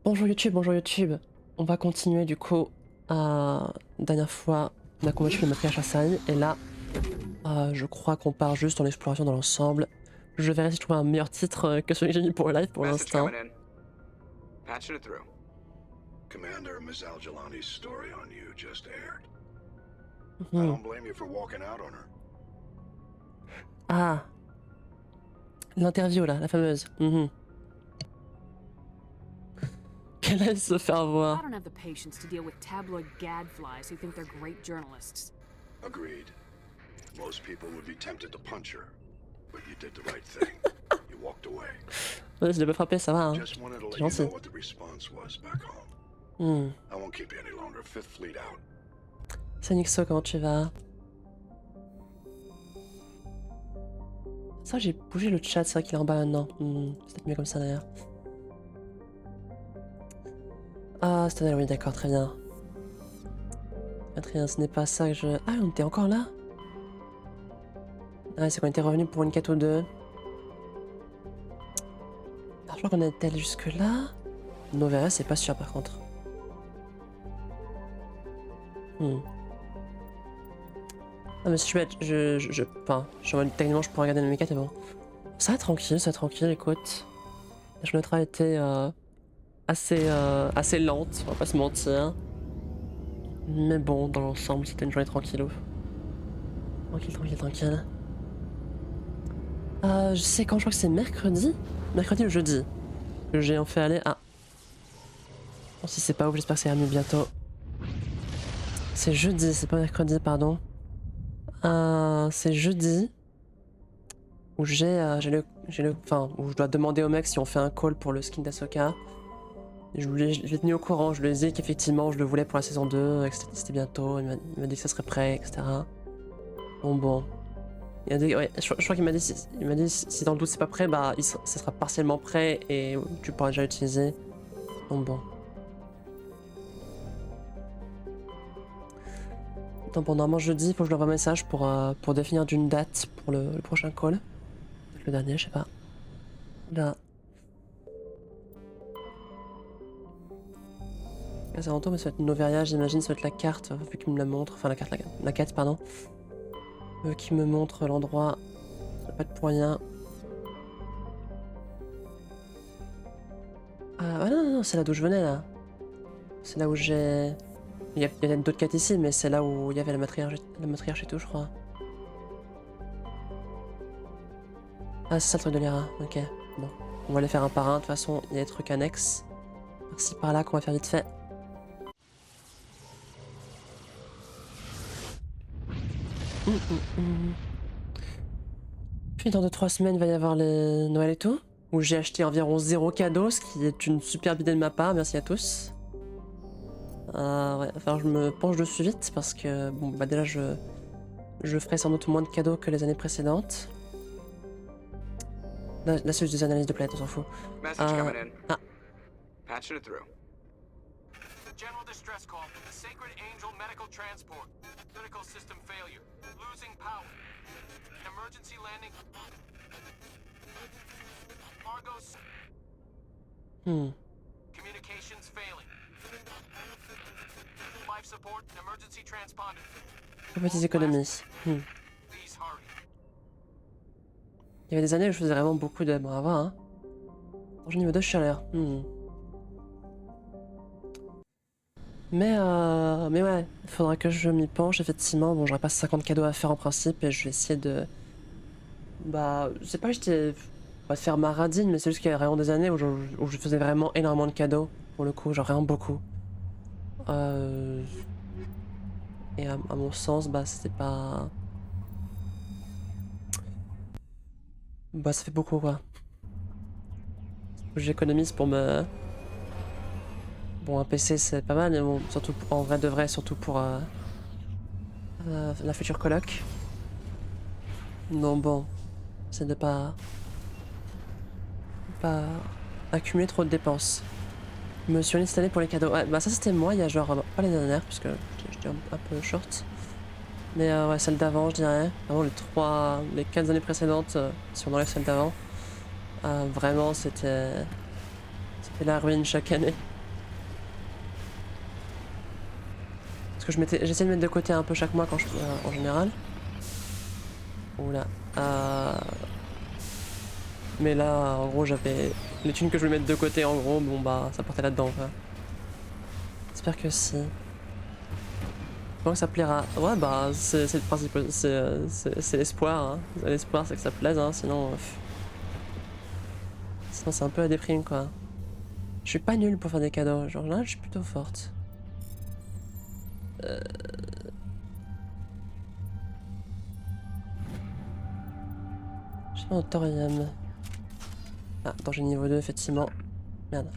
Bonjour YouTube, bonjour YouTube. On va continuer du coup. Dernière fois, on a combattu le matriarche Asai et là, je crois qu'on part juste en exploration dans l'ensemble. Je verrai si je trouve un meilleur titre que celui que j'ai mis pour le live pour l'instant. Commander, Miss Al-Jalani's story on you just aired. I don't blame you for walking out on her. Ah, l'interview là, la fameuse. Qu'elle aille se faire voir. I don't have the patience to deal with tabloid gadflies who think they're great journalists. Agreed. Most people would be tempted to punch her, but you did the right thing. You walked away. Ouais, je l'ai pas frappé, ça va, hein. Just wanted to let you know what the response was back home. I won't keep you any longer. Fifth Fleet out. C'est Nixo, comment tu vas? Ça, j'ai bougé le chat, c'est vrai qu'il est en bas maintenant. C'est peut-être mieux comme ça d'ailleurs. Ah, c'est oui, d'accord, très bien. Très bien, ce n'est pas ça que je... Ah, on était encore là? Ah, c'est qu'on était revenu pour une quête ou deux. Ah, je crois qu'on était allé jusque là. Novera, c'est pas sûr par contre. Ah, mais si je suis bête, enfin, je suis en mode techniquement je pourrais regarder mes quêtes, mais bon. Ça va tranquille, écoute. La journée a été assez lente, on va pas se mentir. Mais bon, dans l'ensemble, c'était une journée tranquille. Tranquille. Je sais quand, je crois que c'est mercredi ou jeudi que j'ai en fait aller à... Bon, si c'est pas ouf, j'espère que ça ira mieux bientôt. C'est jeudi, c'est pas mercredi, pardon. C'est jeudi où où je dois demander au mec si on fait un call pour le skin d'Asoka. Je l'ai tenu au courant, je lui ai dit qu'effectivement je le voulais pour la saison 2, et que c'était bientôt, il m'a dit que ça serait prêt, etc. Bon. Il a dit, ouais, je crois qu'il m'a dit, si dans le doute c'est pas prêt, bah ça sera partiellement prêt et tu pourras déjà l'utiliser. Bon. Donc bon, normalement jeudi, il faut que je lui envoie un message pour définir d'une date pour le prochain call. Le dernier, je sais pas. Là. C'est rentôt, mais ça va être Noveria, j'imagine, ça va être la carte, vu qu'il me la montre. Enfin, la quête, pardon. Qui me montre l'endroit. Ça va pas être pour rien. Ah non, c'est là d'où je venais, là. C'est là où j'ai... Il y a d'autres quêtes ici, mais c'est là où il y avait la matriarche et tout, je crois. Ah, c'est ça le truc de l'IRA, ok. Bon, on va les faire un par un, de toute façon, il y a des trucs annexes. Par-ci, par-là, qu'on va faire vite fait. Puis dans 2-3 semaines, il va y avoir les Noël et tout, où j'ai acheté environ 0 cadeaux, ce qui est une superbe idée de ma part, merci à tous. Ouais, enfin je me penche dessus vite, parce que, bon, bah déjà je ferai sans doute moins de cadeaux que les années précédentes. Là c'est juste des analyses de planètes, on s'en fout. General distress call from the Sacred Angel Medical Transport. Critical system failure. Losing power. Emergency landing. Argos. Communications failing. Life support and emergency transponder. Petites économies. Il y avait des années où je faisais vraiment beaucoup de... Bon, à voir, hein. Au niveau de chaleur. Mais ouais, il faudra que je m'y penche, effectivement. Bon, j'aurais pas 50 cadeaux à faire en principe, et je vais essayer de... Bah, c'est pas que j'étais... Pas de faire ma radine, mais c'est juste qu'il y a vraiment des années où je faisais vraiment énormément de cadeaux, pour le coup, genre vraiment beaucoup. Et à mon sens, bah, c'était pas... Bah, ça fait beaucoup, quoi. J'économise pour me... Bon, un PC c'est pas mal, mais bon, surtout en vrai de vrai, surtout pour la future coloc. Non, bon, c'est de pas accumuler trop de dépenses. Je me suis installé pour les cadeaux. Ouais, bah ça c'était moi il y a genre, pas les dernières, puisque j'étais un peu short. Mais ouais, celle d'avant, je dirais. Vraiment les 15 années précédentes, si on enlève celle d'avant. Vraiment, c'était la ruine chaque année. que j'essaie de mettre de côté un peu chaque mois quand je peux, en général. Oula. Mais là, en gros, j'avais les thunes que je voulais mettre de côté, en gros, bon bah, ça portait là-dedans, quoi. J'espère que si. Comment ça plaira? Ouais, bah, c'est le principe, c'est l'espoir, hein. L'espoir, c'est que ça plaise, hein, sinon... sinon, c'est un peu la déprime, quoi. Je suis pas nulle pour faire des cadeaux, genre là, je suis plutôt forte. Je suis en thorium. Ah, danger niveau 2, effectivement. Merde.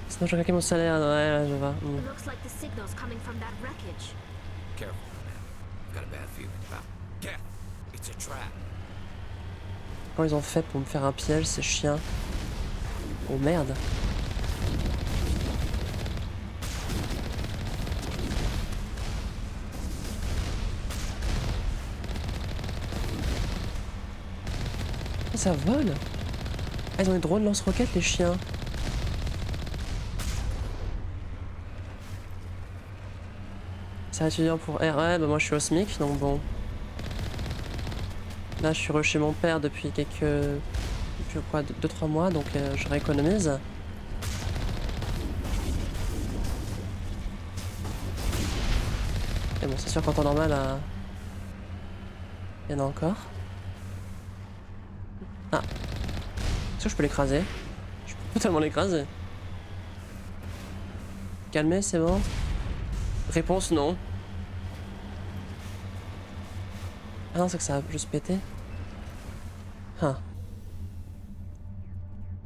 Sinon, je vais claquer mon salaire, ouais, là, je vois. It looks like the signal's coming from that wreckage. Careful, man. I've got a bad feeling about death. It's a trap. Comment ils ont fait pour me faire un piège, ces chiens? Oh merde. Oh, ça vole. Ah, ils ont des drones lance-roquettes, les chiens. C'est étudiant pour R. Ouais, bah moi je suis au SMIC, donc bon. Là, je suis chez mon père depuis quelques... je crois 2-3 mois, donc je rééconomise. Et bon, c'est sûr qu'en temps normal, il y en a encore. Ah. Est-ce que je peux l'écraser? Je peux totalement l'écraser. Calmer, c'est bon? Réponse non. Ah non, c'est que ça a juste pété. Ah.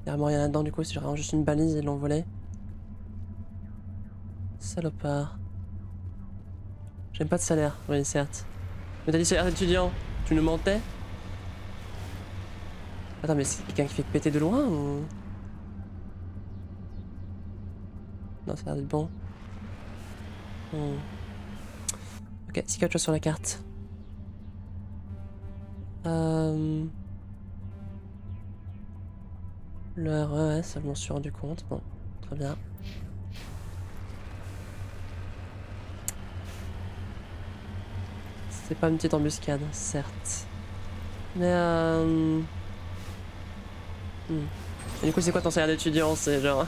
Il y a vraiment rien là-dedans du coup, c'est vraiment juste une balise et ils l'ont volé. Salopard. J'aime pas de salaire, oui certes. Mais t'as dit salaire d'étudiant, tu nous mentais? Attends, mais c'est quelqu'un qui fait péter de loin ou... Non, ça a l'air d'être bon. Ok, c'est quelque chose sur la carte. Le RE, ouais, ça je m'en suis rendu compte. Bon, très bien. C'est pas une petite embuscade, certes. Mais Et du coup, c'est quoi ton salaire d'étudiant? C'est genre...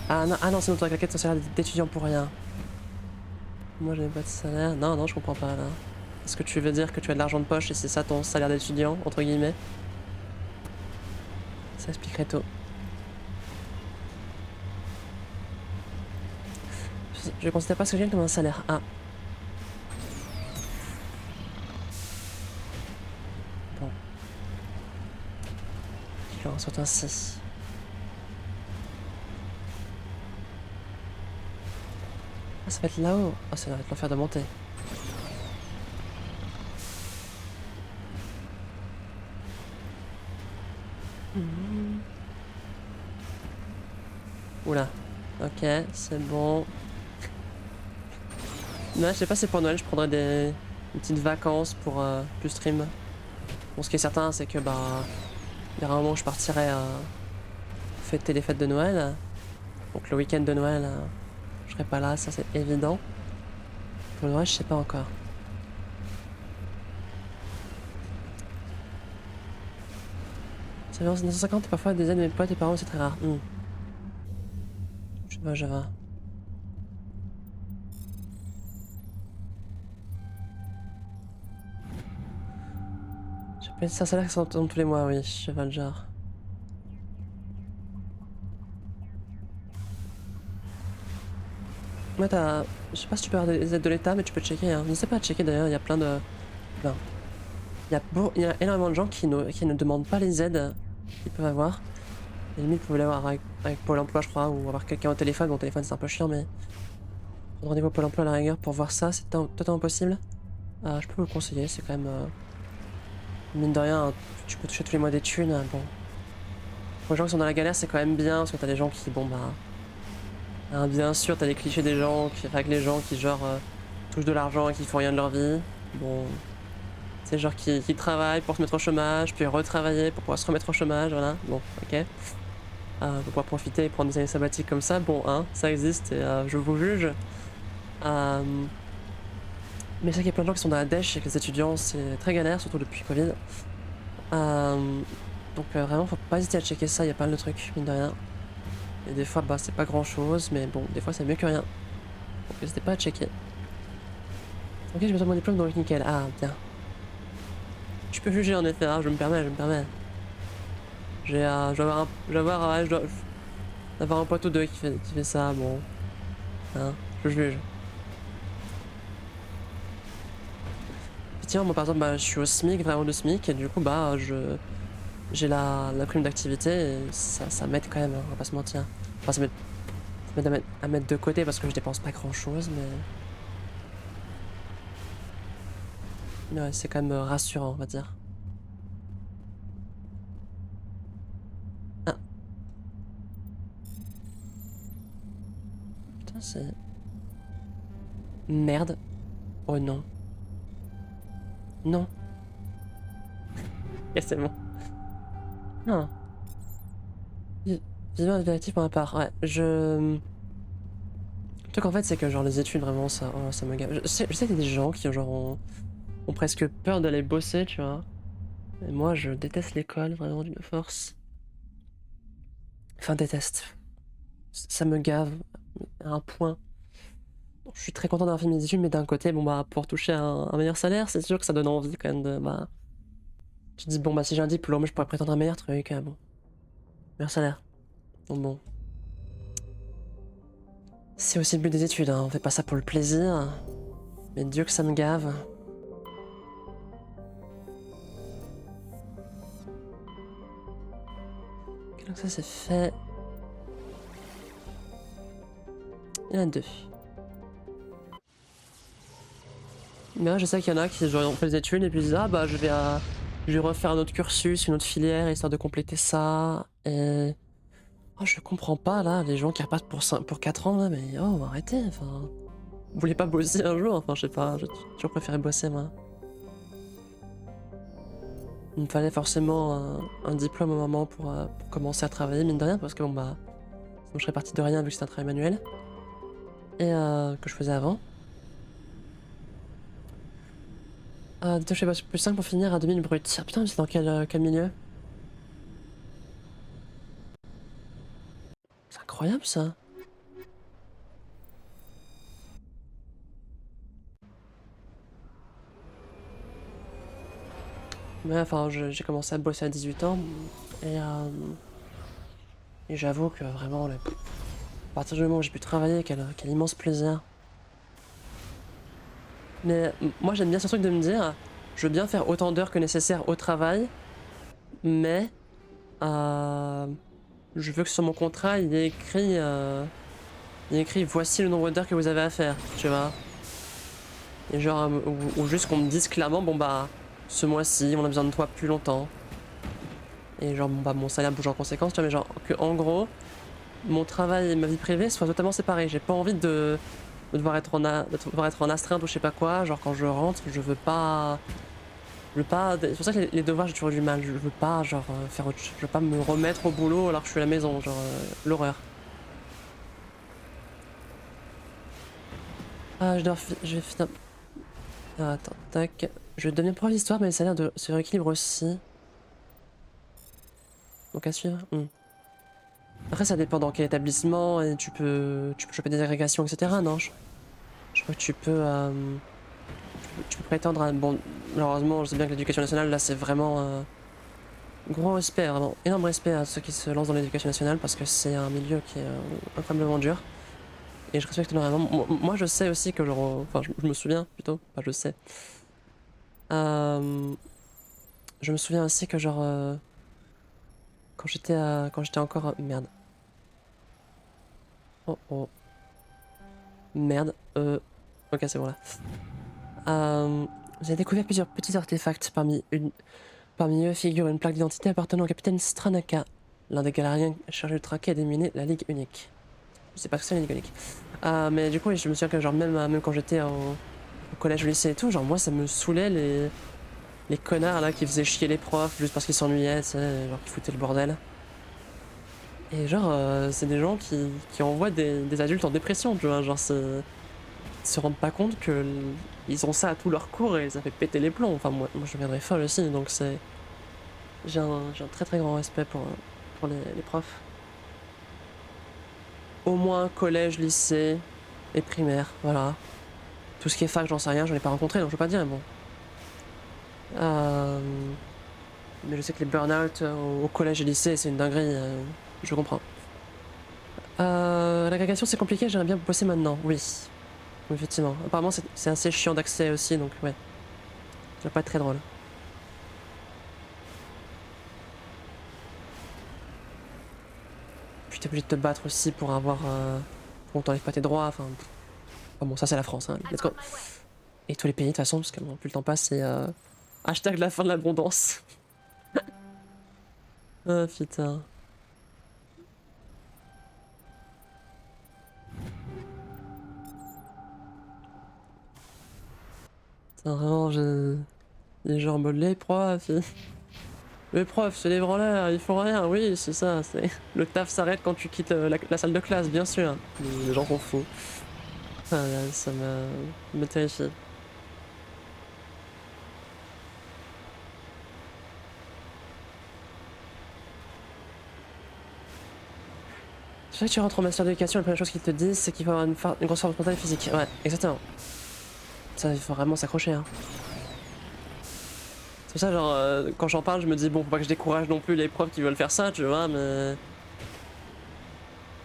Ah non, sinon t'aurais claqué ton salaire d'étudiant pour rien. Moi, j'avais pas de salaire. Non, non, je comprends pas là. Est-ce que tu veux dire que tu as de l'argent de poche et c'est ça ton salaire d'étudiant, entre guillemets? Ça expliquerait tout. Je considère pas ce que je gagne comme un salaire. Ah. Bon. Je en saute ainsi. Ah, ça va être là-haut. Ah, ça va être l'enfer de monter. Oula. Ok, c'est bon. Non, je sais pas, c'est pour Noël, je prendrais des petites vacances pour plus stream. Bon, ce qui est certain, c'est que bah, il y aura un moment où je partirai fêter les fêtes de Noël. Donc le week-end de Noël, je serai pas là, ça c'est évident. Pour le reste, je sais pas encore. C'est 950 et parfois des aides de mes potes et parents, c'est très rare. Je vois. C'est un salaire qui tombe tous les mois, oui, je vois le genre. Ouais, t'as... Je sais pas si tu peux avoir des aides de l'État, mais tu peux checker, hein. N'hésite pas à checker d'ailleurs, il y a plein de... Ben, il y a énormément de gens qui ne demandent pas les aides qu'ils peuvent avoir. Et limite, vous pouvez l'avoir avec Pôle emploi, je crois, ou avoir quelqu'un au téléphone. Bon, au téléphone, c'est un peu chiant, mais... Prendre rendez-vous au Pôle emploi à la rigueur pour voir ça, c'est totalement possible. Je peux vous le conseiller, c'est quand même... Mine de rien, tu peux toucher tous les mois des thunes, bon. Pour les gens qui sont dans la galère, c'est quand même bien, parce que t'as des gens qui, bon bah... bien sûr, t'as les clichés des gens, avec les gens qui genre touchent de l'argent et qui font rien de leur vie. Bon... C'est genre qui travaillent pour se mettre au chômage, puis retravailler pour pouvoir se remettre au chômage, voilà. Bon, ok. Pour pouvoir profiter et prendre des années sabbatiques comme ça, bon, hein, ça existe et je vous juge. Mais je sais qu'il y a plein de gens qui sont dans la dèche et que les étudiants, c'est très galère, surtout depuis Covid. Donc vraiment, faut pas hésiter à checker ça, il y a pas mal de trucs, mine de rien. Et des fois, bah, c'est pas grand chose, mais bon, des fois, c'est mieux que rien. Donc n'hésitez pas à checker. Ok, je me mon diplôme, donc nickel. Ah, bien. Je peux juger en effet, hein, je me permets. Je dois avoir un pote ou deux qui fait ça, bon. Hein, je juge. Tiens, moi par exemple, bah, je suis au SMIC, vraiment de SMIC, et du coup, bah, j'ai la prime d'activité, et ça m'aide quand même, hein, on va pas se mentir. Enfin, ça m'aide à mettre de côté parce que je dépense pas grand chose, mais ouais, c'est quand même rassurant, on va dire. Ah. Putain, c'est... Merde. Oh non. Non. Et c'est bon. Non. Vivant et véritif pour ma part, ouais. Le truc en fait, c'est que genre les études, vraiment, ça me gave. Je sais qu'il y a des gens qui genre ont presque peur d'aller bosser, tu vois. Et moi, je déteste l'école, vraiment, d'une force. Enfin, déteste. Ça me gave à un point. Je suis très content d'avoir fait mes études, mais d'un côté, bon bah, pour toucher un meilleur salaire, c'est sûr que ça donne envie quand même de, bah... Tu te dis, bon bah, si j'ai un diplôme, je pourrais prétendre à un meilleur truc, bon. Meilleur salaire. Donc bon. C'est aussi le but des études, hein. On fait pas ça pour le plaisir. Mais Dieu que ça me gave. Ok, donc ça c'est fait. Il y en a 2. Mais ouais, je sais qu'il y en a qui genre, ont fait des études et puis disent ah bah je vais refaire un autre cursus, une autre filière histoire de compléter ça. Et oh, je comprends pas là les gens qui repartent pour 4 ans là, mais oh arrêtez, enfin vous voulez pas bosser un jour, enfin je sais pas, j'ai toujours préféré bosser moi. Il me fallait forcément un diplôme au moment pour commencer à travailler mine de rien parce que bon bah sinon je serais parti de rien vu que c'était un travail manuel et que je faisais avant. Je sais pas, plus 5 pour finir à 2000 brut. Ah putain, mais c'est dans quel milieu? C'est incroyable ça. Ouais, enfin, j'ai commencé à bosser à 18 ans et, euh, et j'avoue que vraiment, à partir du moment où j'ai pu travailler, quel immense plaisir. Mais moi j'aime bien ce truc de me dire, je veux bien faire autant d'heures que nécessaire au travail, mais je veux que sur mon contrat il est écrit voici le nombre d'heures que vous avez à faire, tu vois. Et genre, ou juste qu'on me dise clairement, bon bah, ce mois-ci, on a besoin de toi plus longtemps. Et genre, bon bah, mon salaire bouge en conséquence, tu vois, mais genre, que en gros, mon travail et ma vie privée soient totalement séparés. J'ai pas envie de devoir être en astreinte ou je sais pas quoi. Genre, quand je rentre, je veux pas. C'est pour ça que les devoirs, j'ai toujours eu du mal. Je veux pas, genre, faire autre chose. Je veux pas me remettre au boulot alors que je suis à la maison. Genre, l'horreur. Ah, je vais finir. Ah, attends, tac. Je vais devenir prof d'histoire, mais ça a l'air de se rééquilibre aussi. Donc à suivre. Après, ça dépend dans quel établissement et tu peux choper des agrégations, etc. Non, je crois que tu peux prétendre à. Bon, malheureusement, je sais bien que l'éducation nationale, là, c'est vraiment. Gros respect, vraiment énorme respect à ceux qui se lancent dans l'éducation nationale parce que c'est un milieu qui est incroyablement dur. Et je respecte énormément. Moi, je sais aussi que, genre. Enfin, je me souviens plutôt. Enfin, je sais. Je me souviens aussi que, genre. Quand j'étais encore. Merde. Oh oh. Merde. Ok, c'est bon là. J'ai découvert plusieurs petits artefacts. Parmi eux figure une plaque d'identité appartenant au capitaine Stranaka, l'un des galériens chargés de traquer et d'éliminer la Ligue Unique. Je sais pas ce que c'est la Ligue Unique. Mais du coup, je me souviens que genre même quand j'étais au collège, au lycée et tout, genre moi ça me saoulait les connards là qui faisaient chier les profs juste parce qu'ils s'ennuyaient, tu sais, genre qui foutaient le bordel. Et genre, c'est des gens qui envoient des adultes en dépression, tu vois, genre ils se rendent pas compte que ils ont ça à tous leurs cours et ça fait péter les plombs. Enfin, moi je deviendrais folle aussi, donc c'est... J'ai un très très grand respect pour les profs. Au moins collège, lycée et primaire, voilà. Tout ce qui est fac, j'en sais rien, j'en ai pas rencontré, donc je peux pas dire, mais bon. Mais je sais que les burn-out au collège et lycée, c'est une dinguerie, je comprends. L'agrégation, c'est compliqué, j'aimerais bien bosser maintenant, oui. Oui, effectivement. Apparemment, c'est assez chiant d'accès aussi, donc ouais. Ça va pas être très drôle. Puis t'es obligé de te battre aussi pour avoir... pour qu'on t'enlève pas tes droits, enfin... Bon, ça c'est la France, hein. Let's go. Et tous les pays de toute façon, parce que bon, plus le temps passe, c'est... Hashtag la fin de l'abondance. Ah putain. Putain, vraiment, j'ai... Les gens en mode les profs, les profs, c'est les branleurs, ils font rien, oui, c'est ça, c'est... Le taf s'arrête quand tu quittes la salle de classe, bien sûr. Les gens sont fous. Ah, là, ça me terrifie. C'est vrai que tu rentres en master d'éducation, la première chose qu'ils te disent, c'est qu'il faut avoir une grosse force mentale et physique. Ouais, exactement. Ça, il faut vraiment s'accrocher, hein. C'est pour ça, genre, quand j'en parle, je me dis, bon, faut pas que je décourage non plus les profs qui veulent faire ça, tu vois, mais...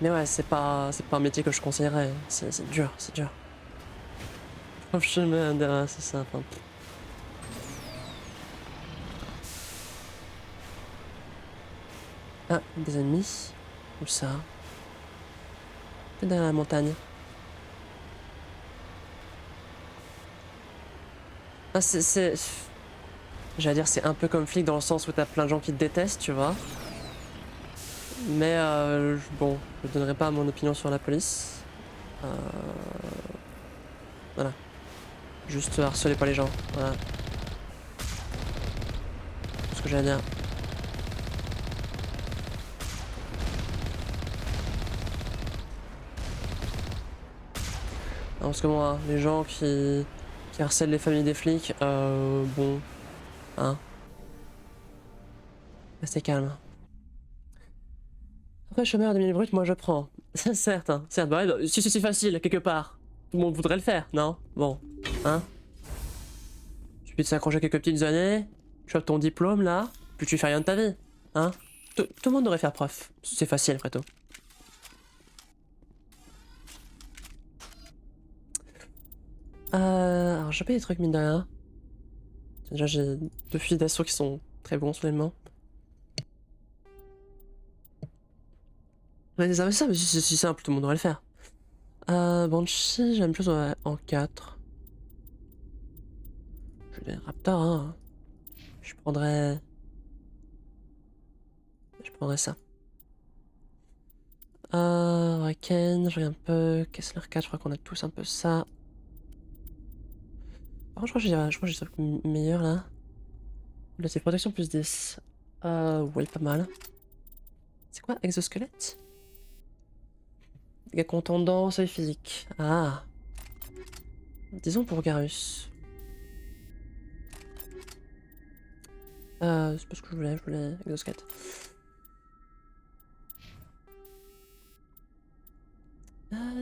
Mais ouais, c'est pas un métier que je conseillerais. C'est dur, c'est dur. Prof chemin, derrière, c'est ça, enfin... Ah, des ennemis. Où ça? Peut-être derrière la montagne. Ah, j'allais dire, c'est un peu comme flic dans le sens où t'as plein de gens qui te détestent, tu vois. Mais bon, je donnerai pas mon opinion sur la police. Voilà. Juste harcelez pas les gens. Voilà. C'est ce que j'ai à dire. Non, parce que moi, les gens qui harcèlent les familles des flics, bon, hein. Restez calme. Après, chômeur de 1000 brut, moi je prends. Certes, hein. Certes, bah, ouais, bah, si c'est facile, quelque part. Tout le monde voudrait le faire, non? Bon, hein? Tu peux te s'accrocher quelques petites années, tu chopes ton diplôme là, puis tu fais rien de ta vie, hein? Tout le monde devrait faire prof. C'est facile, après tout. Alors j'ai pas des trucs mine de rien. Déjà j'ai 2 fusils d'assaut qui sont très bons soudainement. Ouais, des armes, ça, mais c'est si simple, tout le monde devrait le faire. Banshee, j'ai la même chose en 4. J'ai des raptors, hein. Je prendrais ça. Raken, je regarde un peu. Kessler 4, je crois qu'on a tous un peu ça. Par contre, je crois que j'ai des trucs meilleurs là. Là, c'est protection plus 10. Oui, pas mal. C'est quoi, exosquelette? Dégâts contondants, seuil physique. Ah. Disons pour Garus. C'est pas ce que je voulais exosquelette.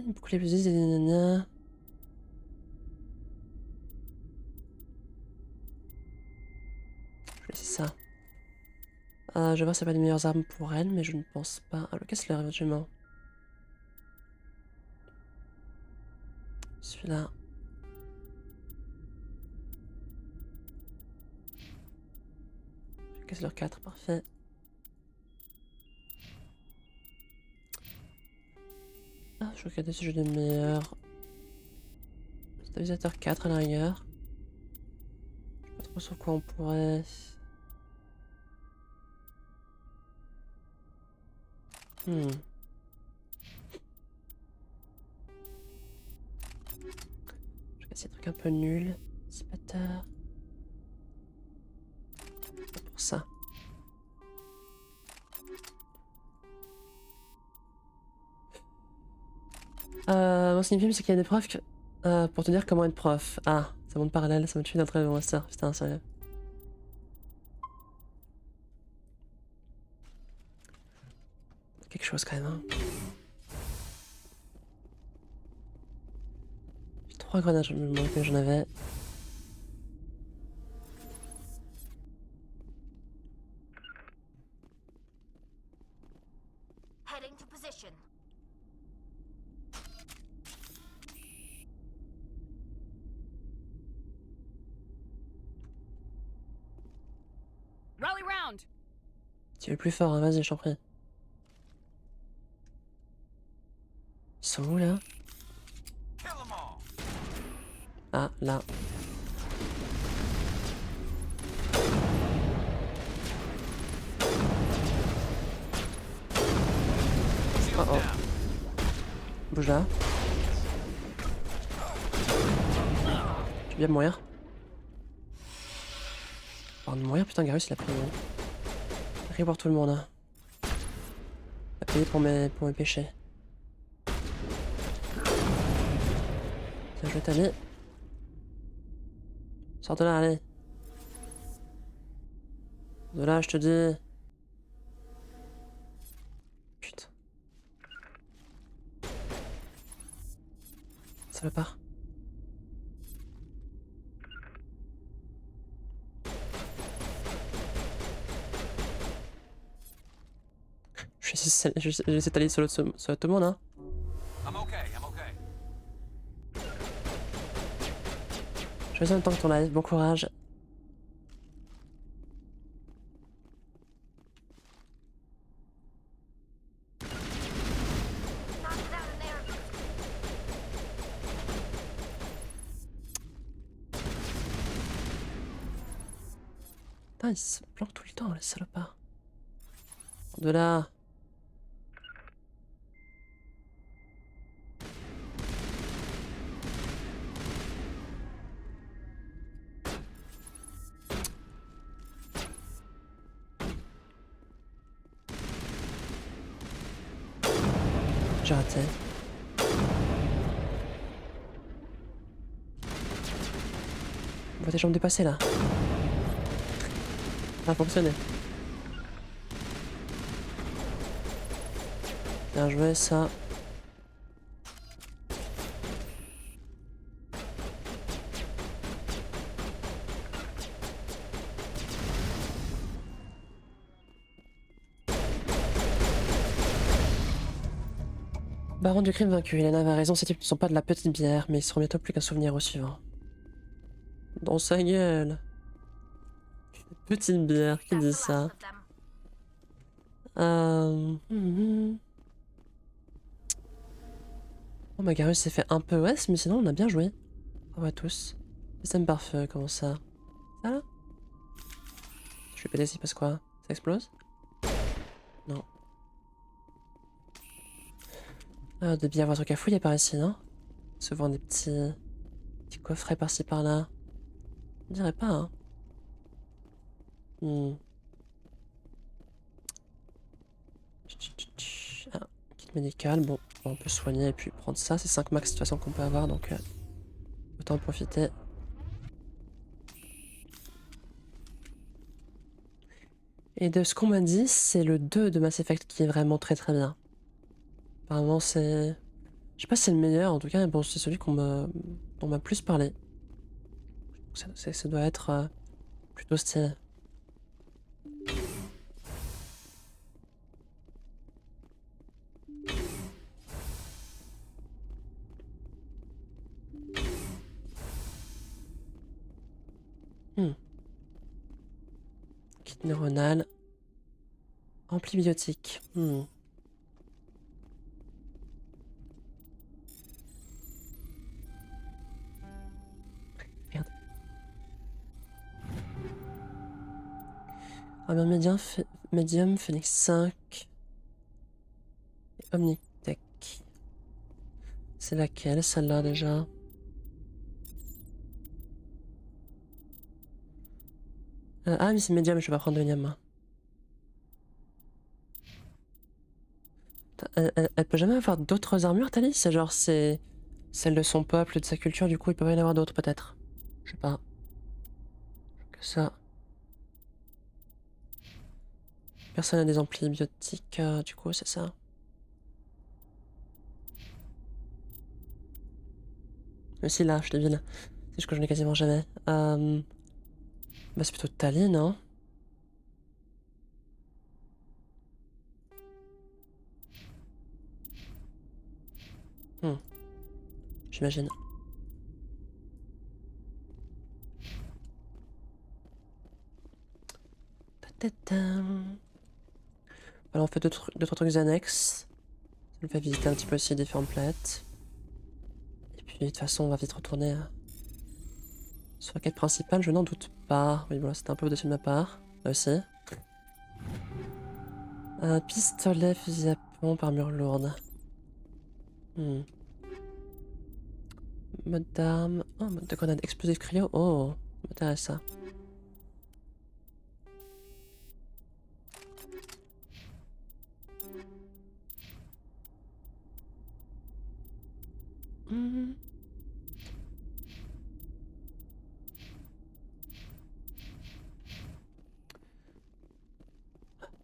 Beaucoup les plus 10 et nanana. Je vais laisser ça. Je vais voir si c'est pas les meilleures armes pour elle, mais je ne pense pas. Ah, le Kessler éventuellement. Celui-là. Kessler 4, parfait. Ah, je regarde si j'ai des meilleurs. Stabilisateur 4 à la rigueur. Je sais pas trop sur quoi on pourrait. Je regarde ces trucs un peu nuls. Spatter. pour ça. Mon signe c'est qu'il y a des profs pour te dire comment être prof. Ah, ça monte parallèle, ça me tue d'un très bon master. Putain, sérieux. Quelque chose quand même, hein. J'ai 3 grenades, je me demande que j'en avais. Heading to position. Rally round! Tu es le plus fort, hein, vas-y, je t'en prie. Ils sont où là? Kill 'em all. Ah, là. Shields Oh oh. down. Bouge là. Tu viens de mourir? Pardon de mourir, putain, Garus il a pris. Rien pour tout le monde. Hein. Il a payé pour mes péchés. Tiens, je vais t'aller. Sors de là, allez. De là, je te dis. Putain. Ça va pas. J'essaie d'aller sur l'autre monde, hein. I'm okay. I'm okay. Je fais en même temps que ton live, bon courage. Knock it out in there. Putain, il se planque tout le temps, les salopards. De là. J'ai raté. On voit tes jambes dépasser là. Ça a fonctionné. Bien joué ça. Baron du crime vaincu, Hélène avait raison, ces types ne sont pas de la petite bière, mais ils seront bientôt plus qu'un souvenir au suivant. Dans sa gueule. Petite bière, qui dit That's the last ça? of them. Oh, ma Garus s'est fait un peu ouest, mais sinon on a bien joué. Bravo à tous. Système pare-feu, comment ça? Ça là? Je vais péter, il se passe quoi? Ça explose? Non. Ah, de bien avoir un truc à fouiller par ici, non? Souvent des petits coffrets par-ci par-là. Je dirais pas, hein. Ah, kit médical, bon, on peut soigner et puis prendre ça, c'est 5 max de toute façon qu'on peut avoir, donc autant en profiter. Et de ce qu'on m'a dit, c'est le 2 de Mass Effect qui est vraiment très très bien. Apparemment c'est... Je sais pas si c'est le meilleur, en tout cas, mais bon, c'est celui dont on m'a plus parlé. Ça doit être plutôt stylé. Kit neuronal. Amplibiotique. Merde. Armure médium, Phoenix 5. Et Omnitech. C'est laquelle, celle-là déjà? Ah mais c'est médium, je vais pas prendre de médium. Elle peut jamais avoir d'autres armures, Thalie? C'est genre c'est celle de son peuple, de sa culture, du coup il peut pas y en avoir d'autres peut-être. Je sais pas. Que ça. Personne n'a des amplis biotiques, du coup c'est ça. Mais si là, je devine. C'est juste que j'en ai quasiment jamais. Bah c'est plutôt Thalie, non? J'imagine. Ta-ta-tam. Alors on fait deux trois trucs annexes. Ça nous fait visiter un petit peu aussi différentes planètes. Et puis de toute façon on va vite retourner sur la quête principale, je n'en doute pas. Oui voilà, c'était un peu au-dessus de ma part. Là aussi. Pistolet, fusil à pompe, armure lourde. Mode d'arme. Oh, mode de grenade, explosif cryo. Oh, ça m'intéresse ça.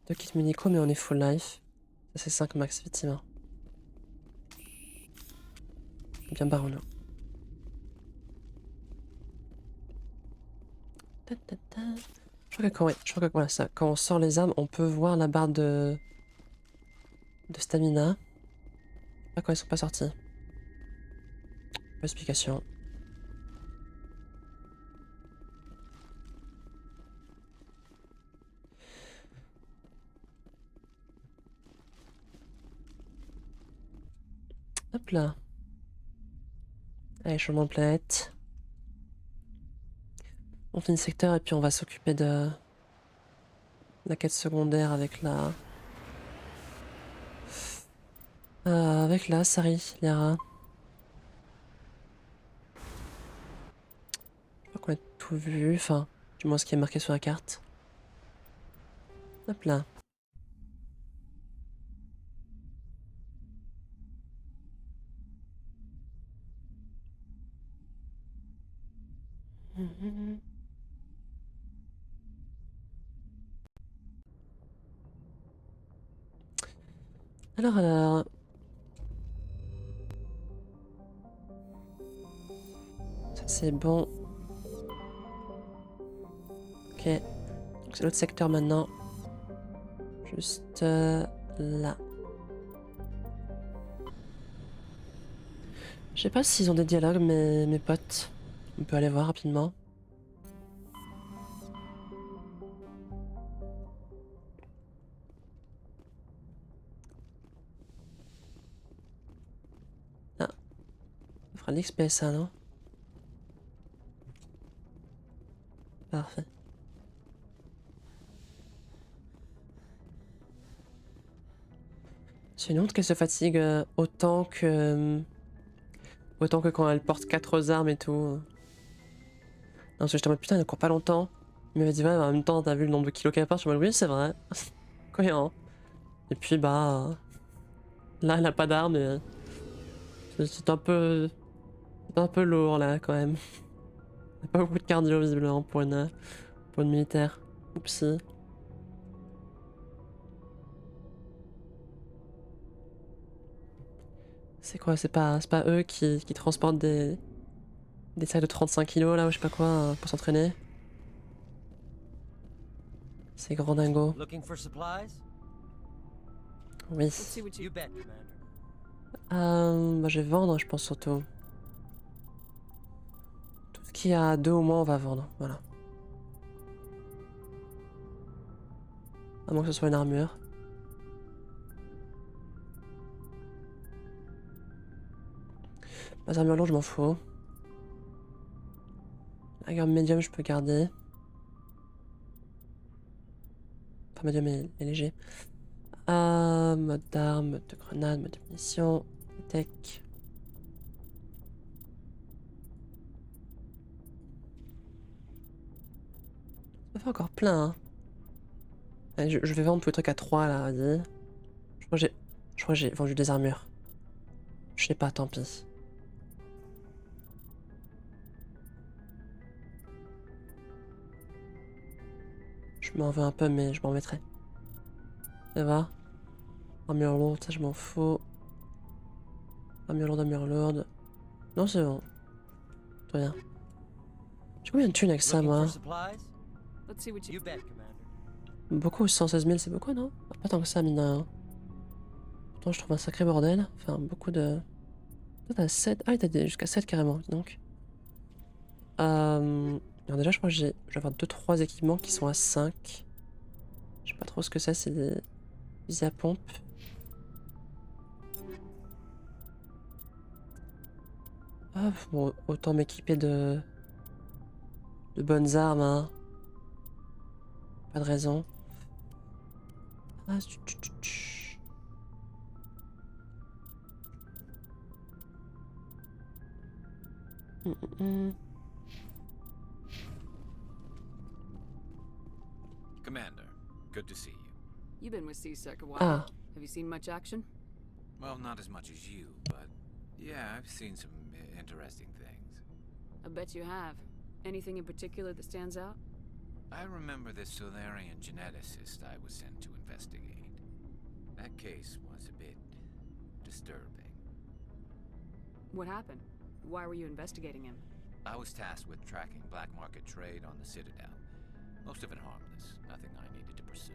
Deux kits médicaux, mais on est full life. Ça c'est 5 max, effectivement. Bien baronne. Je crois que quand, ouais, je crois que voilà, ça, quand on sort les armes, on peut voir la barre de stamina. Ah, quand ils sont pas sortis. Pas d'explication. Hop là. Allez, changement de planète. On finit le secteur et puis on va s'occuper de la quête secondaire avec la... avec la Sari, Liara. Je crois qu'on a tout vu, enfin, du moins ce qui est marqué sur la carte. Hop là. Alors... Ça c'est bon. Ok. Donc c'est l'autre secteur maintenant. Juste là. Je sais pas s'ils ont des dialogues, mes potes. On peut aller voir rapidement. Ah. Ça fera de l'XP ça, non? Parfait. C'est une honte qu'elle se fatigue autant que... autant que quand elle porte 4 armes et tout. Non, parce que j'étais en mode putain, elle court pas longtemps. Il m'avait dit, ouais, en même temps, t'as vu le nombre de kilos qu'elle porte? Je me dis, oui, c'est vrai. Cohérent. Et puis, bah. Là, elle a pas d'armes et. C'est un peu. C'est un peu lourd là, quand même. Elle a pas beaucoup de cardio, visiblement, pour une militaire. Oupsie. C'est quoi? C'est pas eux qui transportent des sacs de 35 kilos là, ou je sais pas quoi, pour s'entraîner? C'est grand dingo. Looking for supplies? Oui. Let's see what you... You bet, Commander. Bah, je vais vendre, je pense surtout. Tout ce qui a 2 ou moins, on va vendre. Voilà. À moins que ce soit une armure. Les armures lourdes, je m'en fous. La garde médium, je peux garder. Enfin, médium est léger. Mode d'arme, mode de grenade, mode de munitions, tech. Ça fait encore plein, hein. Allez, je vais vendre tous les trucs à 3 là, vas-y. Je crois que j'ai vendu des armures. Je sais pas, tant pis. Je m'en veux un peu, mais je m'en mettrai. Ça va? Armure lourde, ça je m'en fous. Armure lourde, armure lourde. Non, c'est bon. Tout rien. J'ai combien de thunes avec ça, Looking moi? for supplies? Let's see what you. You bet, Commander. Beaucoup, 116 000, c'est beaucoup, non? Pas tant que ça, mine de rien. Pourtant, je trouve un sacré bordel. Enfin, beaucoup de... Toi, t'as 7. Ah, t'as jusqu'à 7 carrément, dis donc. Alors déjà, je crois que je vais avoir 2-3 équipements qui sont à 5. Je sais pas trop ce que c'est des fusils à pompe. Ah, bon, autant m'équiper de bonnes armes, hein. Pas de raison. Ah, Commander, good to see you. You've been with CSEC a while. Ah, Have you seen much action? Well, not as much as you, but yeah, I've seen some interesting things. I bet you have. Anything in particular that stands out? I remember this Solarian geneticist I was sent to investigate. That case was a bit disturbing. What happened? Why were you investigating him? I was tasked with tracking black market trade on the Citadel. Most of it harmless, nothing I needed to pursue.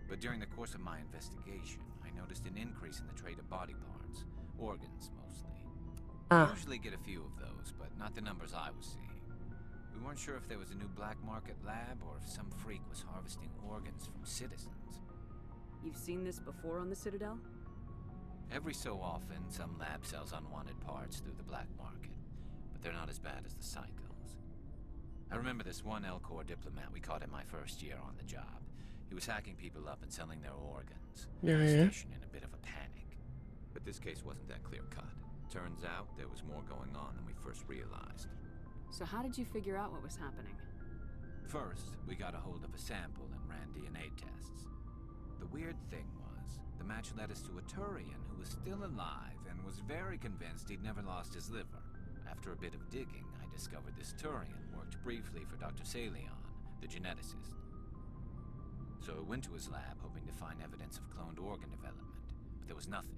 But during the course of my investigation, I noticed an increase in the trade of body parts, organs mostly. ah. We usually get a few of those, but not the numbers I was seeing. We weren't sure if there was a new black market lab or if some freak was harvesting organs from citizens. You've seen this before on the Citadel? Every so often, some lab sells unwanted parts through the black market, but they're not as bad as the psychos. I remember this one L-Corps diplomat we caught in my first year on the job. He was hacking people up and selling their organs. Yeah, The yeah. station in a bit of a panic. But this case wasn't that clear-cut. Turns out there was more going on than we first realized. So how did you figure out what was happening? First, we got a hold of a sample and ran DNA tests. The weird thing was, the match led us to a Turian who was still alive and was very convinced he'd never lost his liver. After a bit of digging, I discovered this Turian worked briefly for Dr. Salion, the geneticist. So I went to his lab hoping to find evidence of cloned organ development, but there was nothing.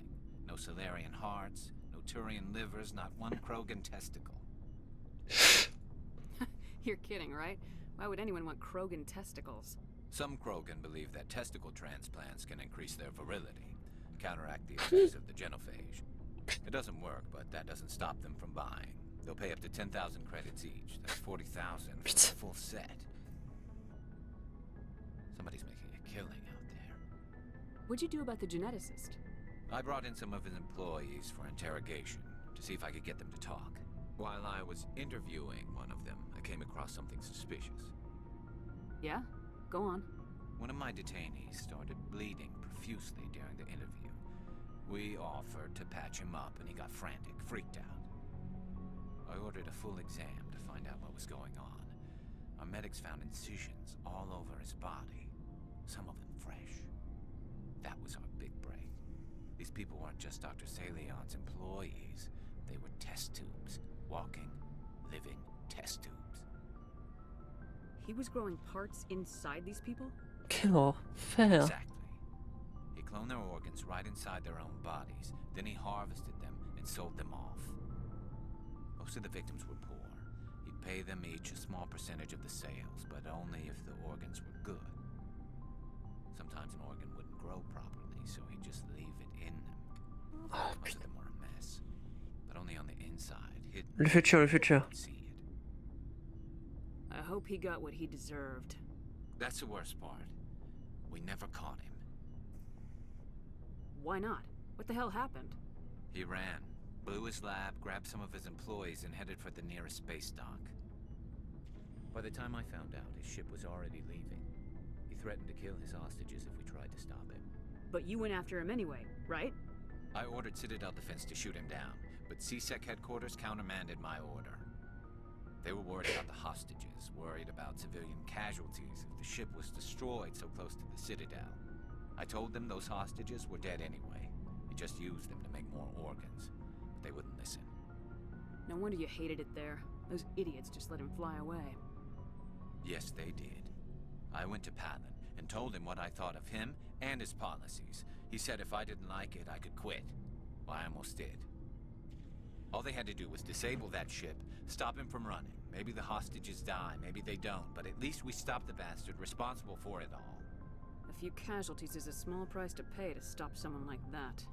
No Solarian hearts, no Turian livers, not one Krogan testicle. You're kidding, right? Why would anyone want Krogan testicles? Some Krogan believe that testicle transplants can increase their virility, counteract the effects of the genophage. It doesn't work, but that doesn't stop them from buying. They'll pay up to 10,000 credits each. That's 40,000 for a full set. Somebody's making a killing out there. What'd you do about the geneticist? I brought in some of his employees for interrogation to see if I could get them to talk. While I was interviewing one of them, I came across something suspicious. Yeah? Go on. One of my detainees started bleeding profusely during the interview. We offered to patch him up and he got frantic, freaked out. I ordered a full exam to find out what was going on. Our medics found incisions all over his body, some of them fresh. That was our big break. These people weren't just Dr. Salion's employees. They were test tubes. Walking, living test tubes. He was growing parts inside these people? Quel enfer. Exactly. He cloned their organs right inside their own bodies. Then he harvested them and sold them off. Most of the victims were poor. He'd pay them each a small percentage of the sales, but only if the organs were good. Sometimes an organ wouldn't grow properly, so he'd just leave it in them. Most of them were a mess, but only on the inside, hidden. Le futur, le futur. Could see it. I hope he got what he deserved. That's the worst part. We never caught him. Why not? What the hell happened? He ran, blew his lab, grabbed some of his employees, and headed for the nearest space dock. By the time I found out, his ship was already leaving. He threatened to kill his hostages if we tried to stop him. But you went after him anyway, right? I ordered Citadel Defense to shoot him down, but CSEC headquarters countermanded my order. They were worried about the hostages, worried about civilian casualties if the ship was destroyed so close to the Citadel. I told them those hostages were dead anyway. He just used them to make more organs. But they wouldn't listen. No wonder you hated it there. Those idiots just let him fly away. Yes, they did. I went to Palin and told him what I thought of him and his policies. He said if I didn't like it, I could quit. Well, I almost did. All they had to do was disable that ship, stop him from running. Maybe the hostages die, maybe they don't, but at least we stopped the bastard responsible for it all. A few casualties is a small price to pay to stop someone like that.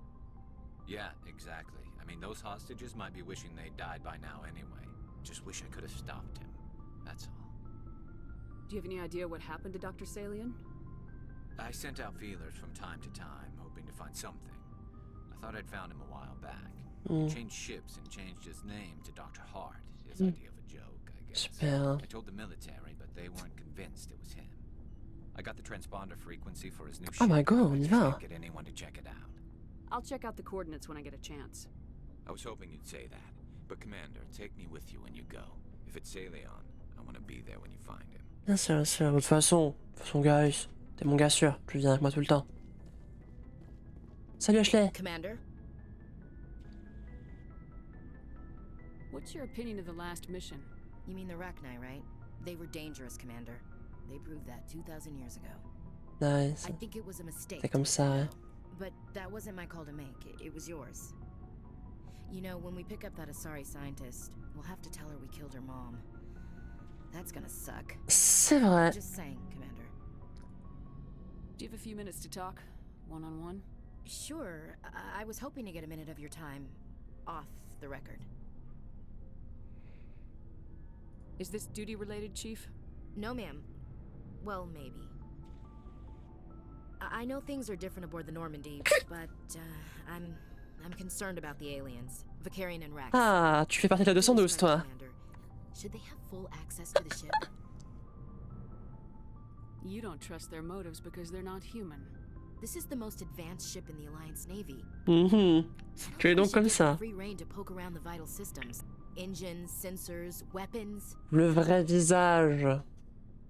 Yeah, exactly. I mean, those hostages might be wishing they'd died by now anyway. Just wish I could have stopped him. That's all. Do you have any idea what happened to Dr. Salian? I sent out feelers from time to time, hoping to find something. I thought I'd found him a while back. He changed ships and changed his name to Dr. Hart. His idea of a joke, I guess. Super. I told the military, but they weren't convinced it was him. I got the transponder frequency for his new ship. Oh my god, on I y just va. can't get anyone to check it out. I'll check out the coordinates when I get a chance. I was hoping you'd say that. But Commander, take me with you when you go. If it's Salion, I want to be there when you find him. Bien sûr, bien sûr. De toute façon, guys, t'es mon gars sûr. Tu viens avec moi tout le temps. Salut Ashley. Commander? What's your opinion of the last mission? You mean the Rachni, right? They were dangerous, Commander. They proved that 2,000 years ago. Nice. I think it was a mistake. C'est comme to ça, let ouais. them go. But that wasn't my call to make. It was yours. You know, when we pick up that Asari scientist, we'll have to tell her we killed her mom. That's gonna suck. C'est vrai. Just saying, Commander. Do you have a few minutes to talk? One-on-one? Sure. I was hoping to get a minute of your time off the record. Is this duty-related, Chief? No, ma'am. Well, maybe. I know things are different aboard the Normandy, but I'm concerned about the aliens, Vicarian and Rex. Ah, tu fais partie de la 212, toi. Commander, should they have full access to the ship? You don't trust their motives because they're not human. This is the most advanced ship in the Alliance Navy. Tu es donc comme ça. Free reign to poke around the vital systems, engines, sensors, weapons. Le vrai visage.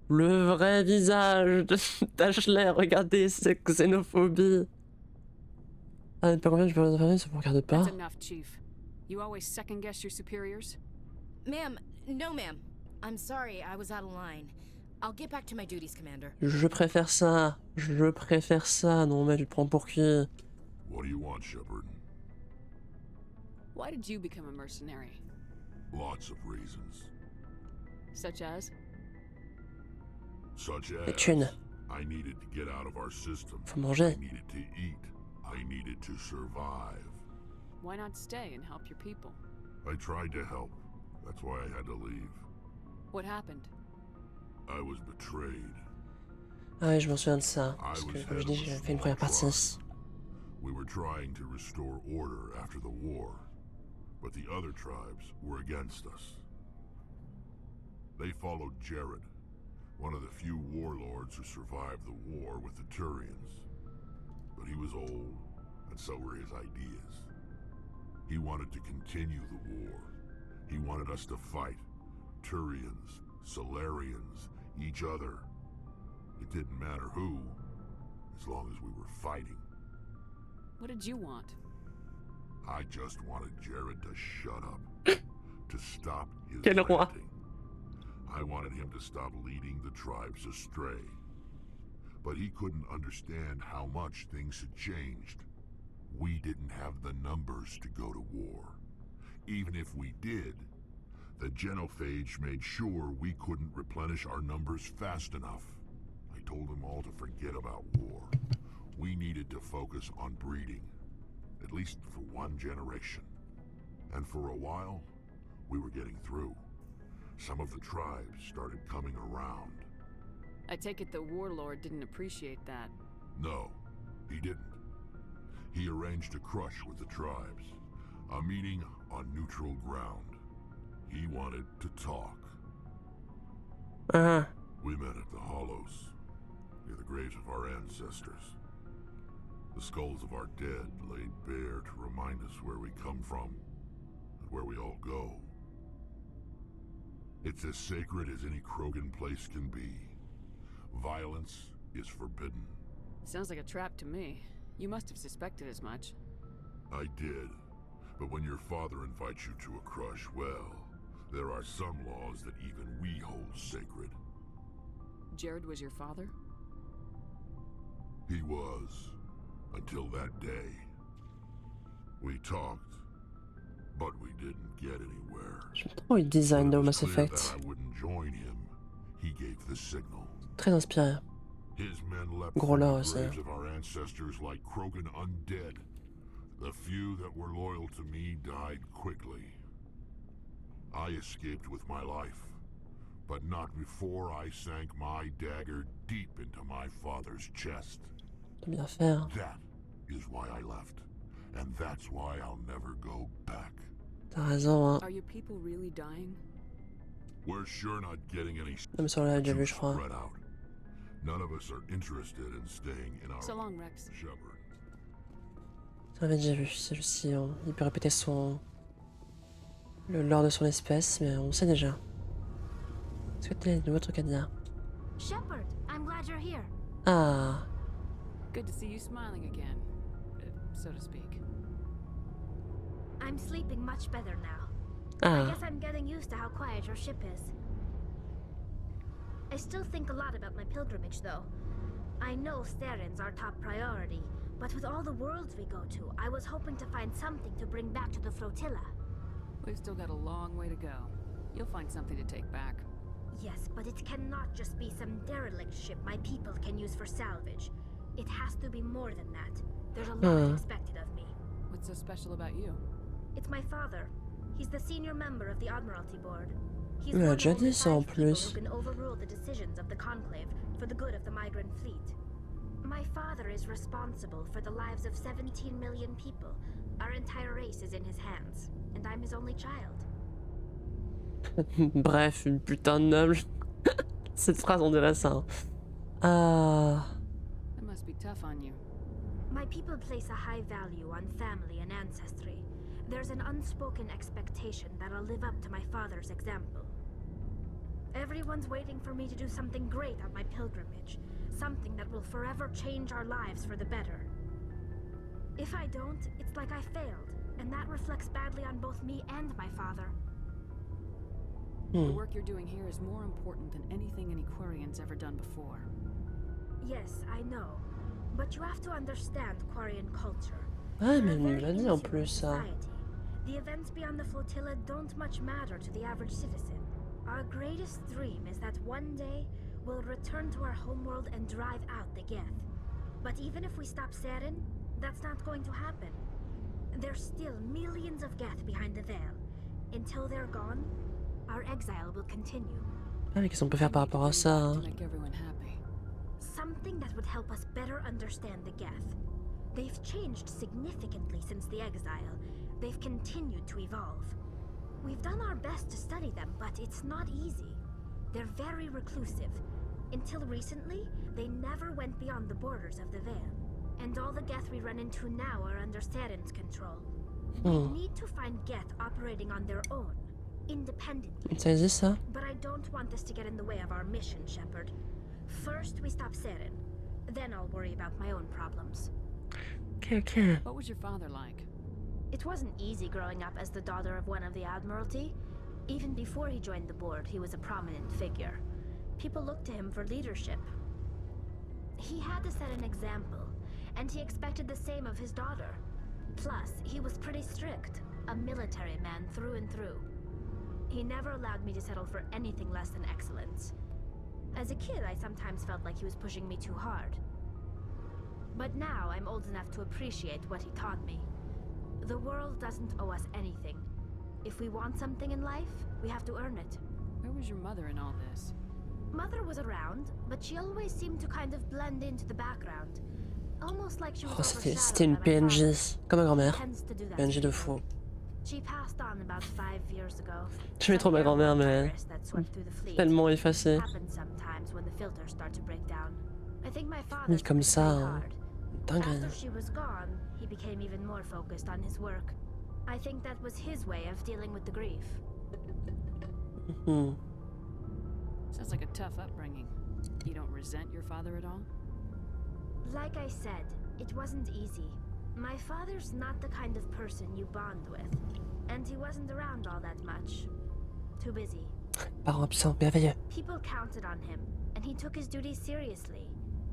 Le vrai visage d'Ashley, regardez, c'est xénophobie. Ah, pas combien je peux faire, ça me regarde pas. That's enough, Chief. You always second-guess your superiors? Ma'am, no ma'am. I'm sorry, I was out of line. I'll get back to my duties, Commander. Je préfère ça. Je préfère ça. Non, mais tu te prends pour qui? What do you want, Shepard? Why did you become a mercenary? Lots of reasons. Such as? Such Les as, thunes. I needed to get out of our system. Faut manger. I needed to eat. I needed to survive. Why not stay and help your people? I tried to help. That's why I had to leave. What happened? I was betrayed. Ah oui, je m'en souviens de ça. I Parce que, was comme je head dis, of a j'ai fait une small première partie. tribe. We were trying to restore order after the war, but the other tribes were against us. They followed Jared, one of the few warlords who survived the war with the Turians. But he was old, and so were his ideas. He wanted to continue the war. He wanted us to fight. Turians, Solarians, each other. It didn't matter who, as long as we were fighting. What did you want? I just wanted Jared to shut up. To stop his Quel roi. ranting. I wanted him to stop leading the tribes astray. But he couldn't understand how much things had changed. We didn't have the numbers to go to war. Even if we did, the genophage made sure we couldn't replenish our numbers fast enough. I told them all to forget about war. We needed to focus on breeding, at least for one generation. And for a while, we were getting through. Some of the tribes started coming around. I take it the warlord didn't appreciate that. No, he didn't. He arranged a crush with the tribes, a meeting on neutral ground. He wanted to talk. Ah, We met at the Hollows, near the graves of our ancestors. The skulls of our dead laid bare to remind us where we come from and where we all go. It's as sacred as any Krogan place can be. Violence is forbidden. Sounds like a trap to me. You must have suspected as much. I did. But when your father invites you to a crush, well, there are some laws that even we hold sacred. Jared was your father? He was. Until that day. We talked, but we didn't get anywhere. J'aime trop le design de When it was Mass clear Effect. that I wouldn't join him, he gave the signal. Très inspiré. His men leapt Gros from lore the aussi. graves of our ancestors like Krogan undead. The few that were loyal to me died quickly. I escaped with my life, but not before I sank my dagger deep into my father's chest. De bien faire. That is why I left, and that's why I'll never go back. T'as raison, hein. Are your people really dying? We're sure not getting any Non mais ça on l'a déjà vu, je juice crois. spread out. None of us are interested in staying in our So long, Rex. shepherd. Ça on l'avait déjà vu. C'est juste si il peut répéter le lore de son espèce, mais on sait déjà. Est-ce que t'as de nouveaux trucs à dire? Shepard, I'm glad you're here. Ah, Good to see you smiling again, so to speak. I'm sleeping much better now. I ah. guess I'm getting used to how quiet your ship is. I still think a lot about my pilgrimage, though. I know Steren's our top priority, but with all the worlds we go to, I was hoping to find something to bring back to the flotilla. We've still got a long way to go. You'll find something to take back. Yes, but it cannot just be some derelict ship my people can use for salvage. It has to be more than that. There's a lot expected of me. What's so special about you? It's my father. He's the senior member of the Admiralty Board. He's Il one a of déjà only dit ça en 5 people plus. who can overrule the decisions of the Conclave for the good of the migrant fleet. My father is responsible for the lives of 17 million people. Our entire race is in his hands, and I'm his only child. Bref, une putain de noble. Cette phrase, on dirait ça. Hein. Ah. That must be tough on you. My people place a high value on family and ancestry. There's an unspoken expectation that I'll live up to my father's example. Everyone's waiting for me to do something great on my pilgrimage. Something that will forever change our lives for the better. If I don't, it's like I failed, and that reflects badly on both me and my father. The work you're doing here is more important than anything an Aquarian's ever done before. Yes, I know. But you have to understand Quarian culture. Ouais, We're mais a il me very l'a dit en insular plus, ça. society. The events beyond the flotilla don't much matter to the average citizen. Our greatest dream is that one day we'll return to our homeworld and drive out the Geth. But even if we stop Saren, that's not going to happen. There's still millions of Geth behind the veil. Until they're gone, our exile will continue. Ah, mais qu'est-ce qu'on peut faire par rapport à ça hein? To make everyone happy. Something that would help us better understand the Geth. They've changed significantly since the exile. They've continued to evolve. We've done our best to study them, but it's not easy. They're very reclusive. Until recently, they never went beyond the borders of the Veil. And all the Geth we run into now are under Saren's control. We need to find Geth operating on their own, independently. Ça existe ça? But I don't want this to get in the way of our mission, Shepard. First, we stop Saren. Then I'll worry about my own problems. Ok, ok. What was your father like? It wasn't easy growing up as the daughter of one of the Admiralty. Even before he joined the board, he was a prominent figure. People looked to him for leadership. He had to set an example, and he expected the same of his daughter. Plus, he was pretty strict, a military man through and through. He never allowed me to settle for anything less than excellence. As a kid, I sometimes felt like he was pushing me too hard. But now I'm old enough to appreciate what he taught me. The world doesn't owe us anything. If we want something in life, we have to earn it. Where was your mother in all this? Mother was around, but she always seemed to kind of blend into the background. Almost like she was Oh, c'était overshadowed une by my PNJ. father. Comme ma grand-mère. Tends to do that PNJ to de people. fou. She passed on about 5 years ago. J'aimais trop ma grand-mère, mais Virus that swept through the fleet. tellement effacée. Happens sometimes when the filters start to break down. I think my father Mis took comme it ça, very hein. hard. Dingue. After she was gone, he became even more focused on his work. I think that was his way of dealing with the grief. Sounds like a tough upbringing. You don't resent your father at all? Like I said, it wasn't easy. My father's not the kind of person you bond with, and he wasn't around all that much. Too busy. Parent absent, merveilleux. People counted on him, and he took his duties seriously.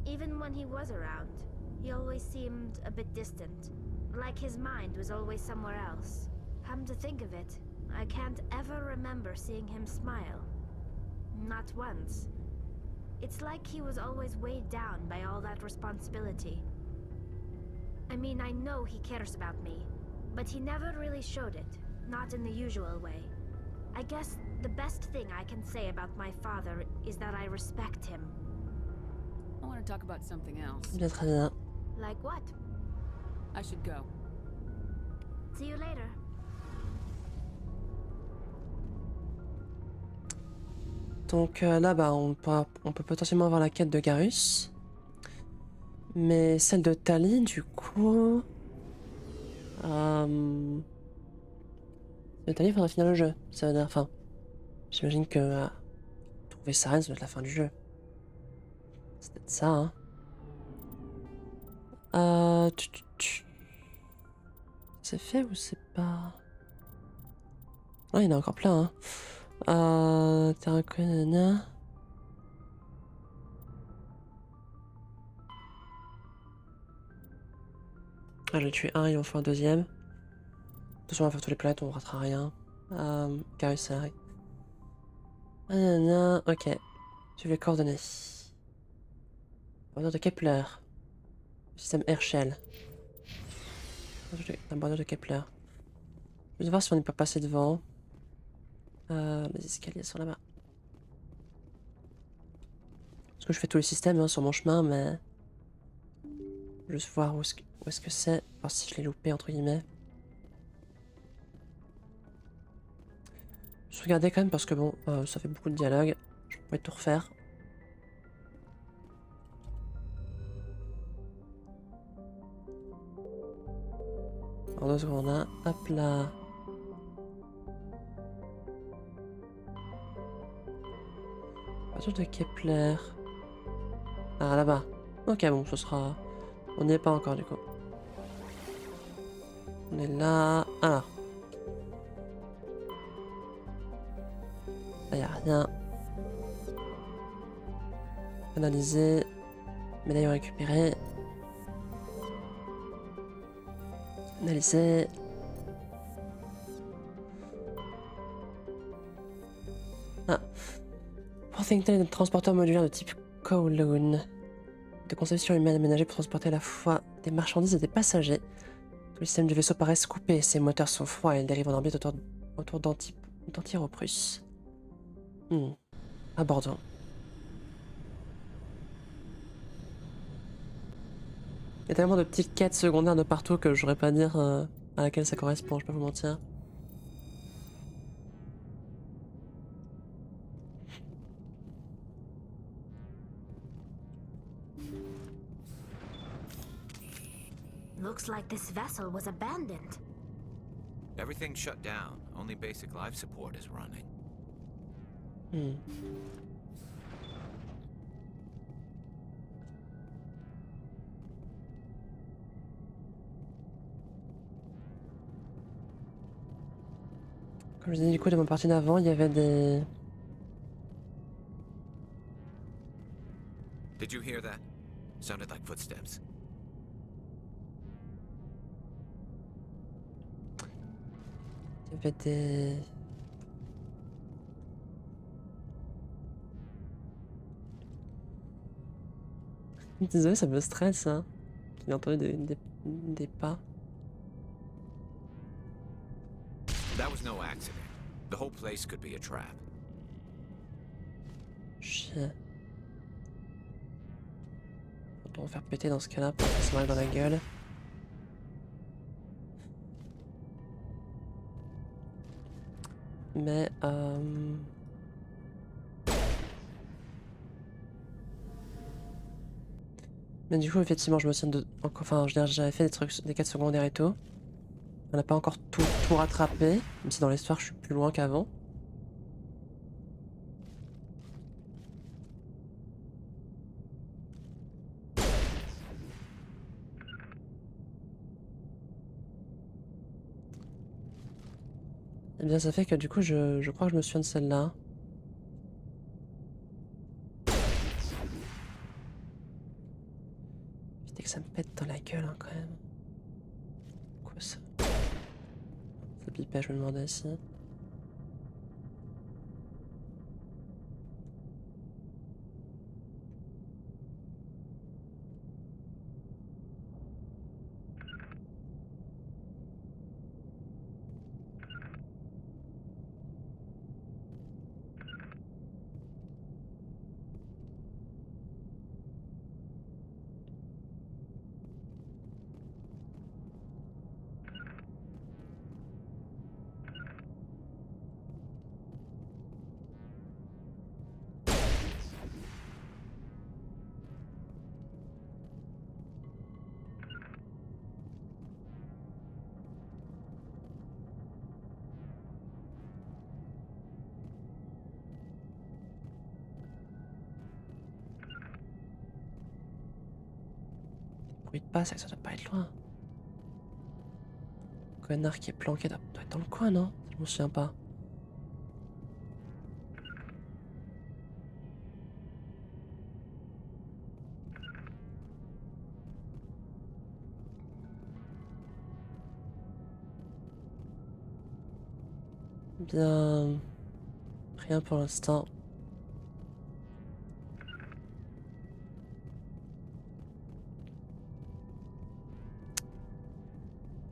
Even when he was around, he always seemed a bit distant, like his mind was always somewhere else. Come to think of it, I can't ever remember seeing him smile. Not once. It's like he was always weighed down by all that responsibility. I mean, I know he cares about me, but he never really showed it, not in the usual way. I guess the best thing I can say about my father is that I respect him. I want to talk about something else. Bien, très bien. Like what? I should go. See you later. Donc là, bah, on peut potentiellement avoir la quête de Garus. Mais celle de Tali, du coup... de Tali, il faudrait finir le jeu. Ça veut dire... Enfin, j'imagine que... trouver Saren, ça doit être la fin du jeu. C'est peut-être ça, hein. C'est fait ou c'est pas... Non, il y en a encore plein, hein. Terracotta... Ah, j'ai tué un, il en faut un deuxième. Attention, on va faire tous les planètes, on ratera rien. Garus, ça arrive. Ok. Suivez les coordonnées. Bordure de Kepler. Système Herschel. Un bordure de Kepler. Je vais voir si on n'est pas passé devant. Les escaliers sont là-bas. Parce que je fais tous les systèmes hein, sur mon chemin, mais... Juste voir où est-ce que c'est. Voir si je l'ai loupé, entre guillemets. Je regardais quand même parce que bon, ça fait beaucoup de dialogue. Je pourrais tout refaire. En 2 secondes, hein. Hop là. Voiture de Kepler. Ah, là-bas. Ok, bon, ce sera... On n'y est pas encore, du coup. On est là... Alors. Là, y a rien. Analyser. Médaille récupérée. Analyser. Ah. Porthington est un transporteur modulaire de type Kowloon. De conception humaine aménagée pour transporter à la fois des marchandises et des passagers. Tous les systèmes du vaisseau paraissent coupés, ses moteurs sont froids et il dérive en orbite autour d'Antiroprusse. Abordons. Il y a tellement de petites quêtes secondaires de partout que je saurais pas dire à laquelle ça correspond, je peux pas vous mentir. Looks like this vessel was abandoned. Everything's shut down. Only basic life support is running. Comme je disais du coup, de ma partie d'avant, il y avait des... Did you hear that? Sounded like footsteps. Il y avait des... Désolé, ça me stresse, hein. J'ai entendu des pas. That was no accident. The whole place could be a trap. Chien. On va faire péter dans ce cas-là pour qu'il se mal dans la gueule. Mais mais du coup effectivement je me souviens de... Enfin j'avais fait des trucs, des quêtes secondaires et tout. On n'a pas encore tout rattrapé, même si dans l'histoire je suis plus loin qu'avant. Bien, ça fait que du coup, je crois que je me souviens de celle-là. Putain que ça me pète dans la gueule, hein, quand même. Quoi ça? Ça pipait, je me demandais si... Bruit de pas, ça doit pas être loin. Connard qui est planqué doit être dans le coin, non? Je m'en souviens pas. Bien... Rien pour l'instant.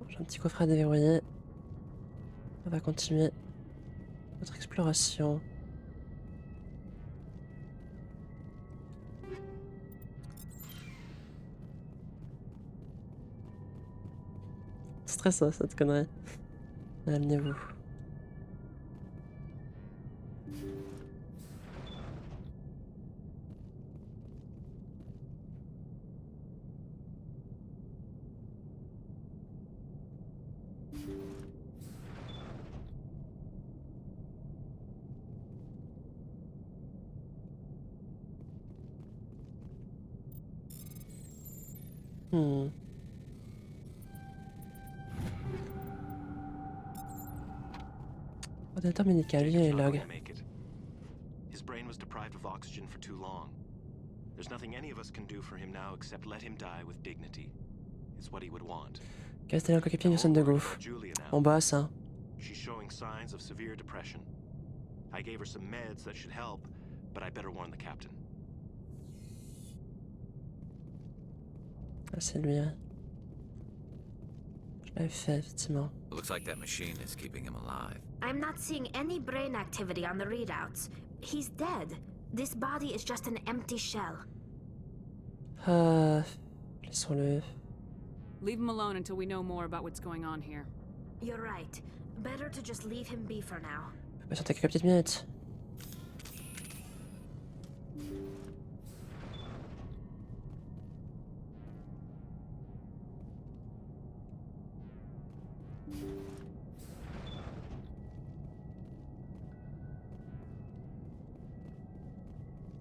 J'ai un petit coffret à déverrouiller. On va continuer notre exploration. Stressant cette connerie. Amenez-vous. Ordinateur médical, lui les logs. His brain was deprived of oxygen for too long. There's nothing any of us can do for him now except let him die with dignity. It's what he would want. Castellan coéquipier d'une scène de gouffre. On bosse, hein. She's showing signs of severe depression. I gave her some meds that should help, but I better warn the captain. Ah, c'est lui, hein. Je l'avais fait, effectivement. Looks like that machine is keeping him alive. I'm not seeing any brain activity on the readouts. He's dead. This body is just an empty shell. Laissons-le. Leave him alone until we know more about what's going on here. You're right. Better to just leave him be for now. Je peux patienter quelques petites minutes.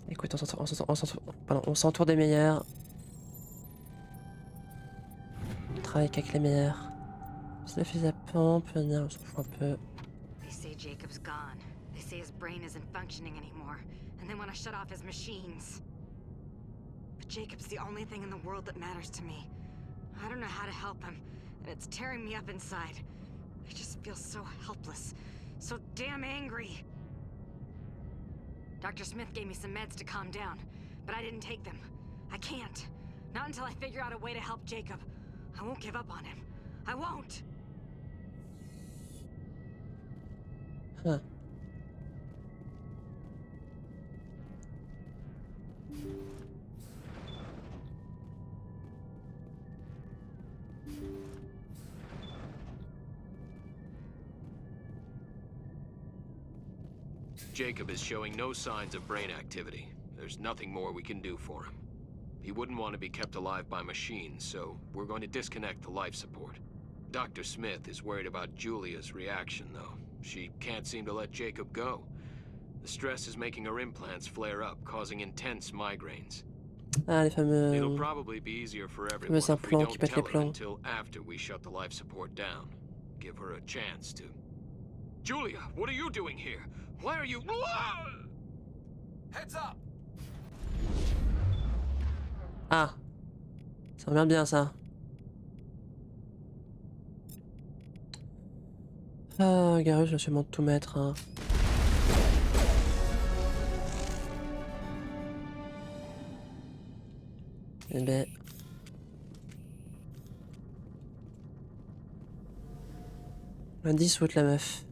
Écoute, on s'entoure des meilleurs. On travaille avec les meilleurs. C'est le fusil à pompe, on s'en fout un peu. They say Jacob's gone. They say his brain isn't functioning anymore, and they want to shut off his machines. But Jacob's the only thing in the world that matters to me. I don't know how to help him, and it's tearing me up inside. I just feel so helpless, so damn angry. Dr. Smith gave me some meds to calm down, but I didn't take them. I can't. Not until I figure out a way to help Jacob. I won't give up on him. I won't! Huh. Jacob is showing no signs of brain activity. There's nothing more we can do for him. He wouldn't want to be kept alive by machines, so we're going to disconnect the life support. Dr. Smith is worried about Julia's reaction, though. She can't seem to let Jacob go. The stress is making her implants flare up, causing intense migraines. Ah, les It'll fameux... probably be easier for everyone if we implants qui don't pètent les tell her plombs. until after we shut the life support down. Give her a chance to Julia, what are you doing here? Why are you... Heads up! Ah, ça revient bien ça. Ah, Garus, je vais sûrement tout mettre. Hein. Eh ben. On a 10 la meuf.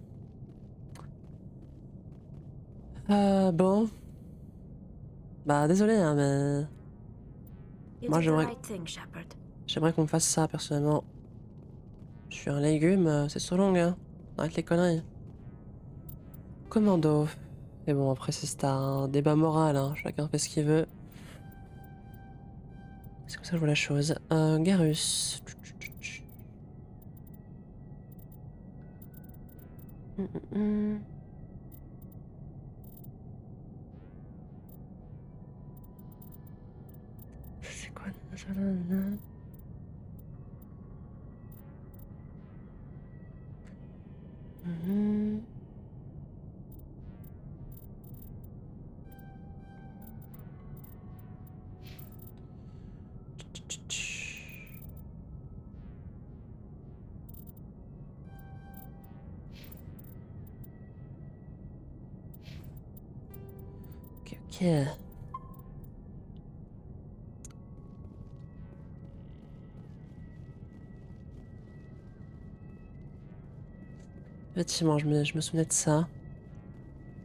Bon. Bah désolé hein mais... You Moi did the j'aimerais... right thing, Shepard. J'aimerais qu'on me fasse ça personnellement. Je suis un légume, c'est so long hein. Arrête les conneries. Commando. Et bon après c'est un débat moral hein. Chacun fait ce qu'il veut. C'est comme ça que je vois la chose. Garus. C'est quoi ça là? Ok, ok. Effectivement, je me souvenais de ça.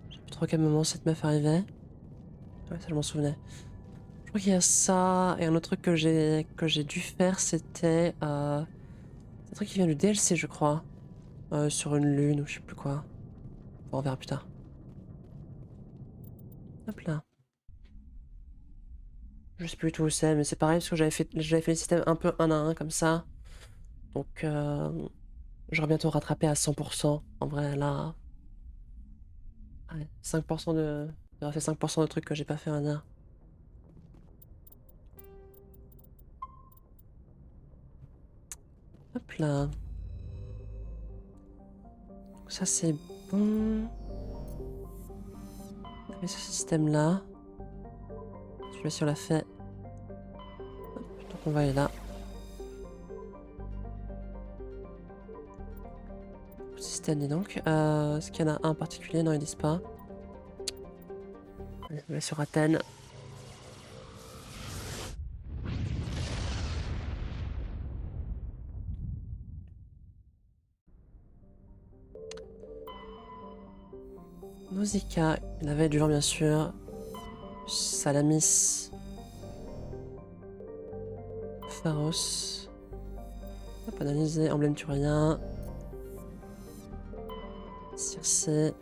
Je sais plus trop à quel moment cette meuf arrivait. Ouais, ça je m'en souvenais. Je crois qu'il y a ça et un autre truc que j'ai dû faire, c'était un truc qui vient du DLC, je crois, sur une lune ou je sais plus quoi. Bon, on verra plus tard. Hop là. Je sais plus tout où c'est, mais c'est pareil parce que j'avais fait le système un peu un à un comme ça. Donc j'aurai bientôt rattrapé à 100%. En vrai, là, ouais, 5% de, j'aurais fait 5% de trucs que j'ai pas fait un à un. Hop là. Donc ça c'est bon. On fait ce système là. Celui-là si on l'a fait. Hop, donc on va aller là. Système dis donc. Est-ce qu'il y en a un en particulier? Non ils disent pas. Allez, on va sur Athènes. Nausicaa, la veille du vent bien sûr. Salamis. Pharos. Hop, analyser. Emblème turien. Circé.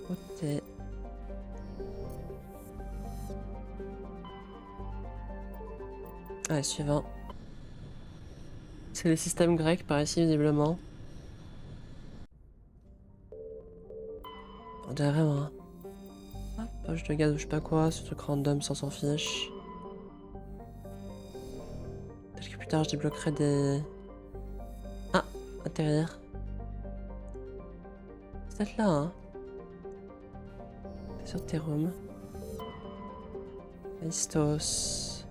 Ôté. Allez, suivant. C'est les systèmes grecs par ici visiblement. On dirait vraiment. Hein. Hop, poche de gaz ou je sais pas quoi, ce truc random sans s'en fiche. Peut-être que plus tard je débloquerai des... Ah, atterrir. C'est peut-être là, hein. C'est sur Terum. Aistos.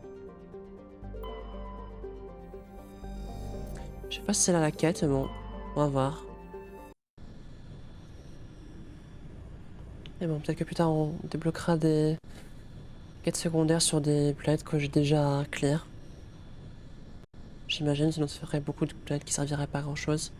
Je sais pas si c'est là la quête, mais bon, on va voir. Et bon, peut-être que plus tard on débloquera des quêtes secondaires sur des planètes que j'ai déjà clear. J'imagine, sinon ça ferait beaucoup de planètes qui serviraient pas à grand chose.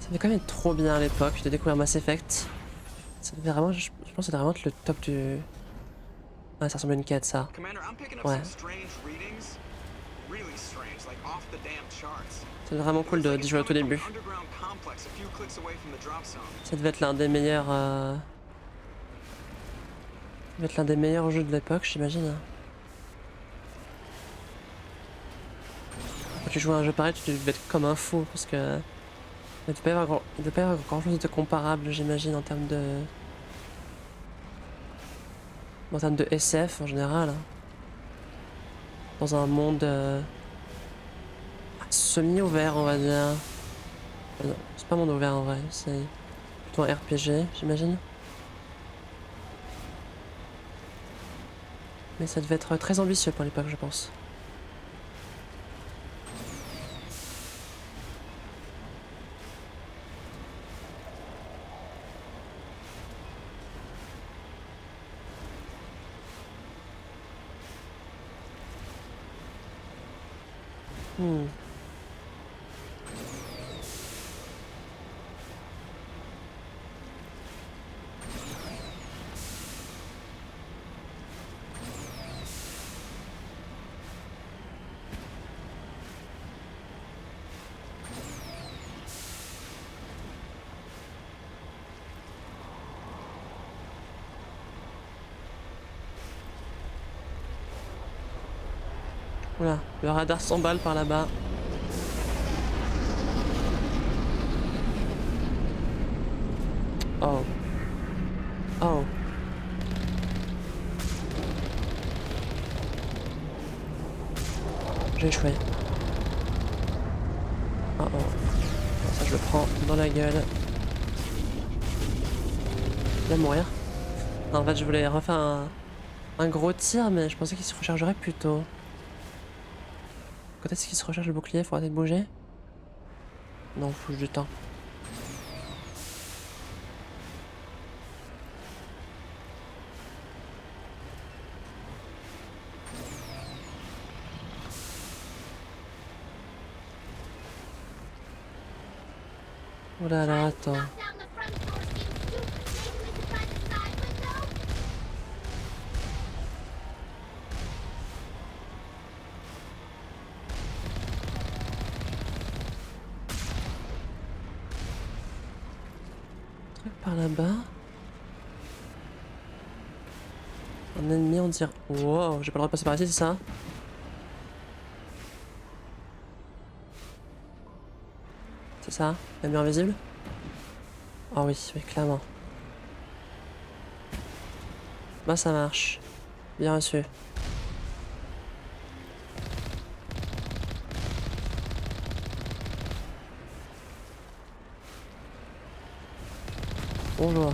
Ça devait quand même être trop bien à l'époque de découvrir Mass Effect. Ça devait vraiment, je pense que ça devait vraiment être le top du... Ouais, ça ressemble à une quête ça. Ouais. C'est vraiment cool d'y jouer au tout début. Ça devait être l'un des meilleurs... Ça devait être l'un des meilleurs jeux de l'époque, j'imagine. quand tu joues à un jeu pareil, tu devais être comme un fou parce que il ne devait pas y avoir grand chose de comparable, j'imagine, en termes de. En termes de SF en général. Hein. Dans un monde semi-ouvert, on va dire. Non, c'est pas un monde ouvert en vrai, c'est plutôt un RPG, j'imagine. Mais ça devait être très ambitieux pour l'époque, je pense. Hmm. Oula, le radar s'emballe par là-bas. Oh. Oh. J'ai échoué. Oh oh. Ça je le prends dans la gueule. Il va mourir. Non, en fait je voulais refaire un gros tir mais je pensais qu'il se rechargerait plus tôt. Quand est-ce qu'il se recharge le bouclier? Faut arrêter de bouger? Non, faut du temps. Oh là là, attends. Truc par là-bas. Un ennemi, on dirait. Wow, j'ai pas le droit de passer par ici, c'est ça? C'est ça? La mur invisible? Oh oui, oui, clairement. Bah ça marche. Bien reçu. Bonjour.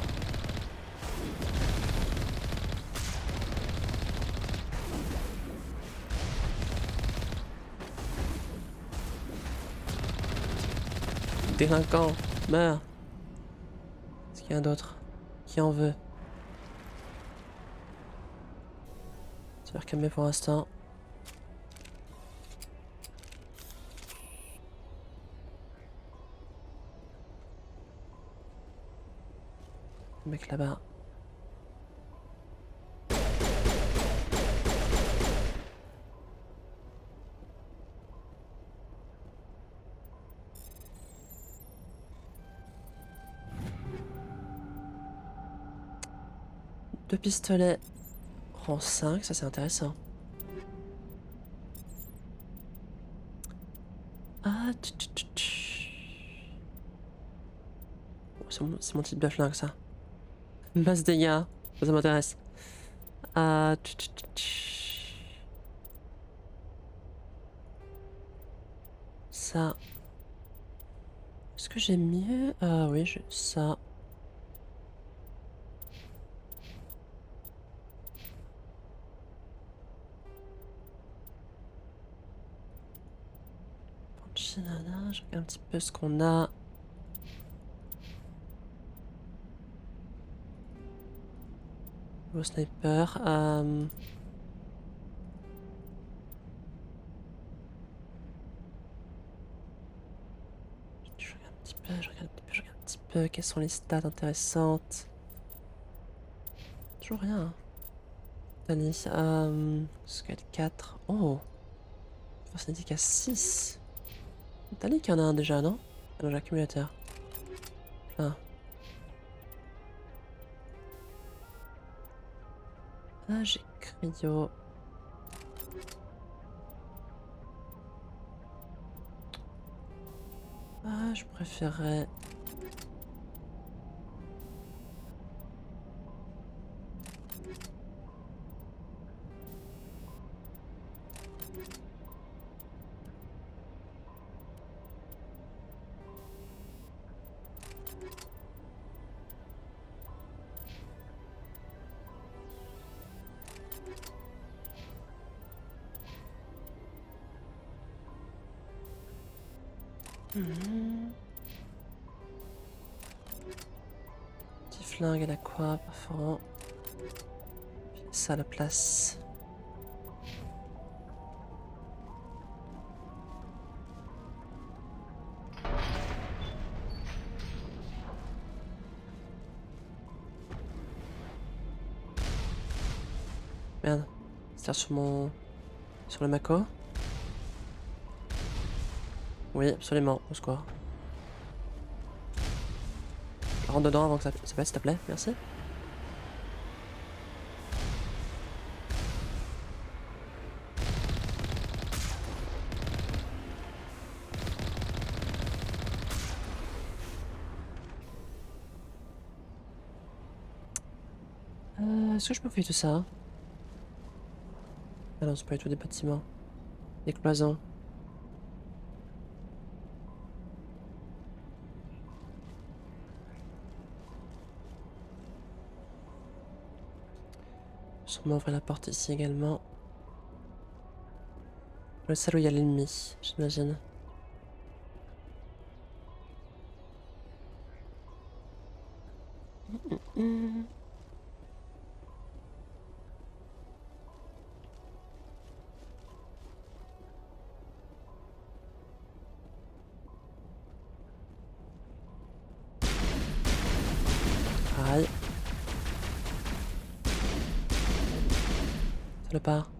Délinquant, meurs. Est-ce qu'il y a un d'autre? Qui en veut? Ça va calmer pour l'instant. Le mec là-bas. Deux pistolets. Rang 5, ça c'est intéressant. Ah, oh, c'est mon type de flingue ça. Masse dégâts, ça m'intéresse. Ah, ça. Est-ce que j'ai mieux? Ah oui, j'ai ça. Panchinada, je regarde un petit peu ce qu'on a. Au sniper. Je regarde un petit peu, je regarde un petit peu, je regarde un petit peu. Quelles sont les stats intéressantes? Toujours rien. Hein. Dani, Scale 4. Oh! Force indique 6. T'as dit qu'il y en a un déjà, non? Ah non, j'ai accumulateur. Plein. Ah, j'ai cryo. je préférerais... Petit flingue à la quoi, perforant. Ça à la place. Merde. C'est sur mon... Sur le Mako. Oui, absolument. Au secours. Je rentre dedans avant que ça passe, s'il te plaît. Merci. Est-ce que je peux fouiller tout ça? Ah non, c'est pas du tout des bâtiments. Des cloisons. Sûrement ouvrir la porte ici également. Le salle où il y a l'ennemi, j'imagine. Aïe. Ça le part.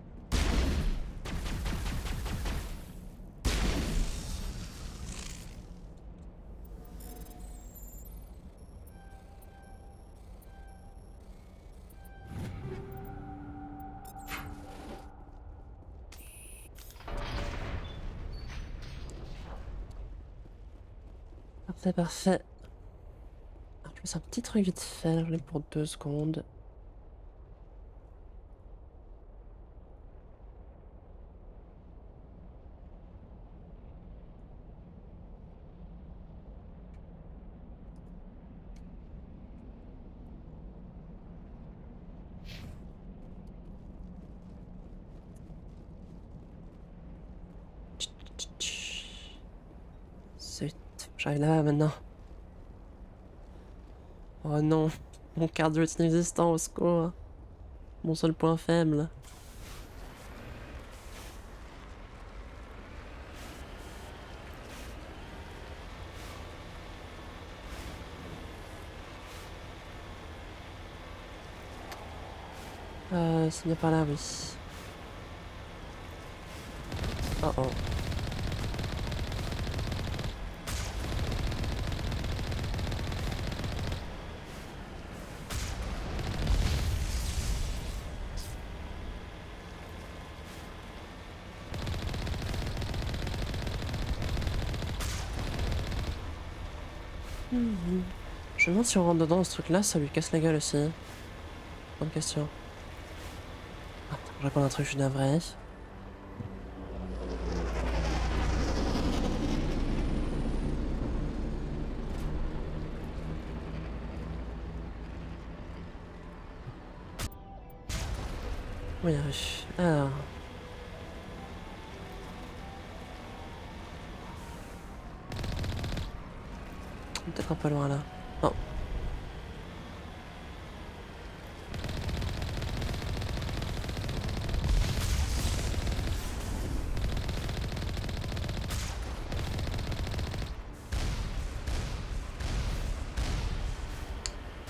Parfait, parfait. Alors, je fais un petit truc vite fait, je l'ai pour 2 secondes. Zut, j'arrive là maintenant. Oh non, mon cardio est inexistant, au secours. Mon seul point faible. C'est bien par là, oui. Oh oh. Je me demande si on rentre dedans, ce truc-là, ça lui casse la gueule aussi. Bonne question. Attends, je réponds à un truc, je suis navré. Oui, oui. Alors. Peut-être un peu loin là. Non.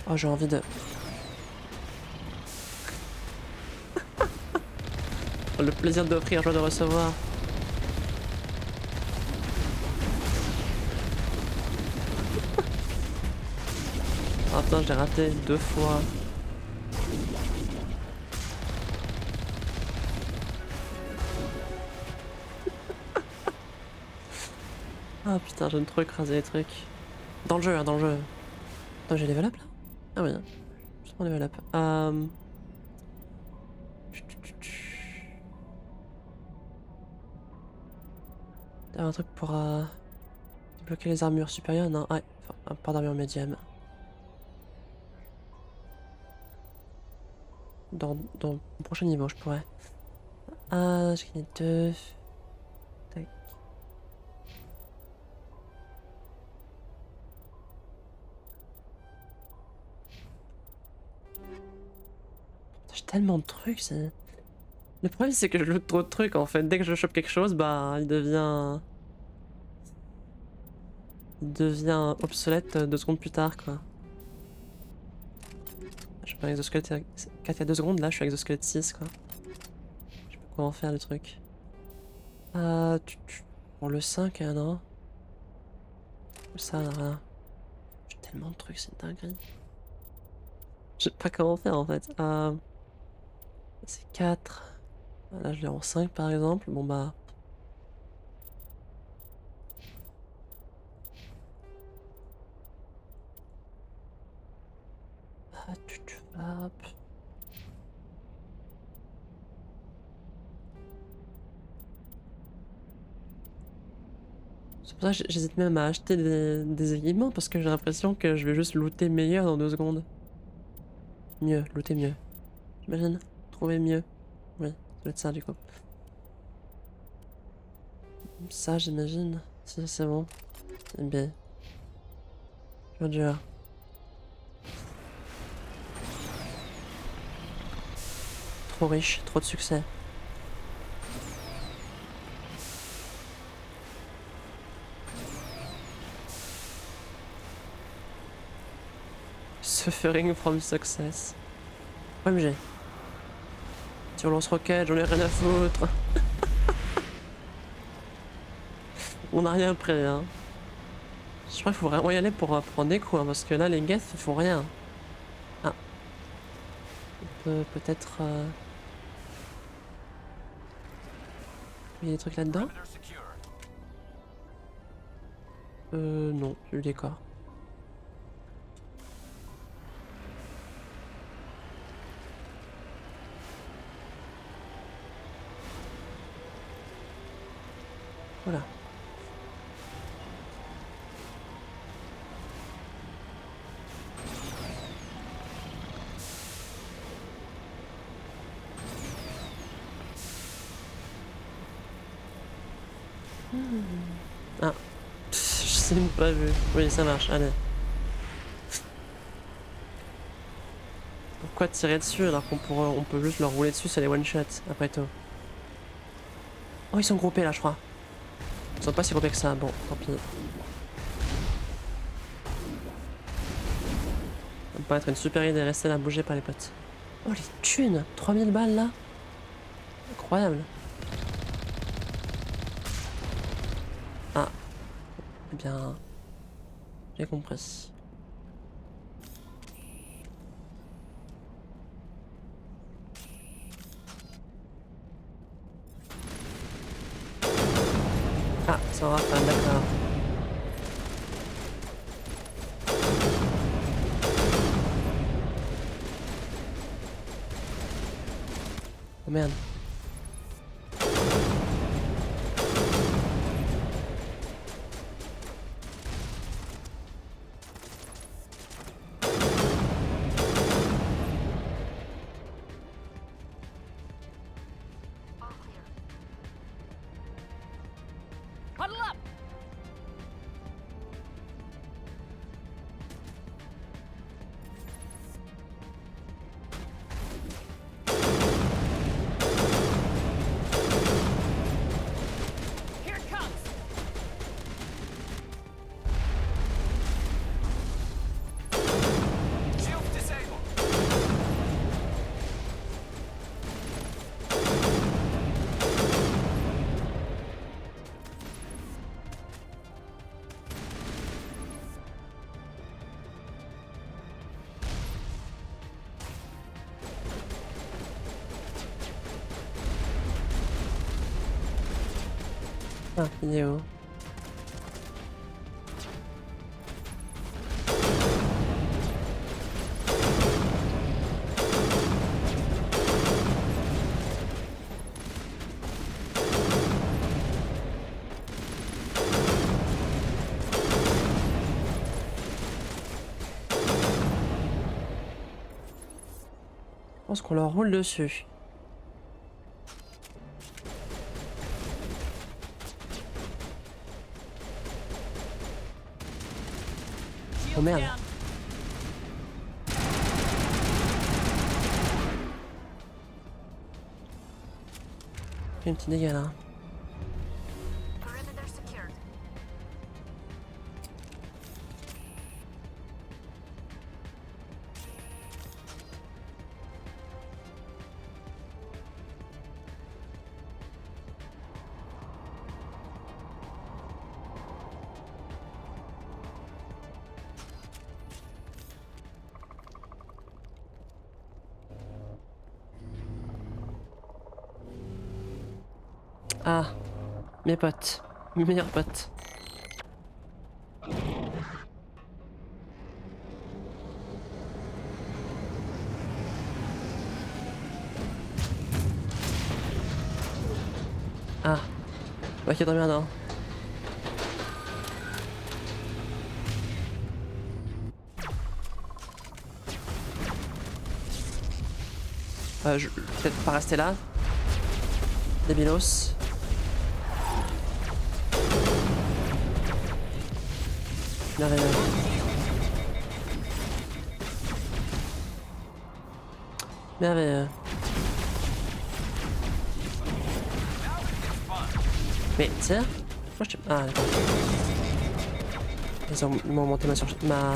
Oh, j'ai envie de... Le plaisir d'offrir, joie de recevoir. Oh putain, j'ai raté 2 fois. Ah putain, j'aime trop écraser les trucs. Dans le jeu, hein, dans le jeu. Attends, j'ai level up là? Ah oui, hein. Je prends level up. T'as un truc pour débloquer les armures supérieures? Non, ouais, enfin, pas d'armure médium. Dans le prochain niveau, je pourrais. Ah, j'ai gagné 2. Tac. J'ai tellement de trucs, c'est... Le problème, c'est que je loot trop de trucs, en fait. Dès que je chope quelque chose, bah, il devient... Il devient obsolète 2 secondes plus tard, quoi. Je suis pas un exosquelette 4 il y a 2 secondes, là, je suis exosquelette 6, quoi. Je sais pas quoi en faire, le truc. Pour le 5, non. Ça, rien. J'ai tellement de trucs, c'est une dinguerie. Je sais pas comment faire, en fait. C'est 4. Là, je l'ai en 5, par exemple. Bon, bah... Hop. C'est pour ça que j'hésite même à acheter des équipements parce que j'ai l'impression que je vais juste looter meilleur dans 2 secondes. Mieux, looter mieux. J'imagine. Trouver mieux. Oui, ça doit être ça du coup. Ça, j'imagine. Si, c'est bon. C'est bien. Dur. Trop riche, trop de succès. Suffering from success. OMG. Sur lance-roquette, j'en ai rien à foutre. On n'a rien prêt, hein. Je crois qu'il faut vraiment y aller pour prendre des coups, hein, parce que là, les guests, ils font rien. Ah. On peut peut-être... Il y a des trucs là-dedans? Non, j'ai eu des corps. Voilà. Ah. Je sais même pas vu. Oui, ça marche, allez. Pourquoi tirer dessus alors on peut juste leur rouler dessus, c'est les one-shot, après tout. Oh, ils sont groupés là, je crois. Ils sont pas si groupés que ça, bon, tant pis. Ça va pas être une super idée de rester là, bouger par les potes. Oh, les thunes! 3000 balles là! Incroyable! Ah. Eh bien... J'ai compris. Ah, c'est un Raphaël, d'accord. Oh merde. Huddle up! Here it comes! Shield disabled. Ah, il est où? pense qu'on leur roule dessus. Oh merde. Fait un petit dégât là. Perimeter secured. Ah, mes potes, mes meilleurs potes. Ah, ok, très bien, non. Je vais peut-être pas rester là. Débilos. Merveilleux. Merveilleux. Mais tiens, moi je... Ah d'accord. Ils m'ont augmenté ma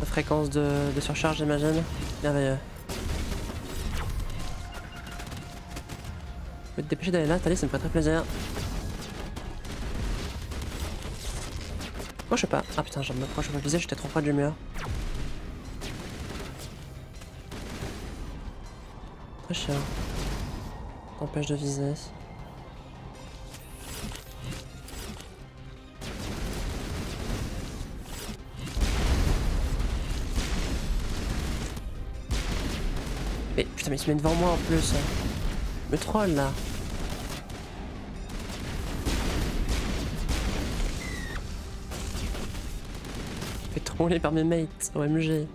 fréquence de surcharge, j'imagine. Merveilleux. Je vais te dépêcher d'aller là, Thalie, ça me ferait très plaisir. Moi je sais pas. Ah putain, je m'approche, je me visais, j'étais trop près du mur. Très chiant. T'empêche de viser. Mais putain, mais il se met devant moi en plus. Le troll là. Fait troller par mes mates, OMG.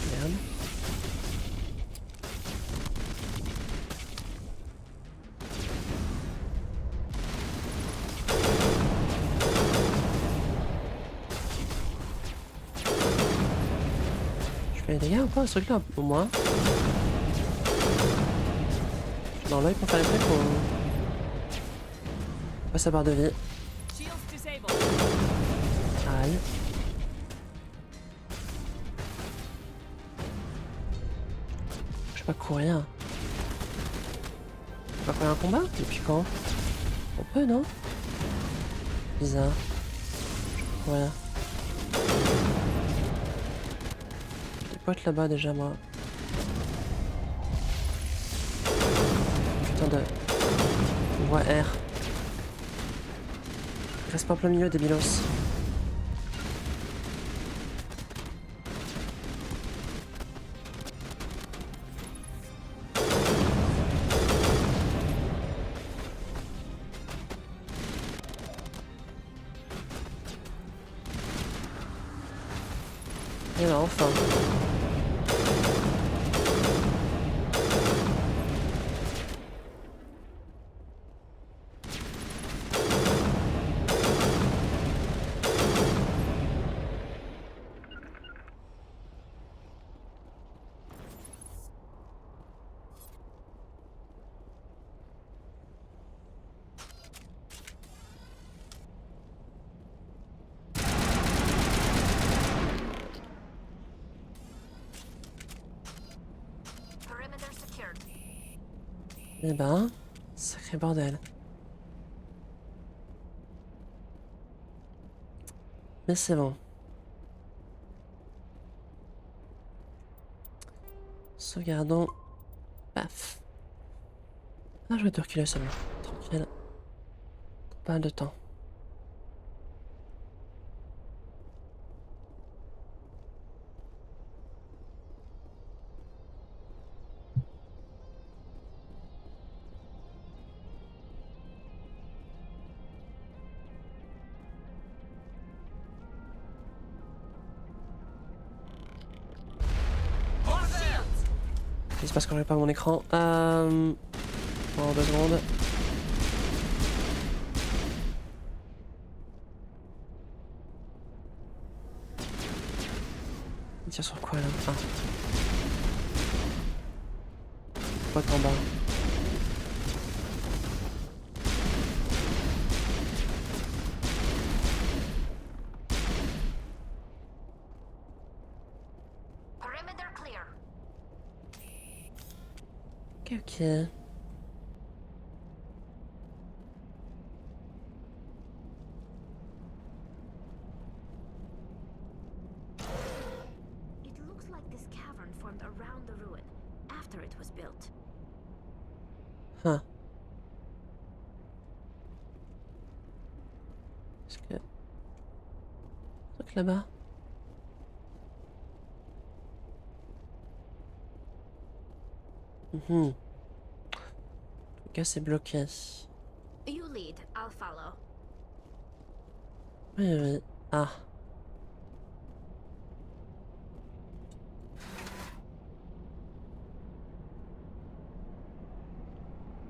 Merde. Je fais des dégâts ou pas ce truc là au moins. Dans l'œil pour faire les trucs ou... Pas sa barre de vie. Aïe. Je peux pas courir. Je peux pas courir un combat? Depuis quand? On peut, non? Bizarre. Voilà. J'ai des potes là-bas déjà, moi. Putain de... voie R. Reste pas en plein milieu, débilos. Et là, enfin. Perimeter secured. Eh ben, sacré bordel. Mais c'est bon. Sauvegardons. Paf. Ah, je vais te reculer seulement. Tranquille. Pas mal de temps. se passe quand je regarde pas mon écran? En 2 secondes. Il tire sur quoi là? Ah. Quoi en bas? Perimeter clear. Ok, ok. It looks like this cavern formed around the ruin after it was built. Huh. Est-ce que... Un truc là-bas? Mhm. En tout cas, c'est bloqué. You lead, I'll follow. Oui, oui. Ah.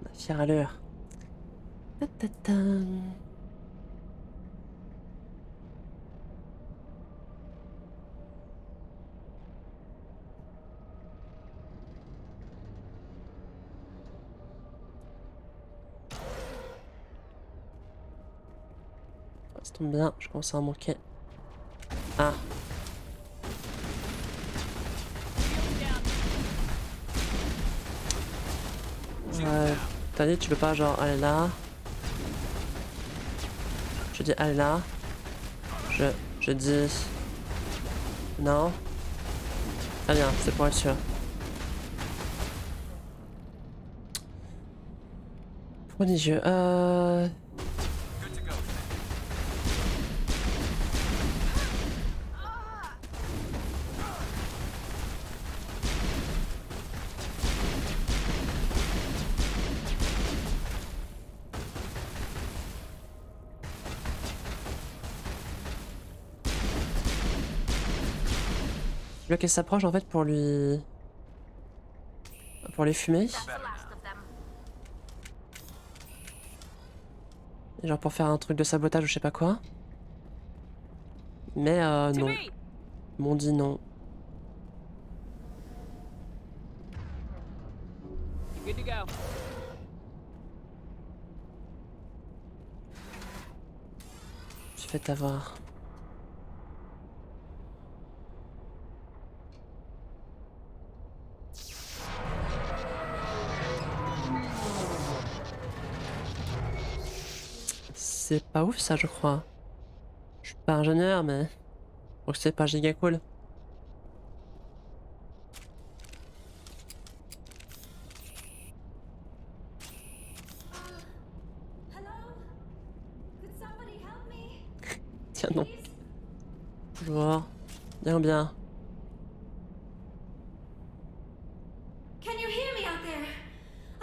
La fière à l'heure. Ta-ta-ta. Ça tombe bien, je commence à en manquer. Ah. T'as dit tu peux pas genre aller là. Je dis aller là. Je dis non. Très bien, c'est pour être sûr. Prodigieux. Je veux qu'elle s'approche en fait pour lui fumer. That's the last of them. Et genre pour faire un truc de sabotage ou je sais pas quoi. Mais non. Ils m'ont dit non. Good to go. Je vais t'avoir. C'est pas ouf ça je crois. Je suis pas ingénieur mais... Je crois que c'est pas giga cool. Hello? Could somebody help me? Tiens non. Bonjour. Bien bien. Can you hear me out there?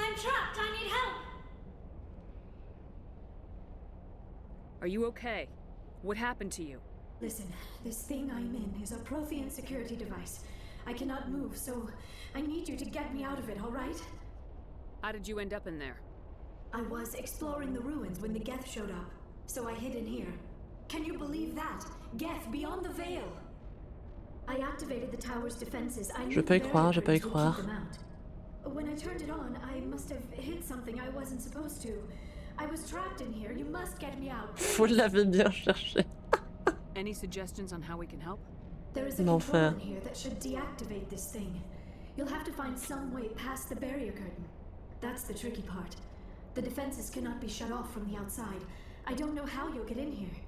I'm trapped. I need help. Are you okay? What happened to you? Listen, this thing I'm in is a Prothean security device. I cannot move, so I need you to get me out of it, all right? How did you end up in there? I was exploring the ruins when the Geth showed up, so I hid in here. Can you believe that? Geth beyond the veil! I activated the tower's defenses. I Je peux y croire, je peux y croire. When I turned it on, I must have hit something I wasn't supposed to. I was trapped in here. You must get me out. Vous l'avez bien cherché. Any suggestions on how we can help? There is a control in here that should deactivate this thing. You'll have to find some way past the barrier curtain. That's the tricky part. The defenses cannot be shut off from the outside. I don't know how you'll get in here.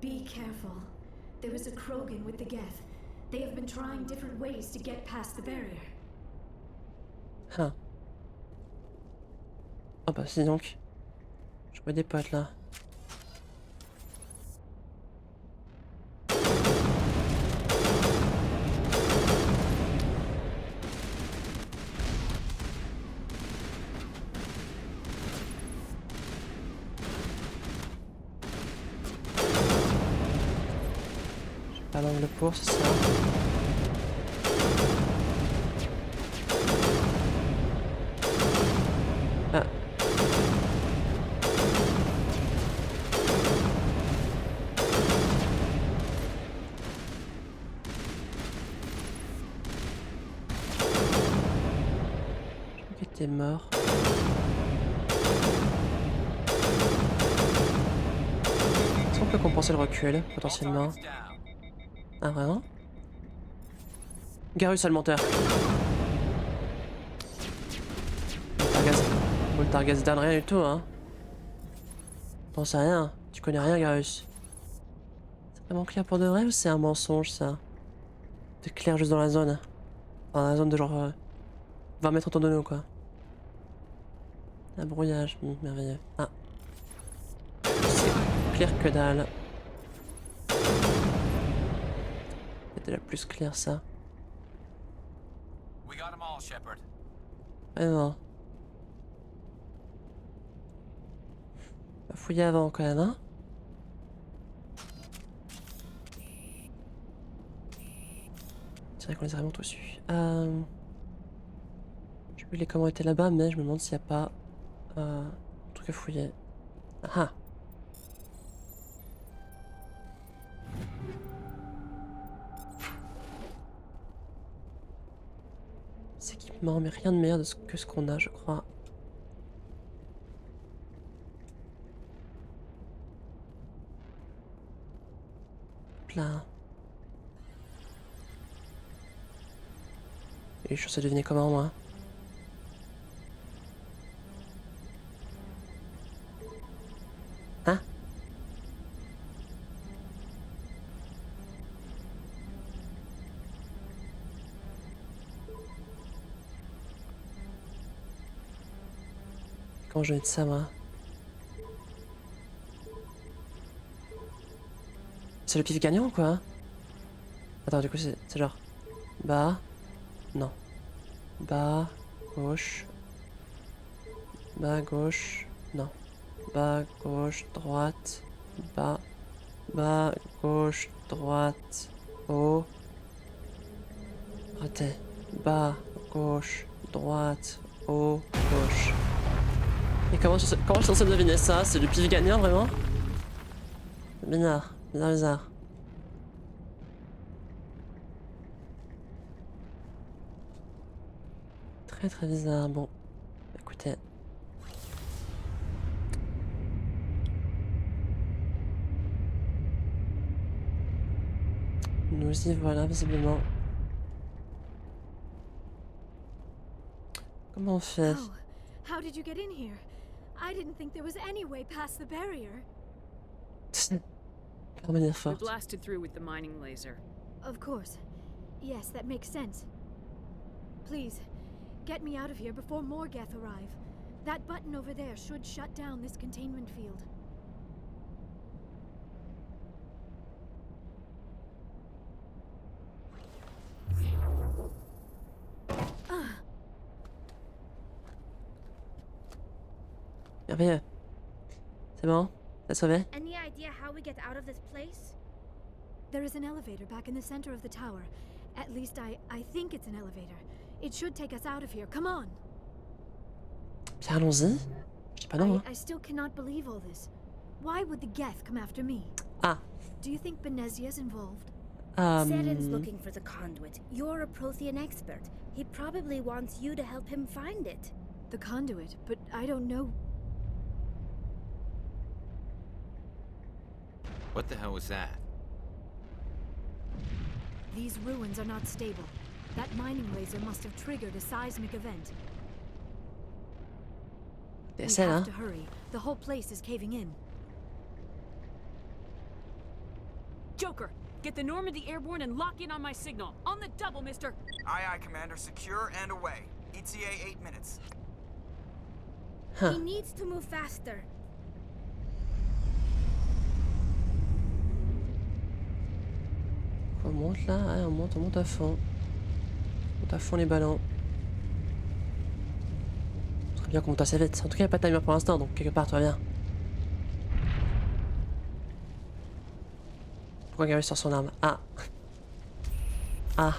Be careful. There is a Krogan with the Geth. They have been trying different ways to get past the barrier. Ah. Oh bah si donc. Je vois des potes là. J'ai pas l'angle pour, c'est ça. qui était mort. Est-ce qu'on peut compenser le recul, potentiellement? Ah, vraiment? Garus a le menteur. Poltergeist donne rien du tout, hein. T'en sais rien. Tu connais rien, Garus. C'est vraiment clair pour de vrai ou c'est un mensonge, ça? C'est clair juste dans la zone. Enfin, dans la zone de genre 20 mètres autour de nous, quoi. Un brouillage, merveilleux. Ah. C'est clair que dalle. C'était la plus claire, ça. Vraiment. On va fouiller avant, quand même, hein. C'est vrai qu'on les a vraiment tous eus. J'ai vu les commandes étaient là-bas, mais je me demande s'il n'y a pas un truc à fouiller. Ah. C'est équipement, mais rien de meilleur que ce qu'on a, je crois. Là. Et je suis censé deviner comment, moi. Hein? Comment je vais être ça, moi? C'est le pif gagnant ou quoi? Attends, du coup, c'est genre... Bas... Non. Bas... Gauche... Bas, gauche... Non. Bas, gauche, droite... Bas... Bas, gauche, droite... Haut... Raté. Bas, gauche, droite... Haut, gauche... Et comment je suis censé deviner ça? C'est le pif gagnant, vraiment? Bizarre. Bizarre. Très bizarre. Bon, écoutez. Nous y voilà, visiblement. Comment on fait? Oh, how did you get in here? I didn't think there was any way past the barrier. Parvenir We forte. blasted through with the mining laser. Of course. Yes, that makes sense. Please, get me out of here before more Geth arrive. That button over there should shut down this containment field. Merveilleux. C'est bon? T'as sauvé? Any idea how we get out of this place? There is an elevator back in the center of the tower. At least I think it's an elevator. It should take us out of here. Come on. Bien, allons-y. Je dis pas non, hein. I still cannot believe all this. Why would the Geth come after me? Ah. Do you think Benezia's involved? Saren's looking for the conduit. You're a Prothean expert. He probably wants you to help him find it. The conduit, but I don't know. What the hell was that? These ruins are not stable. That mining laser must have triggered a seismic event. We Celle, have hein. to hurry. The whole place is caving in. Joker, get the Normandy airborne and lock in on my signal. On the double, mister. Aye, aye, Commander. Secure and away. ETA 8 minutes. Huh. He needs to move faster. On monte là, ouais, on monte à fond. On monte à fond les ballons. Très bien qu'on monte assez vite. En tout cas, il n'y a pas de timer pour l'instant, donc quelque part, tout va bien. Pourquoi Gary sort son arme? Ah. Ah.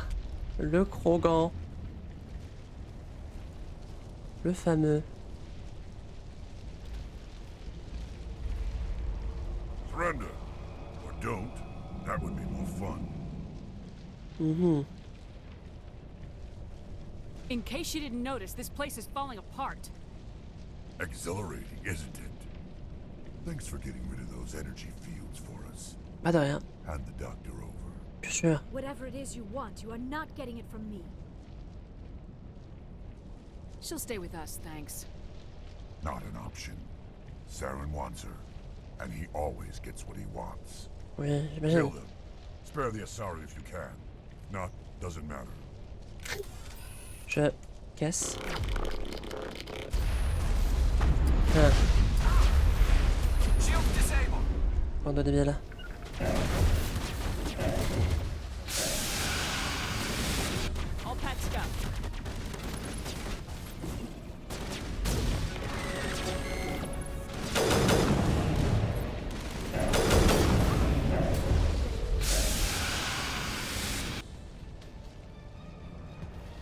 Le Krogan. Le fameux. Surrender. Or don't. That would be more fun. In case you didn't notice, this place is falling apart. Exhilarating, isn't it? Thanks for getting rid of those energy fields for us. Pas de rien. Hand the doctor over. Bien sûr. Whatever it is you want, you are not getting it from me. She'll stay with us, thanks. Not an option. Saren wants her, and he always gets what he wants. Oui, Kill j'imagine. them. Spare the Asari if you can. If not, doesn't matter. Je casse. Ah, Shield disabled. bande de débiles. All patched up.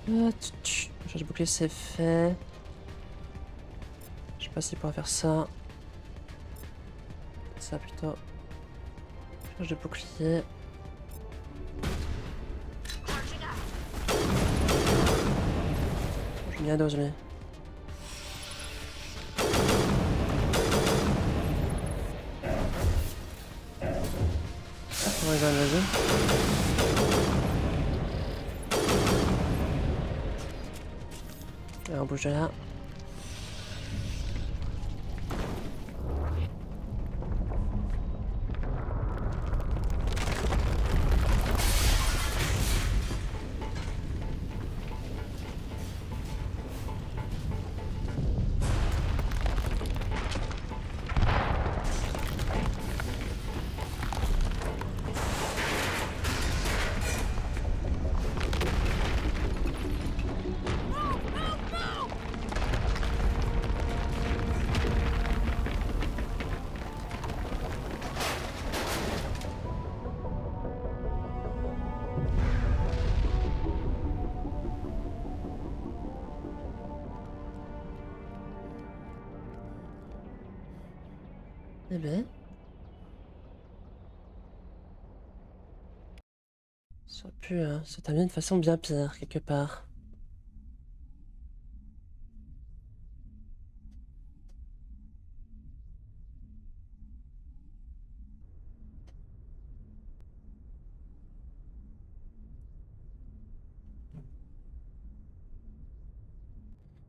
Charge de bouclier, c'est fait. Je sais pas s'il pourra faire ça. Ça plutôt. Charge de bouclier. Je mets à dos, je mets. On va vas-y. Et on bouge de là. Eh ben. Ça aurait pu se terminer de façon bien pire, quelque part.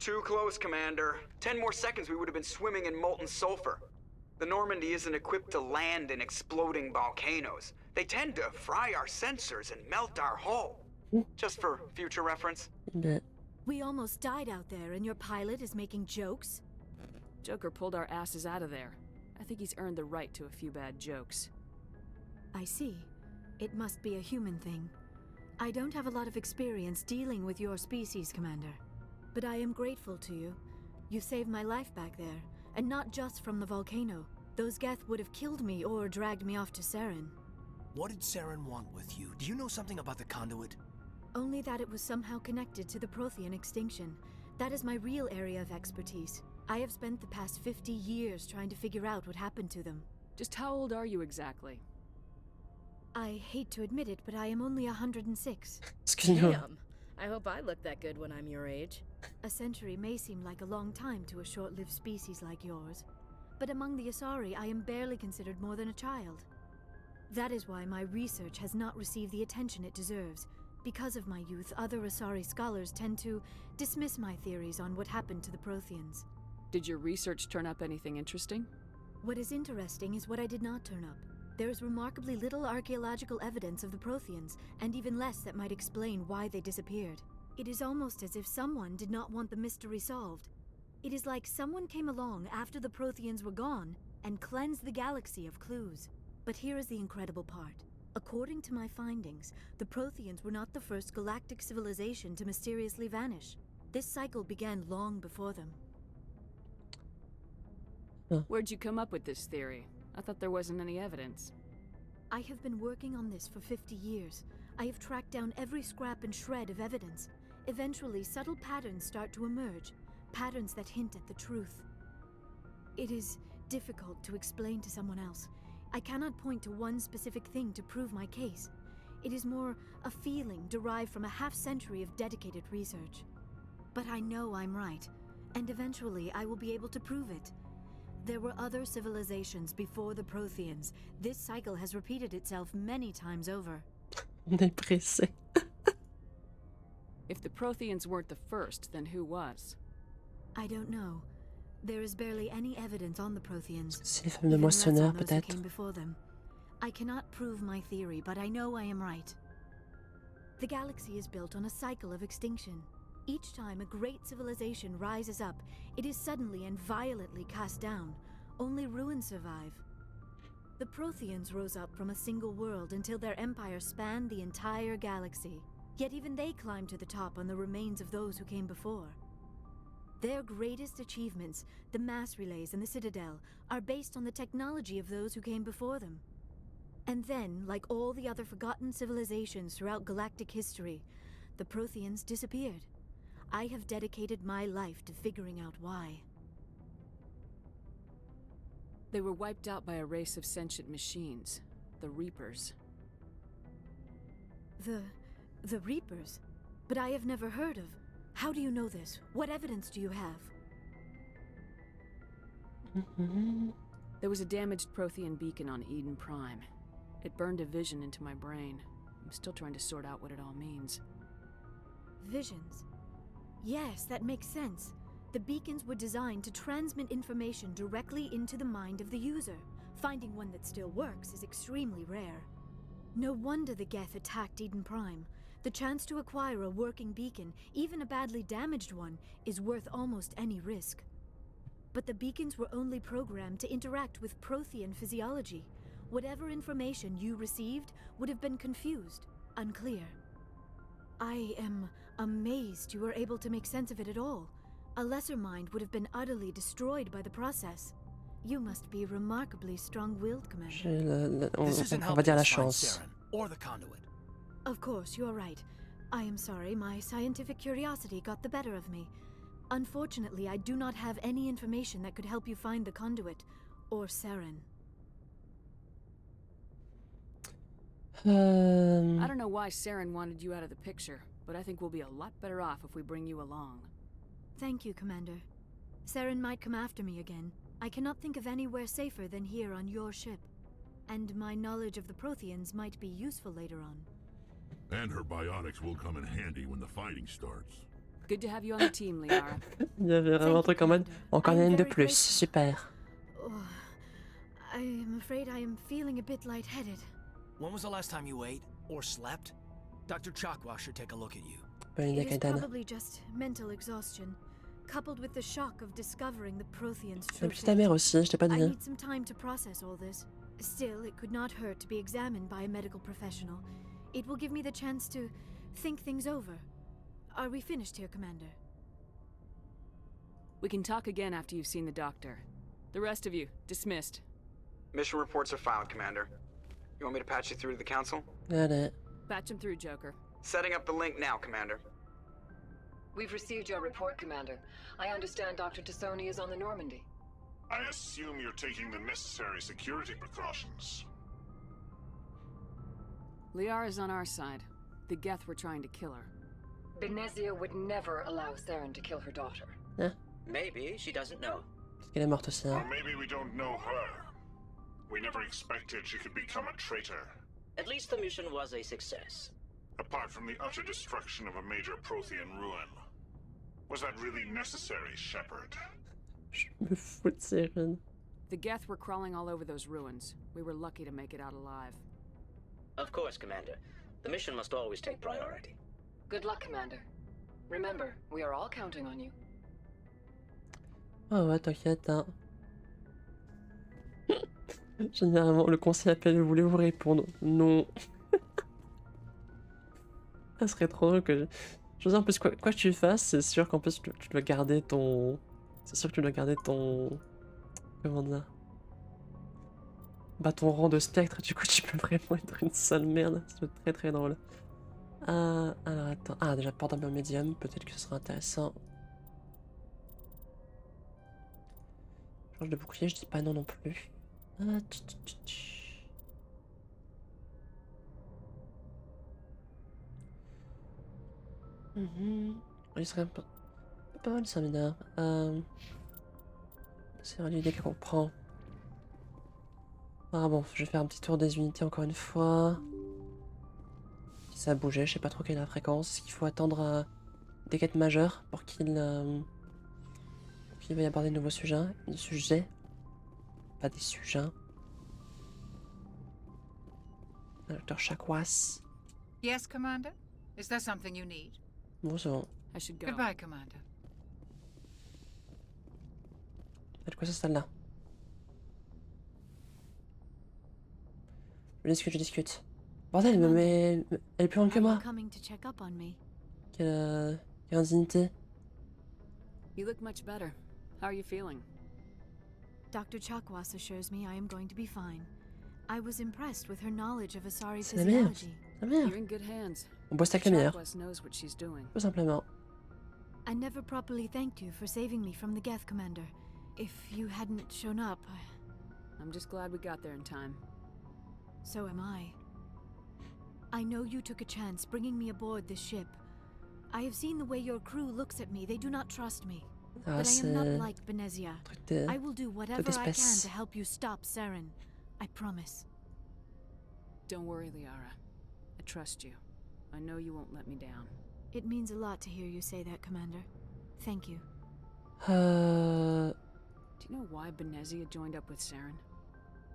Too close, Commander. 10 more seconds we would have been swimming in molten sulfur. The Normandy isn't equipped to land in exploding volcanoes. They tend to fry our sensors and melt our hull. Just for future reference. Eh ben. We almost died out there, and your pilot is making jokes? Joker pulled our asses out of there. I think he's earned the right to a few bad jokes. I see. It must be a human thing. I don't have a lot of experience dealing with your species, Commander. But I am grateful to you. You saved my life back there, and not just from the volcano. Those Geth would have killed me or dragged me off to Saren. What did Saren want with you? Do you know something about the conduit? Only that it was somehow connected to the Prothean extinction. That is my real area of expertise. I have spent the past 50 years trying to figure out what happened to them. Just how old are you exactly? I hate to admit it, but I am only 106. Excuse-moi. Damn. I hope I look that good when I'm your age. A century may seem like a long time to a short-lived species like yours, but among the Asari, I am barely considered more than a child. That is why my research has not received the attention it deserves. Because of my youth, other Asari scholars tend to dismiss my theories on what happened to the Protheans. Did your research turn up anything interesting? What is interesting is what I did not turn up. There is remarkably little archaeological evidence of the Protheans, and even less that might explain why they disappeared. It is almost as if someone did not want the mystery solved. It is like someone came along after the Protheans were gone and cleansed the galaxy of clues. But here is the incredible part. According to my findings, the Protheans were not the first galactic civilization to mysteriously vanish. This cycle began long before them. Where'd you come up with this theory? I thought there wasn't any evidence. I have been working on this for 50 years. I have tracked down every scrap and shred of evidence. Eventually, subtle patterns start to emerge, patterns that hint at the truth. It is difficult to explain to someone else. I cannot point to one specific thing to prove my case. It is more a feeling derived from a half-century of dedicated research. But I know I'm right, and eventually I will be able to prove it. There were other civilizations before the Protheans. This cycle has repeated itself many times over. On est pressé. If the Protheans weren't the first, then who was? I don't know. There is barely any evidence on the Protheans. C'est les fameux even less on moissonneurs, those who peut-être. came before them. I cannot prove my theory, but I know I am right. The galaxy is built on a cycle of extinction. Each time a great civilization rises up, it is suddenly and violently cast down. Only ruins survive. The Protheans rose up from a single world until their empire spanned the entire galaxy. Yet even they climbed to the top on the remains of those who came before. Their greatest achievements, the mass relays and the Citadel, are based on the technology of those who came before them. And then, like all the other forgotten civilizations throughout galactic history, the Protheans disappeared. I have dedicated my life to figuring out why. They were wiped out by a race of sentient machines, the Reapers. The Reapers? But I have never heard of. How do you know this? What evidence do you have? There was a damaged Prothean beacon on Eden Prime. It burned a vision into my brain. I'm still trying to sort out what it all means. Visions. Yes, that makes sense. The beacons were designed to transmit information directly into the mind of the user. Finding one that still works is extremely rare. No wonder the Geth attacked Eden Prime. The chance to acquire a working beacon, even a badly damaged one, is worth almost any risk. But the beacons were only programmed to interact with Prothean physiology. Whatever information you received would have been confused, unclear. I am amazed you were able to make sense of it at all. A lesser mind would have been utterly destroyed by the process. You must be remarkably strong-willed, Commander. This isn't On va dire helping la us find chance. Saren or the conduit. Of course, you're right. I am sorry, my scientific curiosity got the better of me. Unfortunately, I do not have any information that could help you find the conduit, or Saren. I don't know why Saren wanted you out of the picture, but I think we'll be a lot better off if we bring you along. Thank you, Commander. Saren might come after me again. I cannot think of anywhere safer than here on your ship. And my knowledge of the Protheans might be useful later on. And her biotics will come in handy when the fighting starts. Good to have you on the team, Liara. Il y avait vraiment un truc en mode, encore une de plus, super. Oh, I am afraid I am feeling a bit lightheaded. When was the last time you ate or slept? Dr. Chakwa should take a look at you. Bonne idée, It is Kaitana. probably just mental exhaustion, coupled with the shock of discovering the Protheans' Et true puis ta mère aussi, je t'ai pas I dit. need some time to process all this. Still, it could not hurt to be examined by a medical professional. It will give me the chance to think things over. Are we finished here, Commander? We can talk again after you've seen the doctor. The rest of you, dismissed. Mission reports are filed, Commander. You want me to patch you through to the Council? Allez. Patch him through, Joker. Setting up the link now, Commander. We've received your report, Commander. I understand Dr. Tassoni is on the Normandy. I assume you're taking the necessary security precautions. Liara's on our side. The Geth were trying to kill her. Benezia would never allow Saren to kill her daughter. Hein? Maybe she doesn't know. Parce qu'elle est morte aussi, Or hein. maybe we don't know her. We never expected she could become a traitor. At least the mission was a success. Apart from the utter destruction of a major Prothean ruin. Was that really necessary, Shepard? Je me fous de Saren. The Geth were crawling all over those ruins. We were lucky to make it out alive. Of course, Commander. The mission must always take priority. Good luck, Commander. Remember, we are all counting on you. Ah ouais, t'inquiète, hein. Généralement, le conseil appel, voulez-vous répondre? Non. Ça serait trop drôle que... Je veux dire, en plus, quoi que tu fasses, c'est sûr qu'en plus, tu dois garder ton... C'est sûr que tu dois garder ton... Comment dire? Bah, ton rang de spectre, du coup, tu peux vraiment être une sale merde. C'est très très drôle. Alors, attends. Ah, déjà, portable médium, peut-être que ce sera intéressant. Change de bouclier, je dis pas non non plus. Ah, Il serait pas mal ça, mineur. C'est un idée qu'on prend. Ah bon, je vais faire un petit tour des unités encore une fois. Si ça a bougé, je sais pas trop quelle est la fréquence. Est-ce qu'il faut attendre des quêtes majeures pour qu'il va y aborder de nouveaux sujets, pas des sujets. Docteur Chakwas. Yes, Commander? Is there something you need? Bon, c'est bon. I should go. Goodbye, Commander. Faites quoi, ce stade-là? Je discute. Bordel, elle est plus grande que moi. Quelle indignité. You look much better. How are you feeling? Dr. Chakwas assures me I am going to be fine. I was impressed with her knowledge of Asari C'est la meilleure. physiology. La meilleure. You're in good hands. On bosse avec la meilleure. Chakwas knows what she's doing. Tout simplement. I never properly thanked you for saving me from the Geth, Commander. If you hadn't shown up, I'm just glad we got there in time. So am I. I know you took a chance bringing me aboard this ship. I have seen the way your crew looks at me. They do not trust me. But I am not like Benezia. I will do whatever I can to help you stop Saren. I promise. Don't worry, Liara. I trust you. I know you won't let me down. It means a lot to hear you say that, Commander. Thank you. Do you know why Benezia joined up with Saren?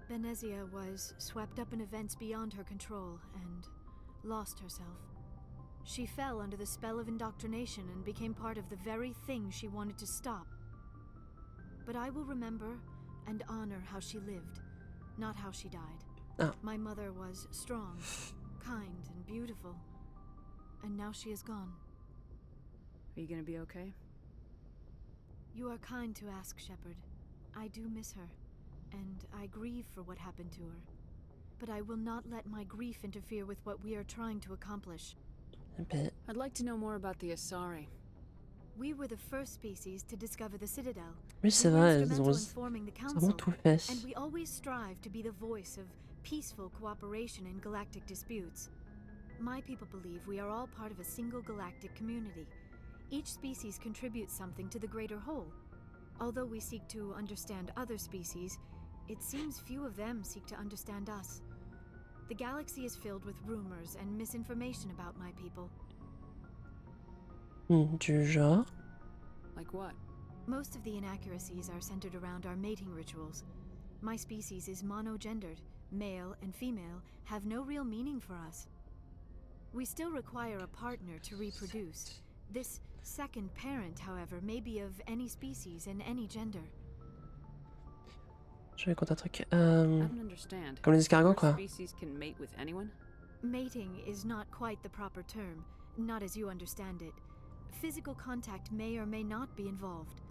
Benezia was swept up in events beyond her control and lost herself. She fell under the spell of indoctrination and became part of the very thing she wanted to stop. But I will remember and honor how she lived, not how she died. Oh. My mother was strong, kind, and beautiful. And now she is gone. Are you gonna be okay? You are kind to ask, Shepard. I do miss her, and I grieve for what happened to her. But I will not let my grief interfere with what we are trying to accomplish. I'd like to know more about the Asari. We were the first species to discover the Citadel. Oui, c'est vrai, ils ont vraiment tout fait. And we always strive to be the voice of peaceful cooperation in galactic disputes. My people believe we are all part of a single galactic community. Each species contributes something to the greater whole. Although we seek to understand other species, it seems few of them seek to understand us. The galaxy is filled with rumors and misinformation about my people. Du genre? Like what? Most of the inaccuracies are centered around our mating rituals. My species is monogendered. Male and female have no real meaning for us. We still require a partner to reproduce. This second parent, however, may be of any species and any gender. Je vais compter un truc. I don't understand. Comme les escargots, quoi. Species can mate with anyone? Mating is not quite the proper term, not as you understand it. Physical contact may or may not be involved,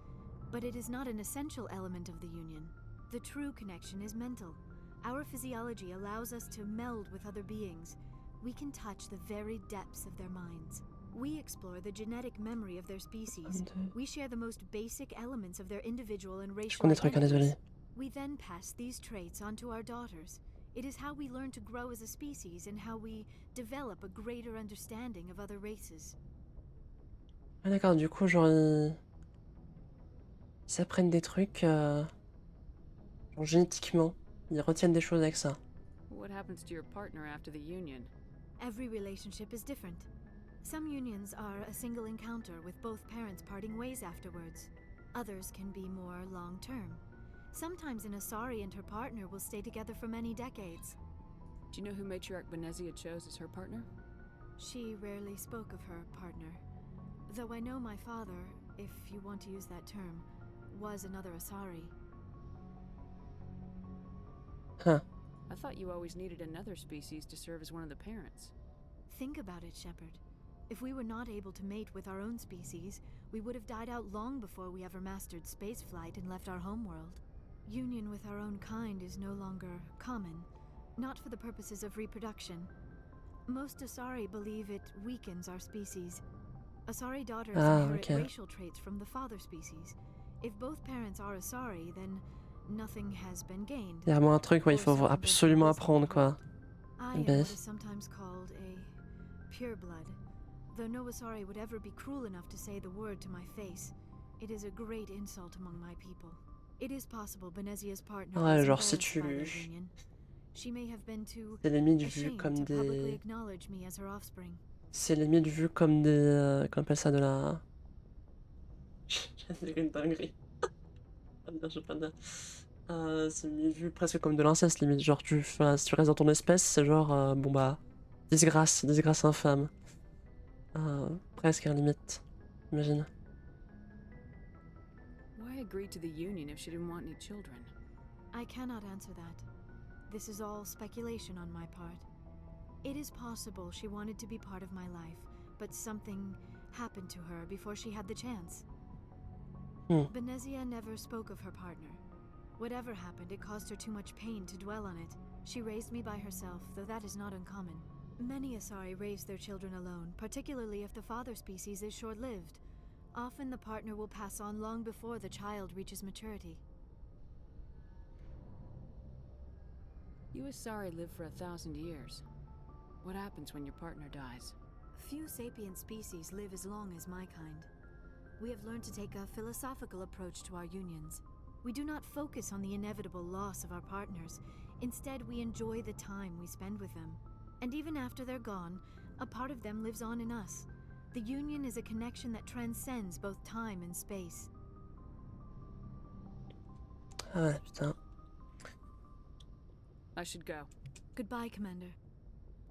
but it is not an essential element of the union. The true connection is mental. Our physiology allows us to meld with other beings. We can touch the very depths of their minds. We explore the genetic memory of their species. We share the most basic elements of their individual and racial identities. We then pass these traits on to our daughters. It is how we learn to grow as a species and how we develop a greater understanding of other races. Ah d'accord, du coup, genre, ils apprennent des trucs genre, génétiquement. Ils retiennent des choses avec ça. What happens to your partner after the union? Every relationship is different. Some unions are a single encounter with both parents parting ways afterwards. Others can be more long-term. Sometimes an Asari and her partner will stay together for many decades. Do you know who Matriarch Benezia chose as her partner? She rarely spoke of her partner. Though I know my father, if you want to use that term, was another Asari. Huh. I thought you always needed another species to serve as one of the parents. Think about it, Shepard. If we were not able to mate with our own species, we would have died out long before we ever mastered spaceflight and left our homeworld. Union with our own kind is no longer common, not for the purposes of reproduction. Most Asari believe it weakens our species. Asari daughters inherit racial traits from the father species. If both parents are Asari, then nothing has been gained. Il y a vraiment un truc, ouais, il faut absolument apprendre, quoi. I am what is sometimes called a pureblood, though no Asari would ever be cruel enough to say the word to my face. It is a great insult among my people. It is possible Benezia's partner Ouais, was genre si embarrassed by their tu... union. She may have been too C'est limite vu ashamed comme to publicly des... acknowledge me as her offspring. C'est limite vu comme des... Comment on appelle ça, de la... J'ai une dinguerie. Je vais pas dire. C'est limite vu presque comme de l'inceste, limite. Genre, si tu restes dans ton espèce, c'est genre, bon bah, disgrâce, disgrâce infâme. Presque, à la limite. Imagine. Why agree to the union if she didn't want any children? I cannot answer that. This is all speculation on my part. It is possible she wanted to be part of my life, but something happened to her before she had the chance. Benezia never spoke of her partner. Whatever happened, it caused her too much pain to dwell on it. She raised me by herself, though that is not uncommon. Many Asari raise their children alone, particularly if the father species is short-lived. Often the partner will pass on long before the child reaches maturity. You Asari live for 1,000 years. What happens when your partner dies? Few sapient species live as long as my kind. We have learned to take a philosophical approach to our unions. We do not focus on the inevitable loss of our partners. Instead, we enjoy the time we spend with them. And even after they're gone, a part of them lives on in us. The union is a connection that transcends both time and space. Ah ouais, putain. I should go. Goodbye, Commander.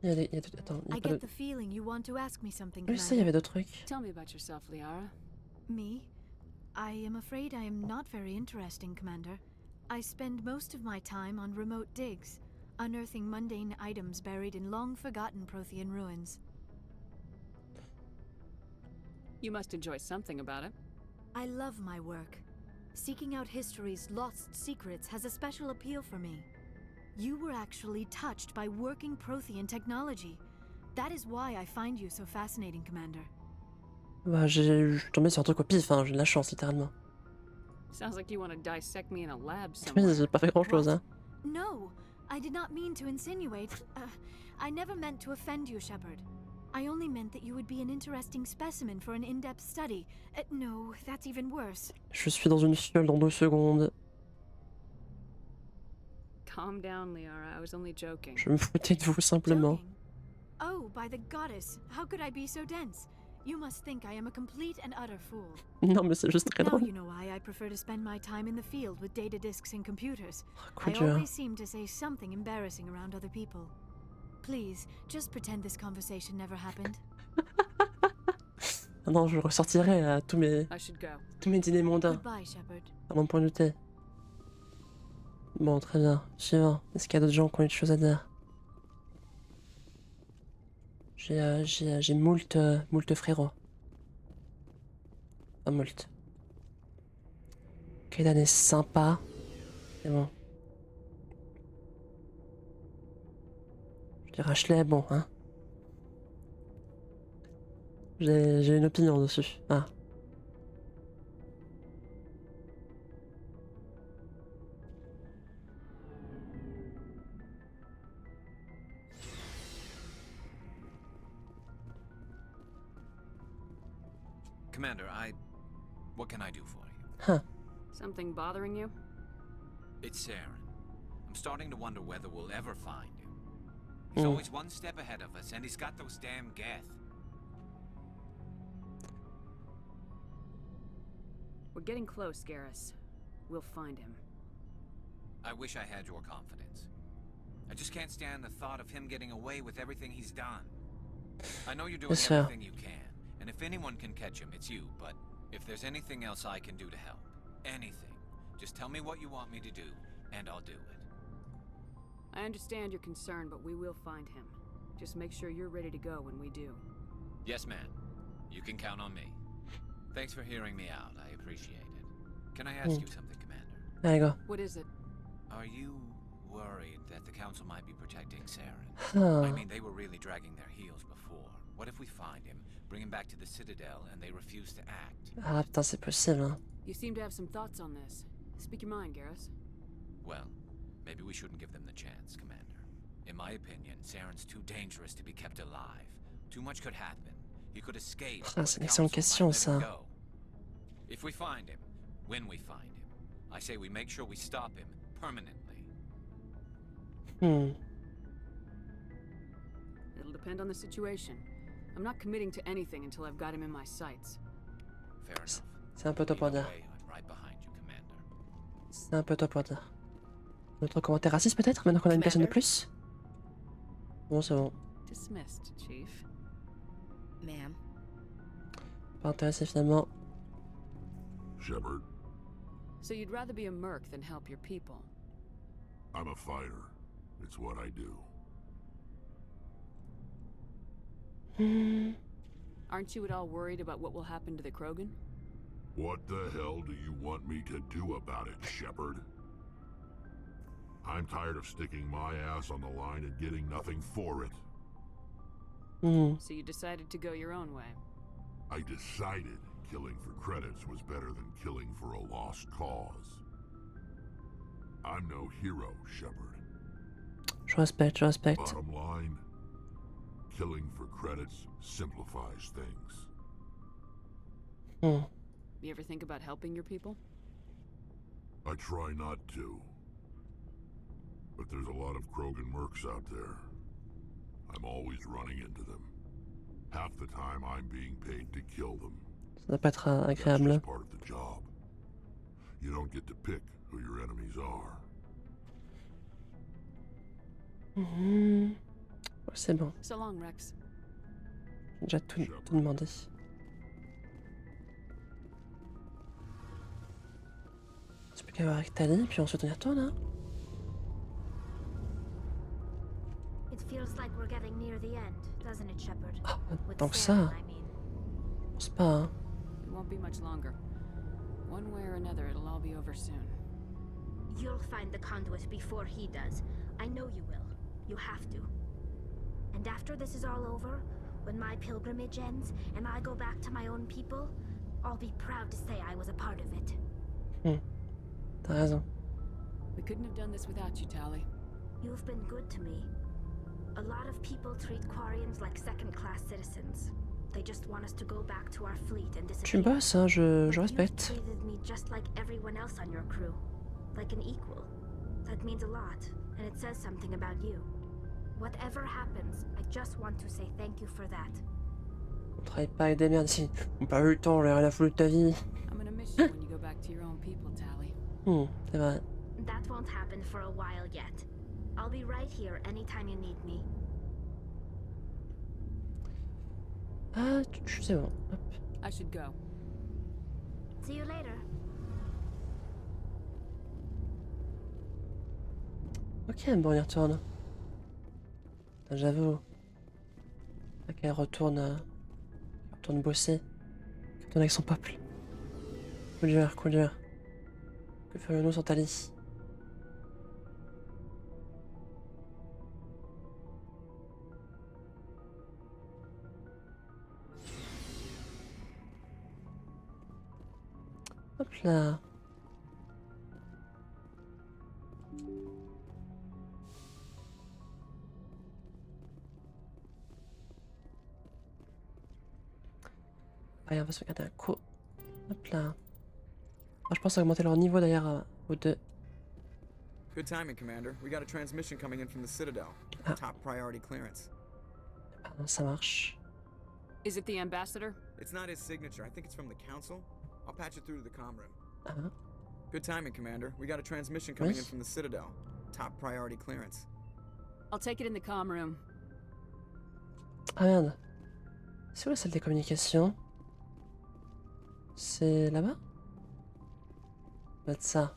Attends, I get the feeling you want to ask me something, Oui, Commander. ça, il y avait d'autres trucs. Tell me about yourself, Liara. Me? I am afraid I am not very interesting, Commander. I spend most of my time on remote digs, unearthing mundane items buried in long-forgotten Prothean ruins. You must enjoy something about it. I love my work. Seeking out history's lost secrets has a special appeal for me. You were actually touched by working Prothean technology. That is why I find you so fascinating, Commander. Bah, je suis tombé sur un truc au pif, hein, j'ai de la chance, littéralement. Sounds like you want to dissect me in a lab Oui, somewhere. j'ai pas fait grand chose, hein. No, I did not mean to insinuate. I never meant to offend you, Shepard. I only meant that you would be an interesting specimen for an in-depth study. No, that's even worse. Je suis dans une fiole dans 2 secondes. Calm down, Liara. I was only joking. Je me foutais de vous, simplement. Oh, by the goddess, how could I be so dense? You must think I am a complete and utter fool. Non, mais c'est juste très Now drôle. you know why I prefer to spend my time in the field with data disks and computers. Coup I dur. always seem to say something embarrassing around other people. Please, just pretend this conversation never happened. Ah non, je ressortirai à tous mes dîners mondains. Goodbye, Shepard. À mon point de thé. Bon, très bien. Suivant. Est-ce qu'il y a d'autres gens qui ont des choses à dire? J'ai moult frérots. Pas moult. Kaidan est sympa. C'est bon. Je dirais Ashley est bon, hein. J'ai une opinion dessus. Ah. Commander, what can I do for you? Huh. Something bothering you? It's Saren. I'm starting to wonder whether we'll ever find him. He's always one step ahead of us, and he's got those damn Geth. We're getting close, Garrus. We'll find him. I wish I had your confidence. I just can't stand the thought of him getting away with everything he's done. I know you're doing everything you can, and if anyone can catch him, it's you, but if there's anything else I can do to help, anything, just tell me what you want me to do, and I'll do it. I understand your concern, but we will find him. Just make sure you're ready to go when we do. Yes, ma'am. You can count on me. Thanks for hearing me out. I appreciate it. Can I ask you something, Commander? There you go. What is it? Are you worried that the Council might be protecting Saren? Huh. I mean, they were really dragging their heels before. What if we find him, bring him back to the Citadel, and they refuse to act? Ah putain, c'est possible, hein. You seem to have some thoughts on this. Speak your mind, Garrus. Well, maybe we shouldn't give them the chance, Commander. In my opinion, Saren's too dangerous to be kept alive. Too much could happen. He could escape. Ah, c'est une excellente question, ça. If we find him, when we find him, I say we make sure we stop him permanently. It'll depend on the situation. I'm not committing to anything until I've got him in my sights. Fair enough. C'est un peu tôt pour dire. I'm right behind you, Commander. C'est un peu tôt pour dire. Notre commentaire raciste peut-être, maintenant qu'on a une personne de plus? Bon, c'est bon. Dismissed, Chief. Ma'am. Pas intéressé finalement. Shepard, So you'd rather be a merc than help your people? I'm a fighter. It's what I do. Aren't you at all worried about what will happen to the Krogan? What the hell do you want me to do about it, Shepard? I'm tired of sticking my ass on the line and getting nothing for it. So you decided to go your own way? I decided killing for credits was better than killing for a lost cause. I'm no hero, Shepard. Je respecte, je respecte. Bottom line, killing for credits simplifies things. You ever think about helping your people? I try not to. But there's a lot of Krogan mercs out there. I'm always running into them. Half the time I'm being paid to kill them. Ça doit pas être That's agréable. just part of the job. You don't get to pick who your enemies are. Oh, c'est bon. So long, Rex. J'ai déjà tout demandé. C'est plus qu'à voir avec Tali, puis ensuite on y retourne, hein. It feels like we're getting near the end, doesn't it, Shepard? Tant que ça. Je pense pas, hein. It won't be much longer. One way or another, it'll all be over soon. You'll find the conduit before he does. I know you will. You have to. And after this is all over, when my pilgrimage ends and I go back to my own people, I'll be proud to say I was a part of it. T'as raison. We couldn't have done this without you, Tali. You've been good to me. A lot of people treat Quarians like second-class citizens. They just want us to go back to our fleet and Tu me disappear. bosses, hein, je But respecte. you treated me just like everyone else on your crew. Like an equal. That means a lot, and it says something about you. Whatever happens, I just want to say thank you for that. On travaille pas avec des merdes ici. On n'a pas eu le temps, j'ai rien à foutre de ta vie. I'm gonna miss you when you go back to your own people, Tali. C'est vrai. That won't happen for a while yet. I'll be right here anytime you need me. Ah, c'est bon. Hop. I should go. See you later. Ok, bon, on y retourne. Putain, j'avoue. Pas qu'elle retourne bosser. Qu'elle retourne avec son peuple. Coup dur, coup dur. Que ferions-nous sans Tali? Hop là. Allez, on va se regarder un coup. Hop là. Ah, je pense augmenter leur niveau d'ailleurs aux deux. Good timing, Commander. We got a transmission coming in from the Citadel. Top priority clearance. Ah, ça marche. Is it the ambassador? It's not his signature. I think it's from the Council. I'll patch it through to the comm room. Ah. Good timing, Commander. We got a transmission coming in from the Citadel. Top priority clearance. I'll take it in the comm room. Ah merde. C'est où la salle des communications? C'est là-bas? Ça doit être ça.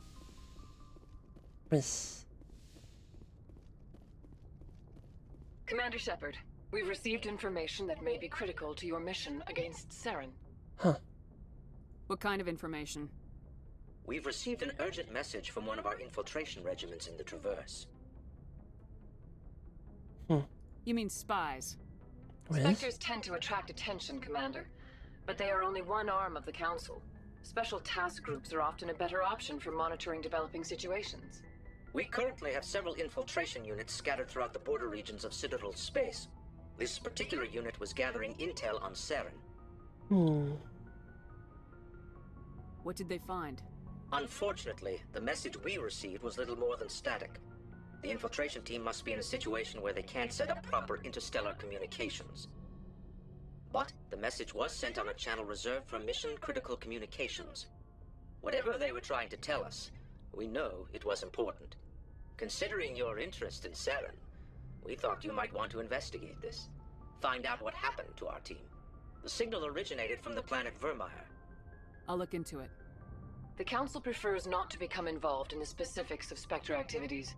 Oui. Commander Shepard, we've received information that may be critical to your mission against Saren. Huh. What kind of information? We've received an urgent message from one of our infiltration regiments in the Traverse. You mean spies? Spectres tend to attract attention, Commander, but they are only one arm of the Council. Special task groups are often a better option for monitoring developing situations. We currently have several infiltration units scattered throughout the border regions of Citadel space. This particular unit was gathering intel on Saren. What did they find? Unfortunately, the message we received was little more than static. The infiltration team must be in a situation where they can't set up proper interstellar communications. But the message was sent on a channel reserved for mission-critical communications. Whatever they were trying to tell us, we know it was important. Considering your interest in Saren, we thought you might want to investigate this. Find out what happened to our team. The signal originated from the planet Vermeer. I'll look into it. The Council prefers not to become involved in the specifics of Spectre activities.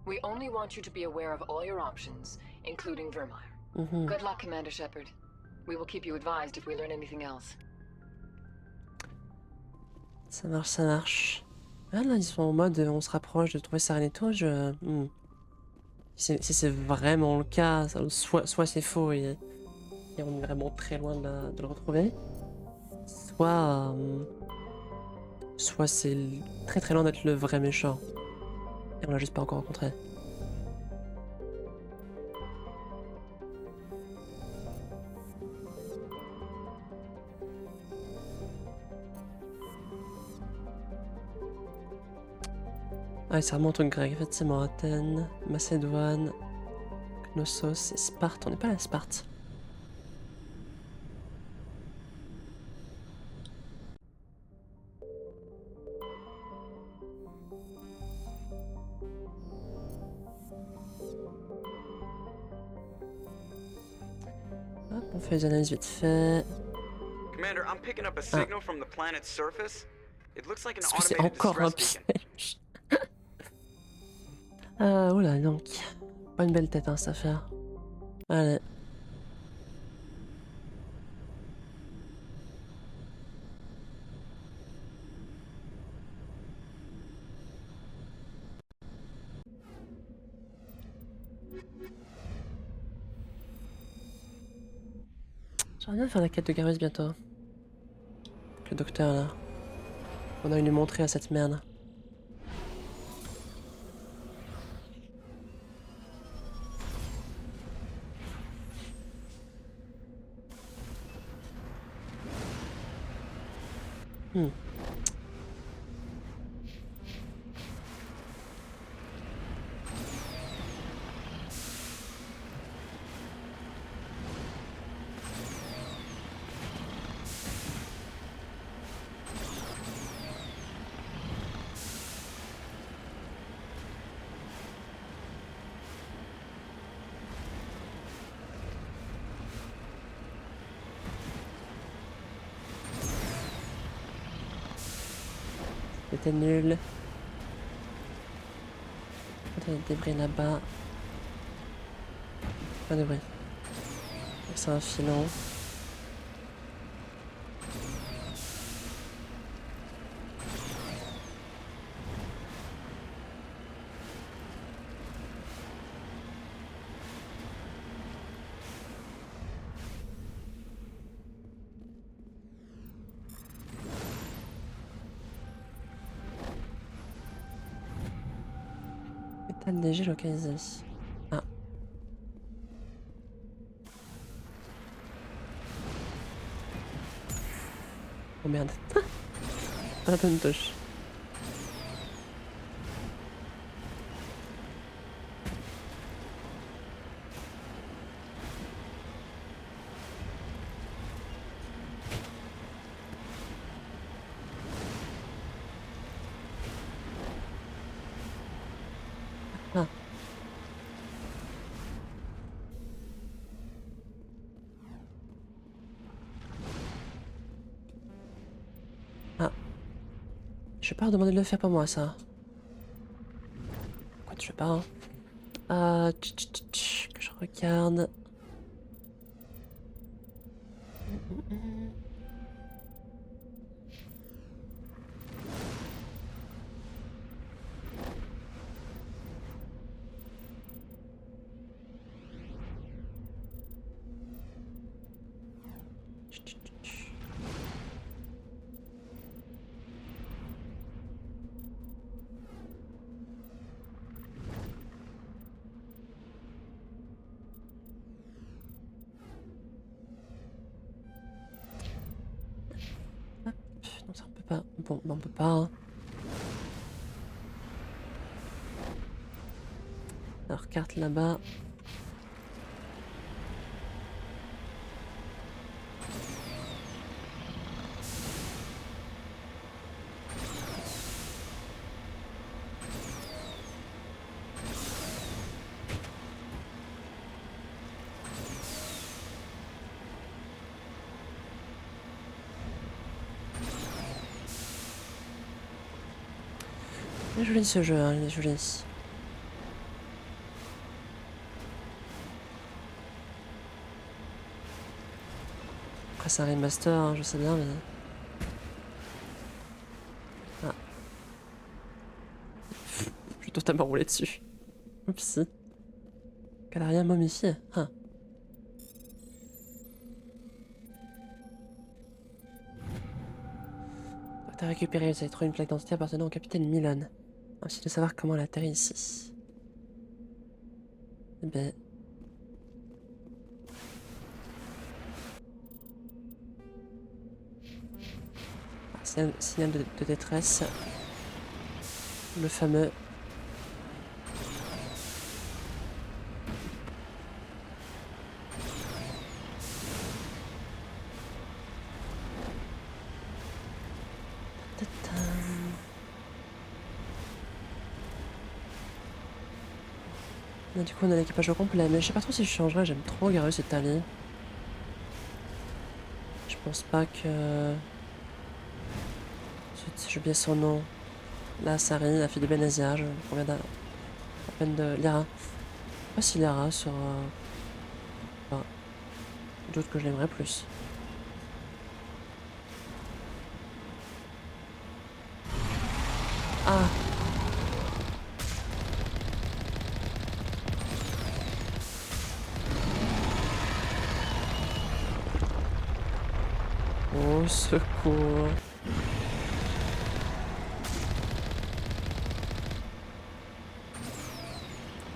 We only want you to be aware of all your options, including Vermeer. Good luck, Commander Shepard. We will keep you advised if we learn anything else. Ça marche, ça marche. Ah là, ils sont en mode on se rapproche de trouver Sareneto. Si c'est vraiment le cas, soit c'est faux et on est vraiment très loin de le retrouver. Soit c'est très très loin d'être le vrai méchant. Et on l'a juste pas encore rencontré. Ah, c'est vraiment un truc grec, effectivement. Athènes, Macédoine, Knossos et Sparte. On n'est pas à la Sparte. Hop, on fait les analyses vite fait. Commander, I'm picking up a signal from the planet's surface. It looks like an Est-ce que c'est automated encore un distress beacon. piège? Oula, donc. Pas une belle tête, hein, cette affaire. Allez. J'aimerais bien faire la quête de Garus bientôt. Avec le docteur là. On a eu lui montrer à cette merde. C'était nul. Il y a des débris là-bas. Pas de bruit. C'est un filon. Métal léger localisé. Ah. Oh merde. Ah, bonne touche. Ah. Ah. Je vais pas leur demander de le faire pour moi, ça. Pourquoi tu fais pas, hein? Que je regarde. Non, ça on peut bon, on peut pas. Hein. Alors, carte là-bas. Il est joli ce jeu, hein, il est joli. Après c'est un remaster, hein, je sais bien, mais... Ah. Je suis totalement roulé dessus. Oupsie. Calaria momifié. Ah. T'as récupéré, vous avez trouvé une plaque d'identité appartenant au capitaine Milan. Ainsi de savoir comment elle atterrit ici. Eh ben... Signal de détresse. Le fameux. Là, du coup on a l'équipage au complet, mais je sais pas trop si je changerais, j'aime trop Garus et Tali. Je pense pas que... J'ai oublié son nom. Là, Sari, la fille de Benezia, je conviens à peine de Lyra. Je sais pas si Lyra sera... Enfin, d'autres que je l'aimerais plus. Ah! Au secours!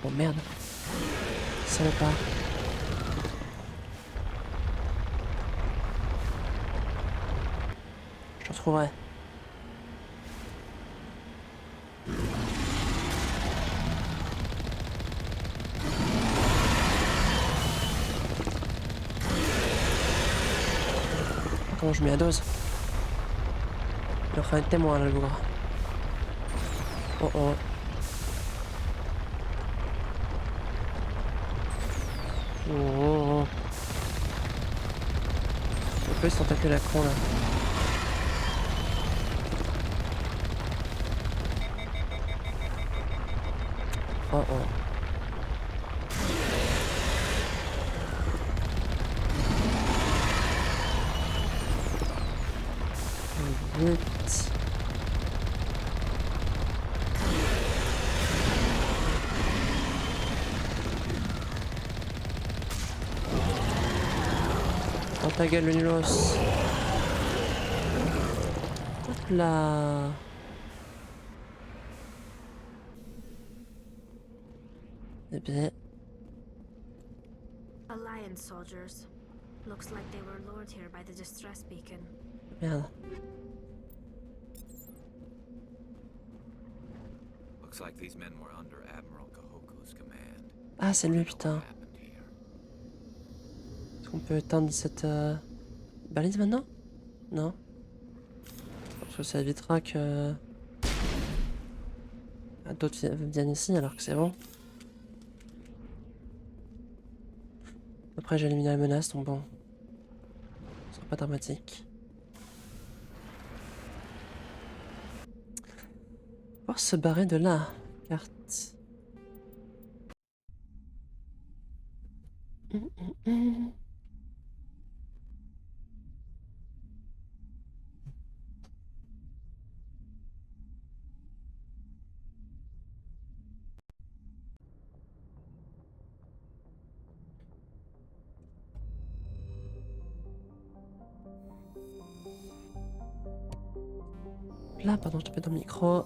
Oh merde! Ça va pas. Je te retrouverai. Comment je mets la dose? Il en fait un témoin là, le bougre. Oh oh. Oh oh oh. On peut se tentaculer la con là. Oh oh. Vite. Dans ta gueule le nulos. Hop là. Eh bien. Alliance soldiers. Looks like they were lured here by the distress beacon. Merde. Looks like these men were under Admiral Kahoko's command. Ah, c'est lui, putain. Est-ce qu'on peut éteindre cette balise maintenant? Non. Parce que ça évitera que d'autres viennent ici alors que c'est bon. Après j'ai éliminé la menace, donc bon. Ce sera pas dramatique. On va se barrer de là. Carte. Là, pardon, je tapais dans le micro.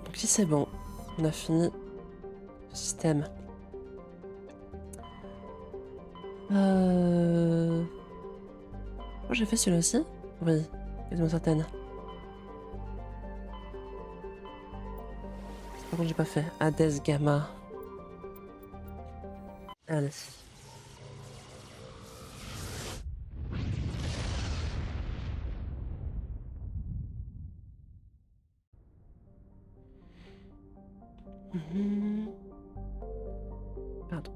Donc si c'est bon, on a fini le système. Oh, j'ai fait celui-là aussi? Oui, quasiment certaine. Par contre, j'ai pas fait. Hades Gamma. Allez. Pardon.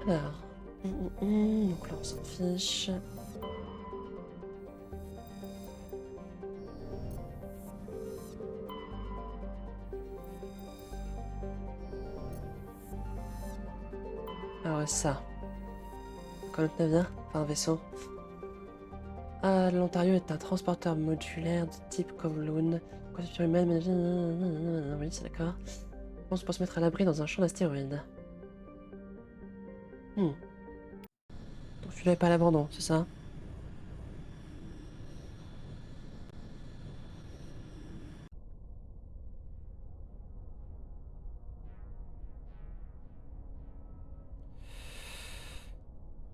Alors. Donc là, on s'en fiche. Ah ouais, ça. Comme notre navire, enfin un vaisseau. L'Ontario est un transporteur modulaire de type Kowloon. Conception humaine, mais... Oui, c'est d'accord. On se peut se mettre à l'abri dans un champ d'astéroïdes. Donc celui-là est pas à l'abandon, c'est ça?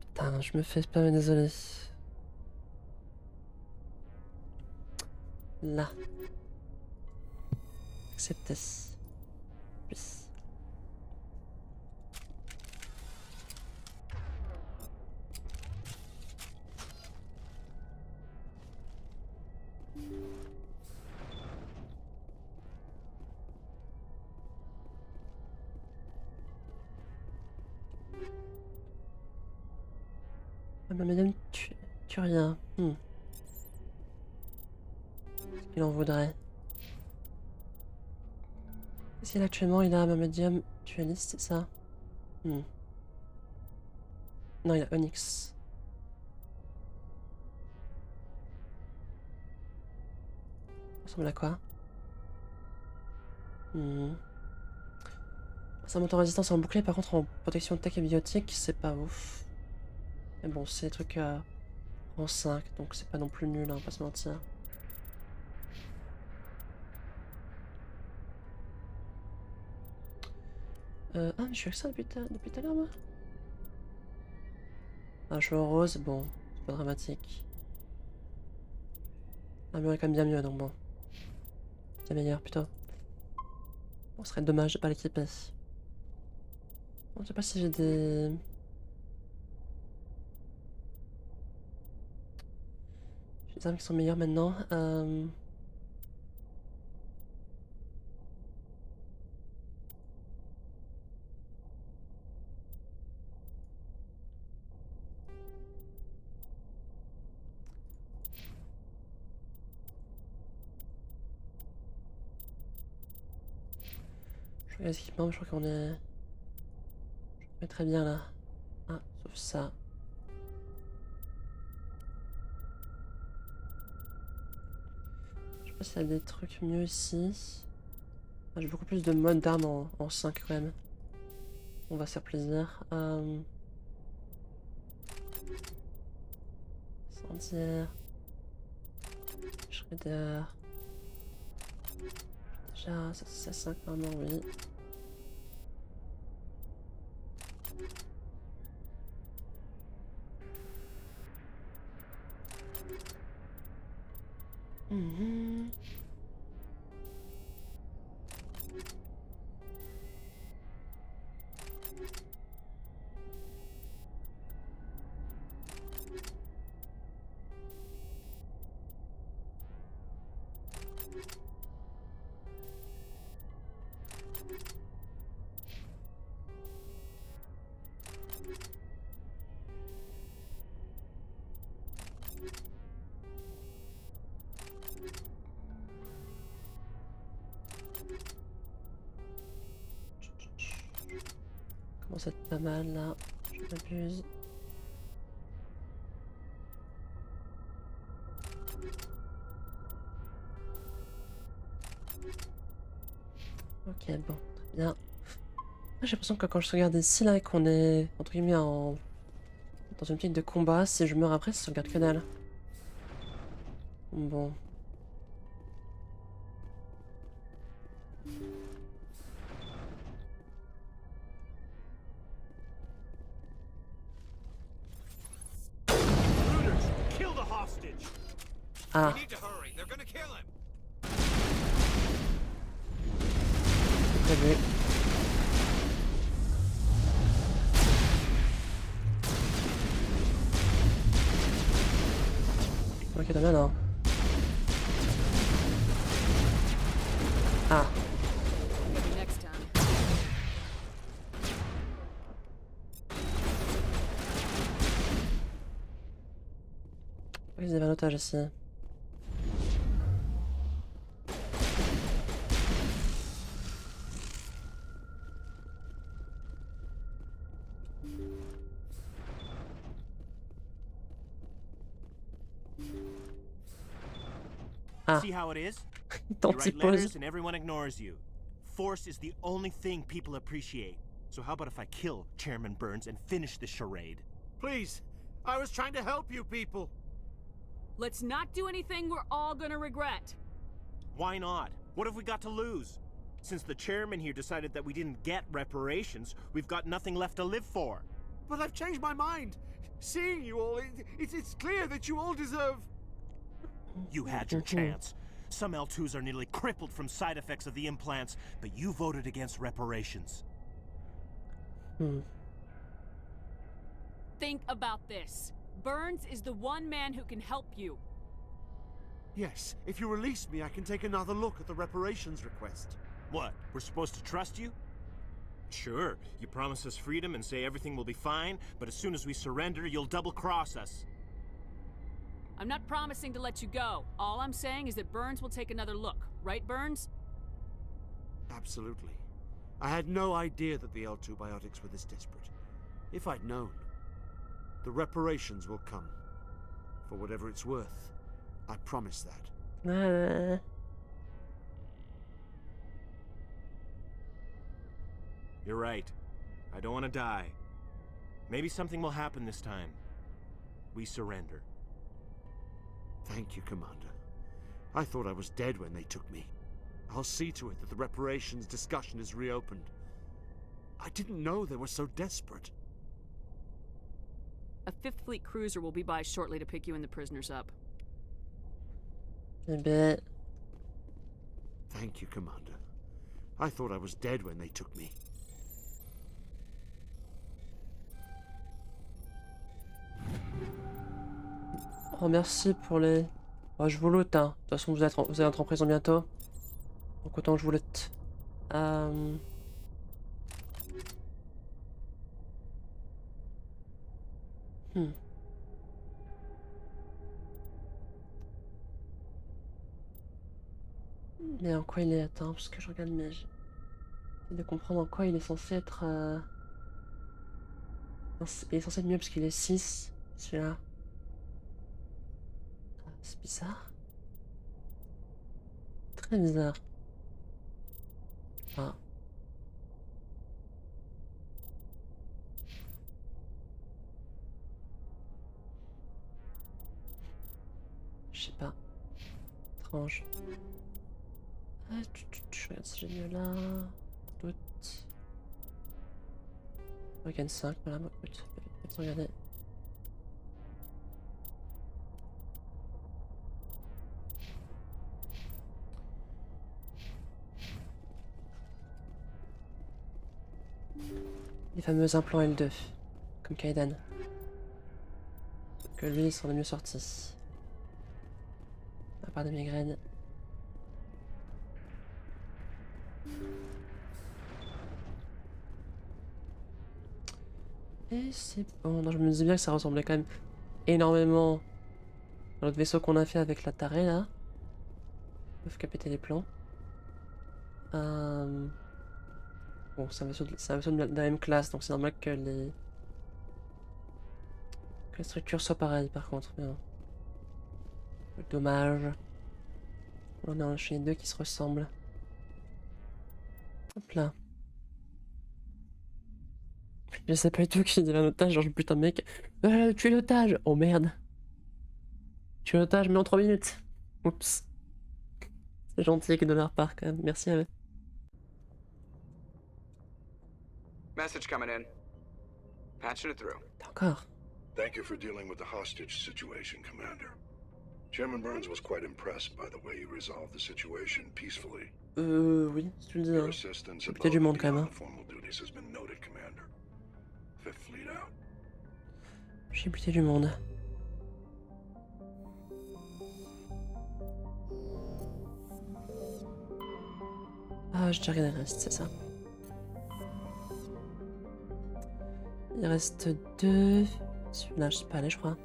Putain, je me fais spammer, désolé. Là. Accepter. Oui. Ah bah madame, tu rien. Qu'est-ce qu'il en voudrait? Qu'est-ce qu'il a actuellement? Il a ma médium dualiste, c'est ça? Non, il a Onyx. Ça ressemble à quoi? Ça monte en résistance en bouclier, par contre en protection tech et biotique, c'est pas ouf. Mais bon, c'est des trucs en 5, donc c'est pas non plus nul, hein, pas se mentir. Ah, mais je suis avec ça depuis tout à l'heure, moi. Un cheveu rose, bon, c'est pas dramatique. Un mur est quand même bien mieux, donc bon. C'est meilleur, plutôt. Bon, ce serait dommage de pas l'équiper. Bon, je sais pas si j'ai des armes qui sont meilleures maintenant. Je regarde les équipements, mais je crois qu'on est... On est très bien là. Ah, sauf ça. Je sais pas s'il y a des trucs mieux ici. Ah, j'ai beaucoup plus de modes d'armes en 5 quand même. On va se faire plaisir. Incendiaire. Shredder. Déjà, ça c'est 5 normalement, oui. Commence à être pas mal là. Je m'abuse. Ok, bon, très bien. J'ai l'impression que quand je regarde ici là et qu'on est entre guillemets dans une petite de combat, si je meurs après, ça se regarde que dalle. Bon. Kill the hostage. Ah. We need to hurry. They're gonna kill him. Prévu. Ok, t'as bien non. Ah. Maybe next time. Oui, ils avaient un otage ici. Ah. See how it is? You Tant write pis, letters pose. and everyone ignores you. Force is the only thing people appreciate. So how about if I kill Chairman Burns and finish this charade? Please, I was trying to help you people. Let's not do anything we're all gonna regret. Why not? What have we got to lose? Since the chairman here decided that we didn't get reparations, we've got nothing left to live for. But I've changed my mind. Seeing you all, it's clear that you all deserve... You had your chance. Some L2s are nearly crippled from side effects of the implants, but you voted against reparations. Think about this. Burns is the one man who can help you. Yes, if you release me, I can take another look at the reparations request. What, we're supposed to trust you? Sure, you promise us freedom and say everything will be fine, but as soon as we surrender, you'll double-cross us. I'm not promising to let you go. All I'm saying is that Burns will take another look. Right, Burns? Absolutely. I had no idea that the L2 biotics were this desperate. If I'd known, the reparations will come. For whatever it's worth. I promise that. You're right. I don't want to die. Maybe something will happen this time. We surrender. Thank you, Commander. I thought I was dead when they took me. I'll see to it that the reparations discussion is reopened. I didn't know they were so desperate. A 5th Fleet cruiser will be by shortly to pick you and the prisoners up. A bit. Thank you, Commander. I thought I was dead when they took me. Oh, merci pour les... Oh, je vous loot, hein. De toute façon, vous allez entrer en prison bientôt. Donc autant que je vous loot. Mais en quoi il est... Attends, parce que je regarde, mais j'essaie de comprendre en quoi il est censé être... Il est censé être mieux parce qu'il est 6, celui-là. C'est bizarre. Très bizarre. Ah. Je sais pas. Étrange. Ah, je regarde si j'ai mieux là. Doute. Regarde 5, voilà, bah, écoute, peut-être regarder. Les fameux implants L2, comme Kaidan. Que lui, il s'en est mieux sorti. À part des migraines. Et c'est bon. Non, je me disais bien que ça ressemblait quand même énormément à l'autre vaisseau qu'on a fait avec la tarée là. Sauf qu'à péter les plans. Bon, c'est un vaisseau de la même classe, donc c'est normal que les structures soient pareilles par contre. Mais bon. Dommage. On a enchaîné deux qui se ressemblent. Hop là. Je sais pas du tout qui dit un otage, genre putain mec. Tuer l'otage! Oh merde! Tuer l'otage mais en 3 minutes! Oups. C'est gentil de leur part quand même, merci à eux. Message coming in. Patching it through. Encore. Thank you for dealing with the hostage situation, Commander. Chairman Burns was quite impressed by the way you resolved the situation peacefully. Oui, si tu le dis. Your Hein. assistance Il y a peut-être du monde quand même. Hein. formal duties has been noted, Commander. Fifth Fleet out. J'ai buté du monde. Ah, j'ai déjà regardé le reste, c'est ça. Il reste 2. Celui-là, je sais pas aller, je crois.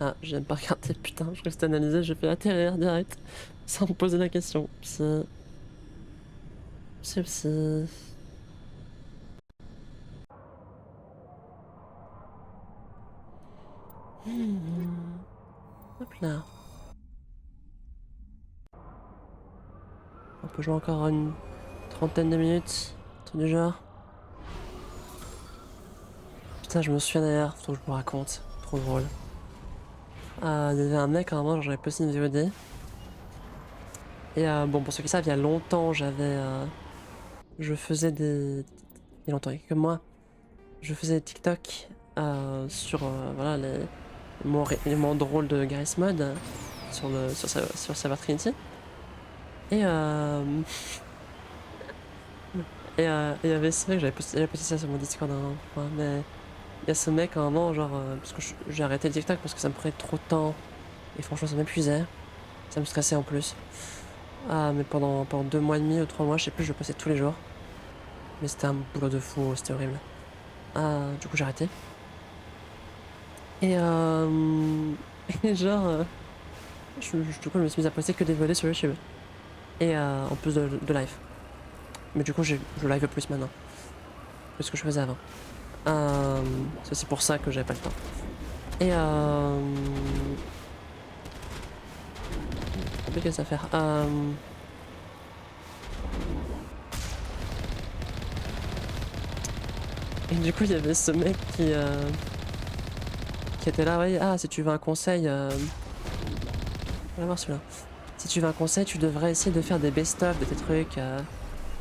Ah, j'aime pas regarder, putain, je reste analysé, je fais atterrir direct, sans me poser la question. C'est aussi... Hop là. On peut jouer encore une trentaine de minutes, tout du genre. Putain, je me souviens d'ailleurs, faut que je vous raconte, trop drôle. Il y avait un mec, à un moment, j'avais posté une VOD. Et bon, pour ceux qui savent, il y a longtemps, je faisais des... Il y a longtemps, il y a quelques mois, je faisais des TikTok sur voilà, les moments drôles de Garry's Mod sur Server Trinity. Et il y avait ce mec, j'avais posté ça sur mon Discord un fois, mais il y a ce mec à un moment, genre, parce que j'ai arrêté le TikTok parce que ça me prenait trop de temps, et franchement ça m'épuisait, ça me stressait en plus. Mais pendant 2 mois et demi ou 3 mois, je sais plus, je passais tous les jours. Mais c'était un boulot de fou, c'était horrible. Du coup j'ai arrêté. Et et genre, du coup je me suis mise à poster que des volets sur YouTube. Et en plus de live. Mais du coup je live plus maintenant. Que ce que je faisais avant. C'est aussi pour ça que j'avais pas le temps. Et compliqué ça à faire. Et du coup il y avait ce mec qui était là, ouais, si tu veux un conseil, on va voir celui-là. Si tu veux un conseil, tu devrais essayer de faire des best-of de tes trucs.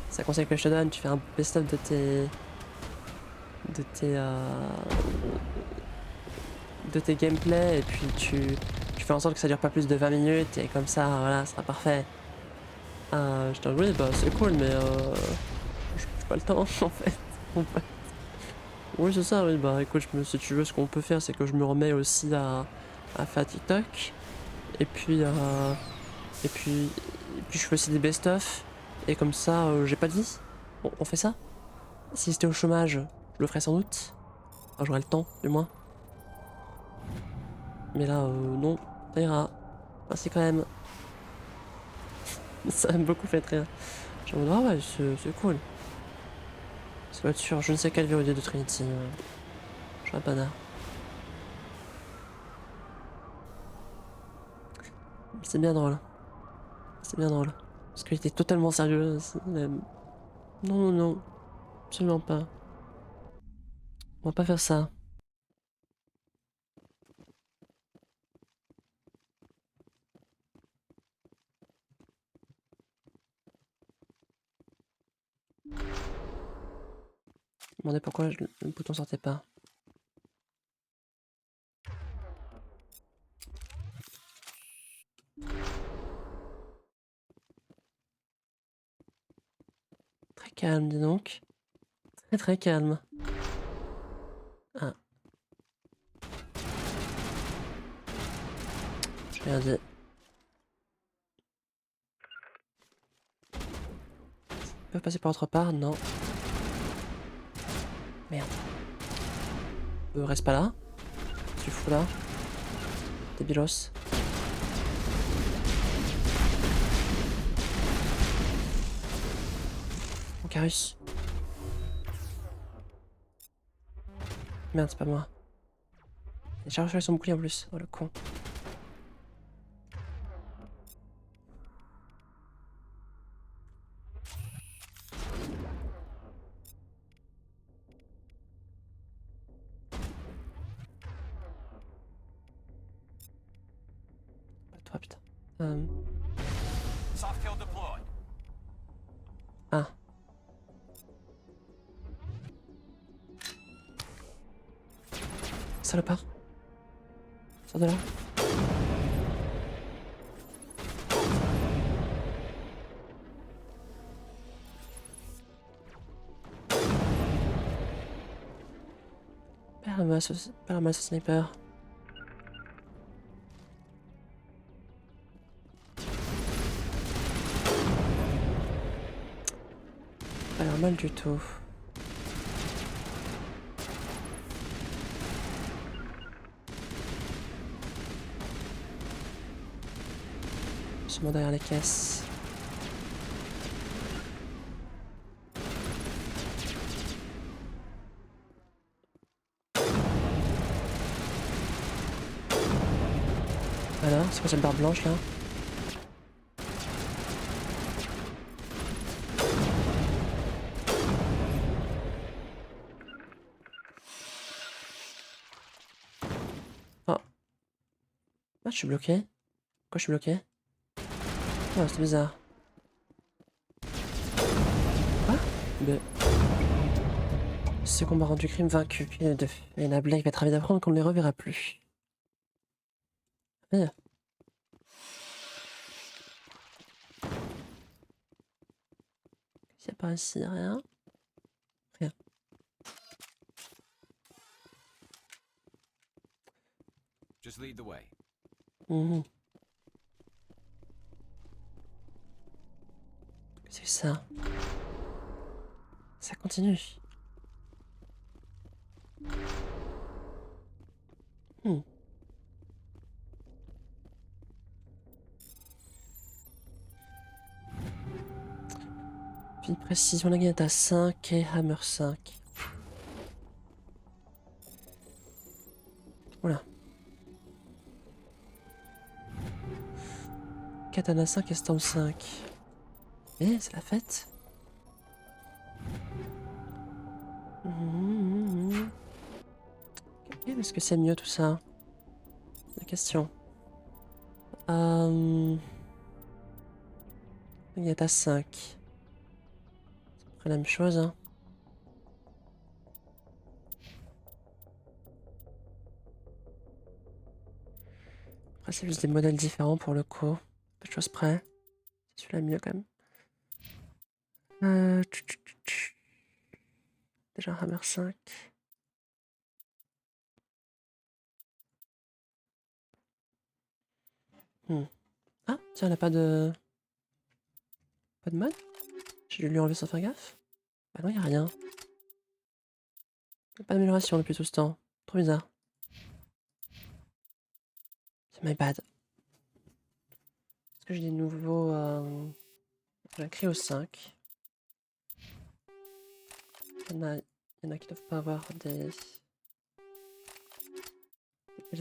C'est un conseil que je te donne, tu fais un best-of de tes gameplays et puis tu fais en sorte que ça dure pas plus de 20 minutes et comme ça, voilà, ça sera parfait. Je t'en oui, bah c'est cool, mais j'ai pas le temps en fait. Oui, c'est ça, oui, bah écoute, si tu veux, ce qu'on peut faire, c'est que je me remets aussi à faire TikTok. Et puis je fais aussi des best-of. Et comme ça, j'ai pas de vie. On fait ça. Si j'étais au chômage, je le ferais sans doute. Enfin, j'aurais le temps, du moins. Mais là, non, ça ira. Merci quand même. Ça m'a beaucoup fait rire. Je me dis, ah ouais, c'est cool. Ça doit être sur je ne sais quelle VOD de Trinity. Je pas là. C'est bien drôle. C'est bien drôle. Parce qu'il était totalement sérieux. Non, non. Absolument pas. On va pas faire ça. Je me demandais pourquoi le bouton sortait pas. Très calme, dis donc. Très très calme. J'ai rien dit. Ils peuvent passer par autre part? Non. Merde. Reste pas là. Tu fous là. Débilos. Mon Carus. Merde, c'est pas moi. J'ai rechargé son bouclier en plus. Oh le con. toi, putain. Soft kill deployed. Ah. Salopard. Sors de là. Perds ce sniper. Pas l'air mal du tout. Sûrement derrière les caisses. Voilà, c'est quoi cette barre blanche là? Oh. Ah, je suis bloqué. Pourquoi je suis bloqué? Oh, c'est bizarre. Quoi? Mais... Ce combat rendu crime vaincu. Et la Blake va être ravie d'apprendre qu'on ne les reverra plus. Ah. Il n'y a pas ici, rien. Rien. Just lead the way. Mmh. C'est ça. Ça continue. Puis précision, la guette à 5 et hammer 5. Voilà. Katana 5 et Storm 5. Eh, c'est la fête. Est-ce que c'est mieux tout ça? La question. La guette à 5. C'est à peu près la même chose, hein. Après, c'est juste des modèles différents pour le coup. Peu de choses près. C'est celui-là mieux quand même. Déjà hammer 5. Ah, tiens, elle a pas de... Pas de mode? J'ai dû lui enlever sans faire gaffe? Bah non, y a rien. Y a pas d'amélioration depuis tout ce temps. Trop bizarre. C'est my bad. Est-ce que j'ai des nouveaux... J'ai la cryo 5. Il y en a qui doivent pas avoir des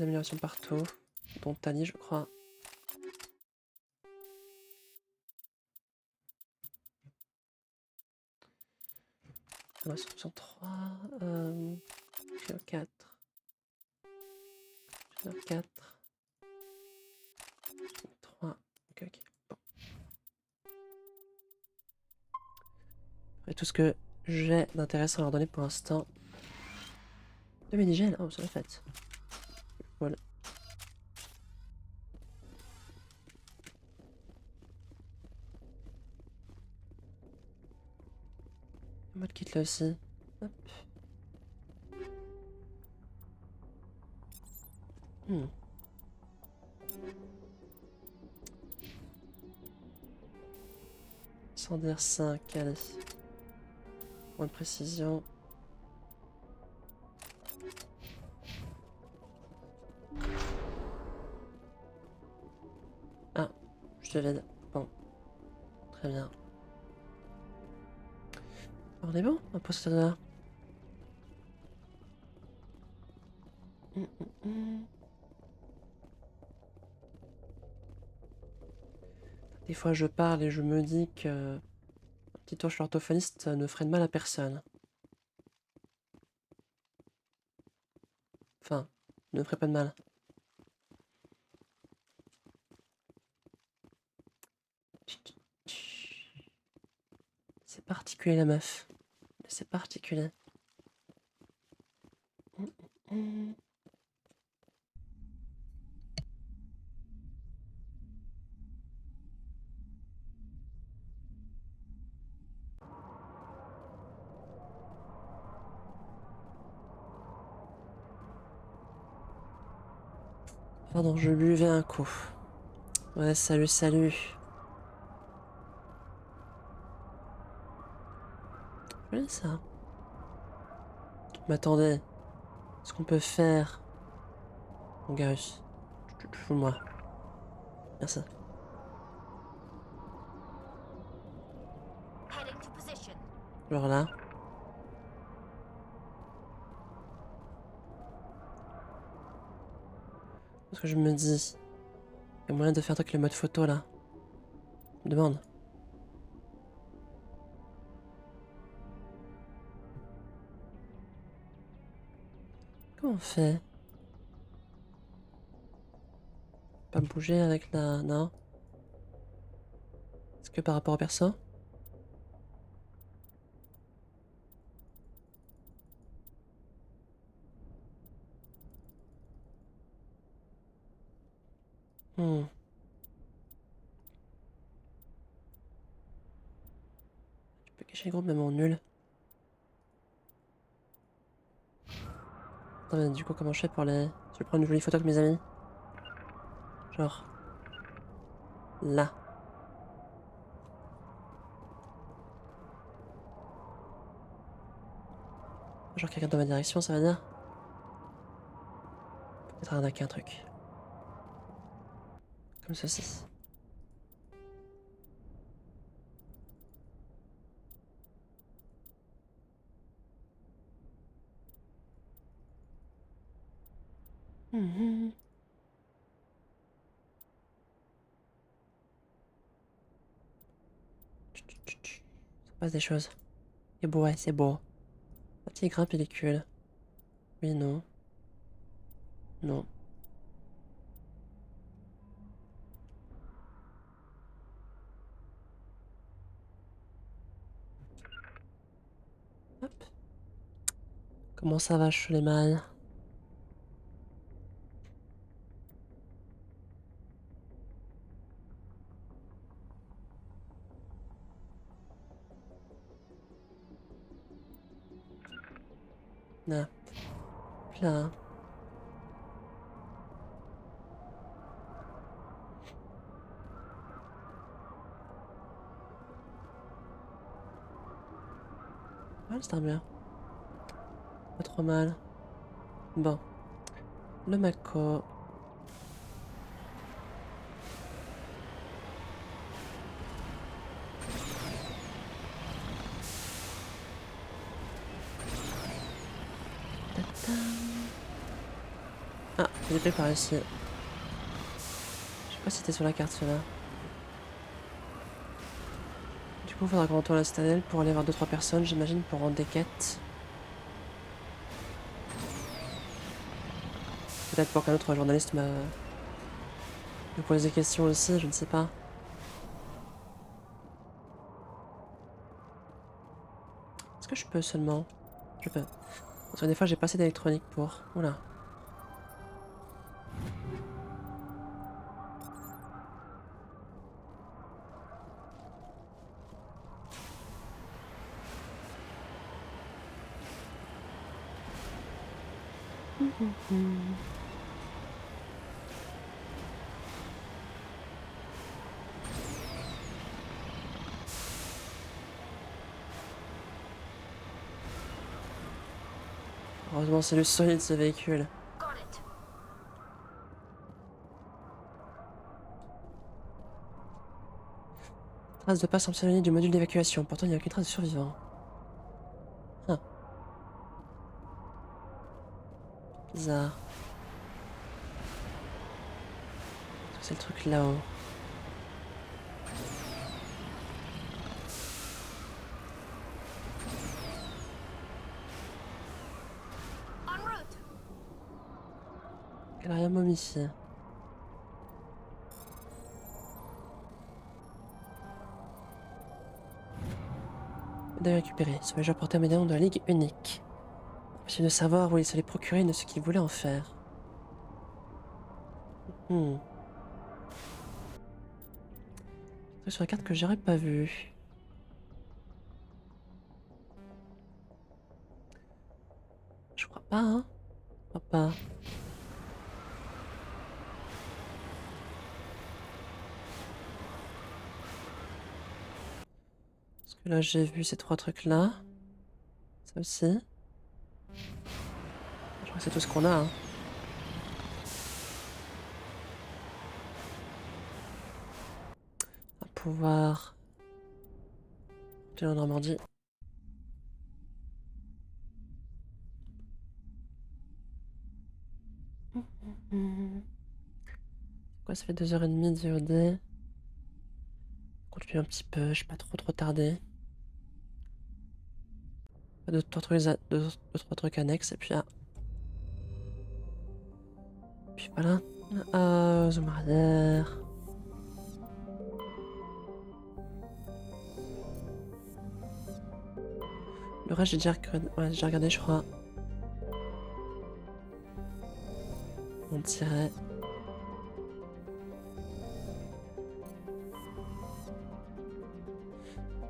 améliorations partout. Dont Tali, je crois. Ah, 63. Cryo 4. Cryo 4. 3. Ok, ok. Bon. Et tout ce que j'ai d'intéressant à leur donner pour l'instant. De Médigel, oh, c'est la fête. Voilà. Mode kit là aussi. Hop. Sandaire 5, allez. Moins de précision. Ah, je te vide. Bon. Très bien. On est bon? On va poser ça là. Des fois je parle et je me dis que un petit tour chez l'orthophoniste ne ferait de mal à personne. Enfin, ne ferait pas de mal. particulier la meuf. C'est particulier. Pardon, je buvais un coup. Ouais, salut, salut. Joli ça. Mais attendez. Ce qu'on peut faire. Mon Garus. Fous-moi. Merci. Alors là. Parce que je me dis. Il y a moyen de faire un truc avec le mode photo là. Je me demande. Comment on fait? Pas bouger avec la... Non. Est-ce que par rapport au perso? Hmm. Tu peux cacher le groupe même en nul. Attends, mais du coup comment je fais pour les... Je vais prendre une jolie photo avec mes amis. Genre... Là. Genre quelqu'un dans ma direction, ça va dire? Peut-être arnaquer un truc. Comme ceci. Mhm. Ça passe des choses. C'est beau, ouais, c'est beau. Un petit grain pellicule. Oui, non. Non. Hop. Comment ça va, je les mal? Là. Là. Ouais, c'est bien. Pas trop mal. Bon. Le Mako. Ah, il était par ici. Je sais pas si c'était sur la carte celui-là. Du coup, il faudra qu'on retourne à la citadelle pour aller voir 2-3 personnes, j'imagine, pour rendre des quêtes. Peut-être pour qu'un autre journaliste me pose des questions aussi, je ne sais pas. Est-ce que je peux seulement? Je peux. Parce que des fois, j'ai pas assez d'électronique pour... Oula. Heureusement, c'est le solide ce véhicule. Trace de pas sanctionner du module d'évacuation. Pourtant, il n'y a aucune trace de survivant. Ah. Bizarre. C'est le truc là-haut. Elle a rien momifié. De récupérer. Ce voyageur portait un médaillon de la Ligue unique. Impossible de savoir où il se les procurer ni de ce qu'il voulait en faire. Sur la carte que j'aurais pas vue. Je crois pas, hein. Je crois pas. Parce que là, j'ai vu ces 3 trucs-là. Ça aussi. Je crois que c'est tout ce qu'on a, hein. On va pouvoir... en Normandie. Quoi, ça fait 2h30 de VOD. Continue un petit peu, je suis pas trop tardé. Deux, trois trucs annexes et puis ah. Puis voilà. Zoom arrière. Le reste, j'ai déjà regardé, je crois. On dirait.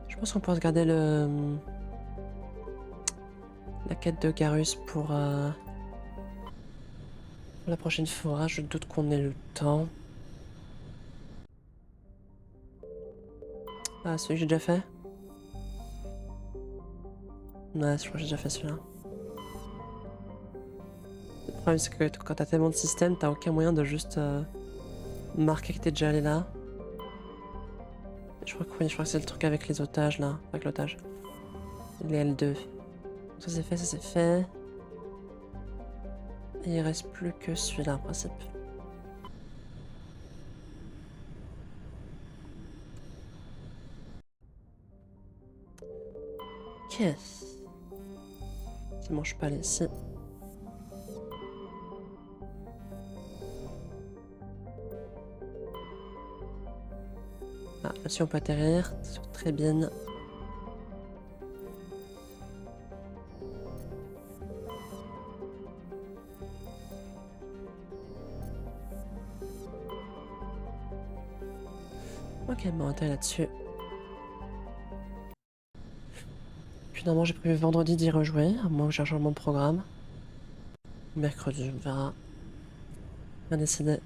Je pense qu'on peut regarder le... la quête de Garus pour la prochaine fois. Je doute qu'on ait le temps. Ah, celui que j'ai déjà fait? Ouais, je crois que j'ai déjà fait celui-là. Le problème, c'est que quand t'as tellement de systèmes, t'as aucun moyen de juste marquer que t'es déjà allé là. Je crois que oui, je crois que c'est le truc avec les otages là. Avec l'otage. Les L2. Ça c'est fait, ça c'est fait. Et il reste plus que celui-là en principe. Ok. C'est bon, je peux aller ici. Ah, là-dessus on peut atterrir. C'est très bien. Ok, bon, on atterrit là-dessus. Finalement, j'ai prévu vendredi d'y rejouer, à moins que j'ai un changement de programme. Mercredi, on verra. Bien décidé.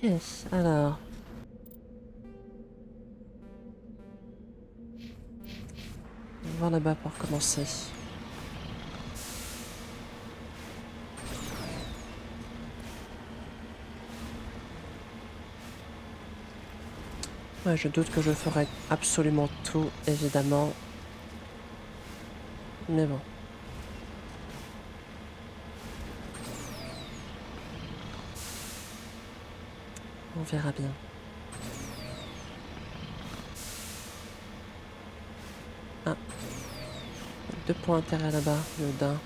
Ok, alors... on va voir là-bas pour commencer. Ouais, je doute que je ferai absolument tout, évidemment. Mais bon. On verra bien. Ah. 2 points d'intérêt là-bas, le d'un.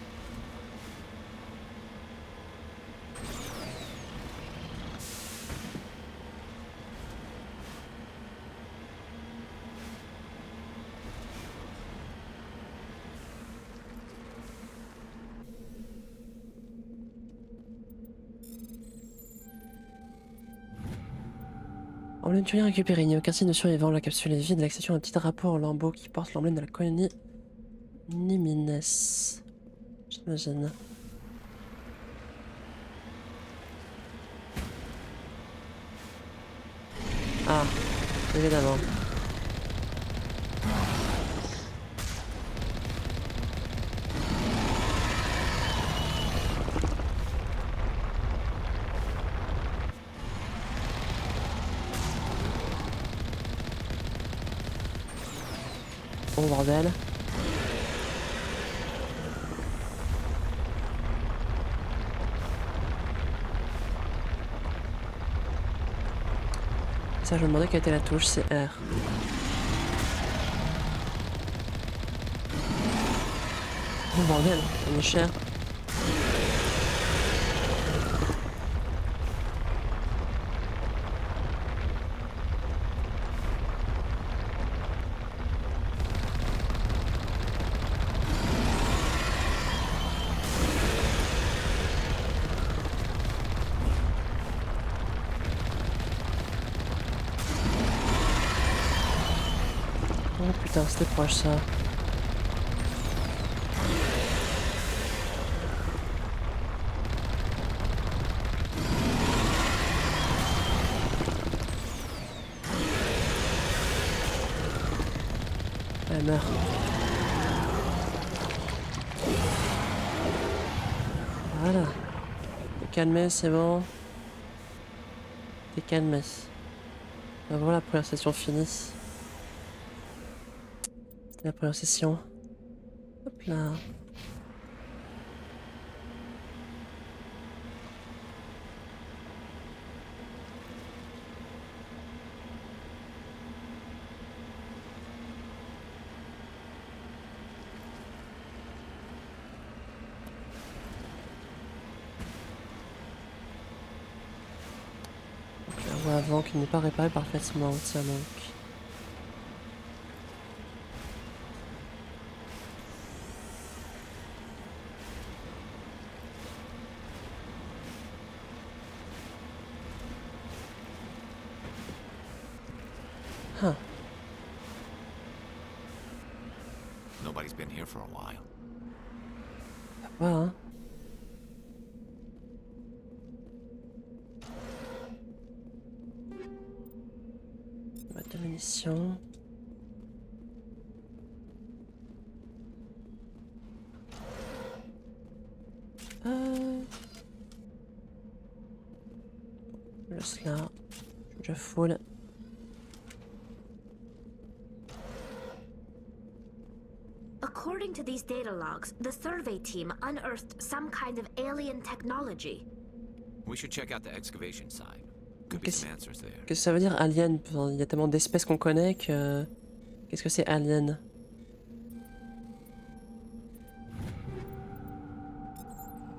Emblème de tuer récupéré. Il n'y a aucun signe de survivant. La capsule est vide. L'accession d'un petit drapeau en lambeaux qui porte l'emblème de la colonie Nimines. J'imagine. Ah, évidemment. Oh bordel. Ça, je me demandais quelle était la touche, c'est R. Oh bordel, on est cher. Oh putain, c'était proche ça. Elle meurt. Voilà. T'es calmé, c'est bon. T'es calmé. Ben voilà, la première session finie. C'était la première session. Hop là. Donc la voie avant qui n'est pas réparée parfaitement, tiens donc. Huh. Nobody's been here for a while. Ça va, hein. Boîte de munitions. Juste là. Je full. According to these data logs, the survey team unearthed some kind of alien technology. We should check out the excavation site. Could be some answers there. Qu'est-ce que ça veut dire alien? Il y a tellement d'espèces qu'on connaît que... Qu'est-ce que c'est alien?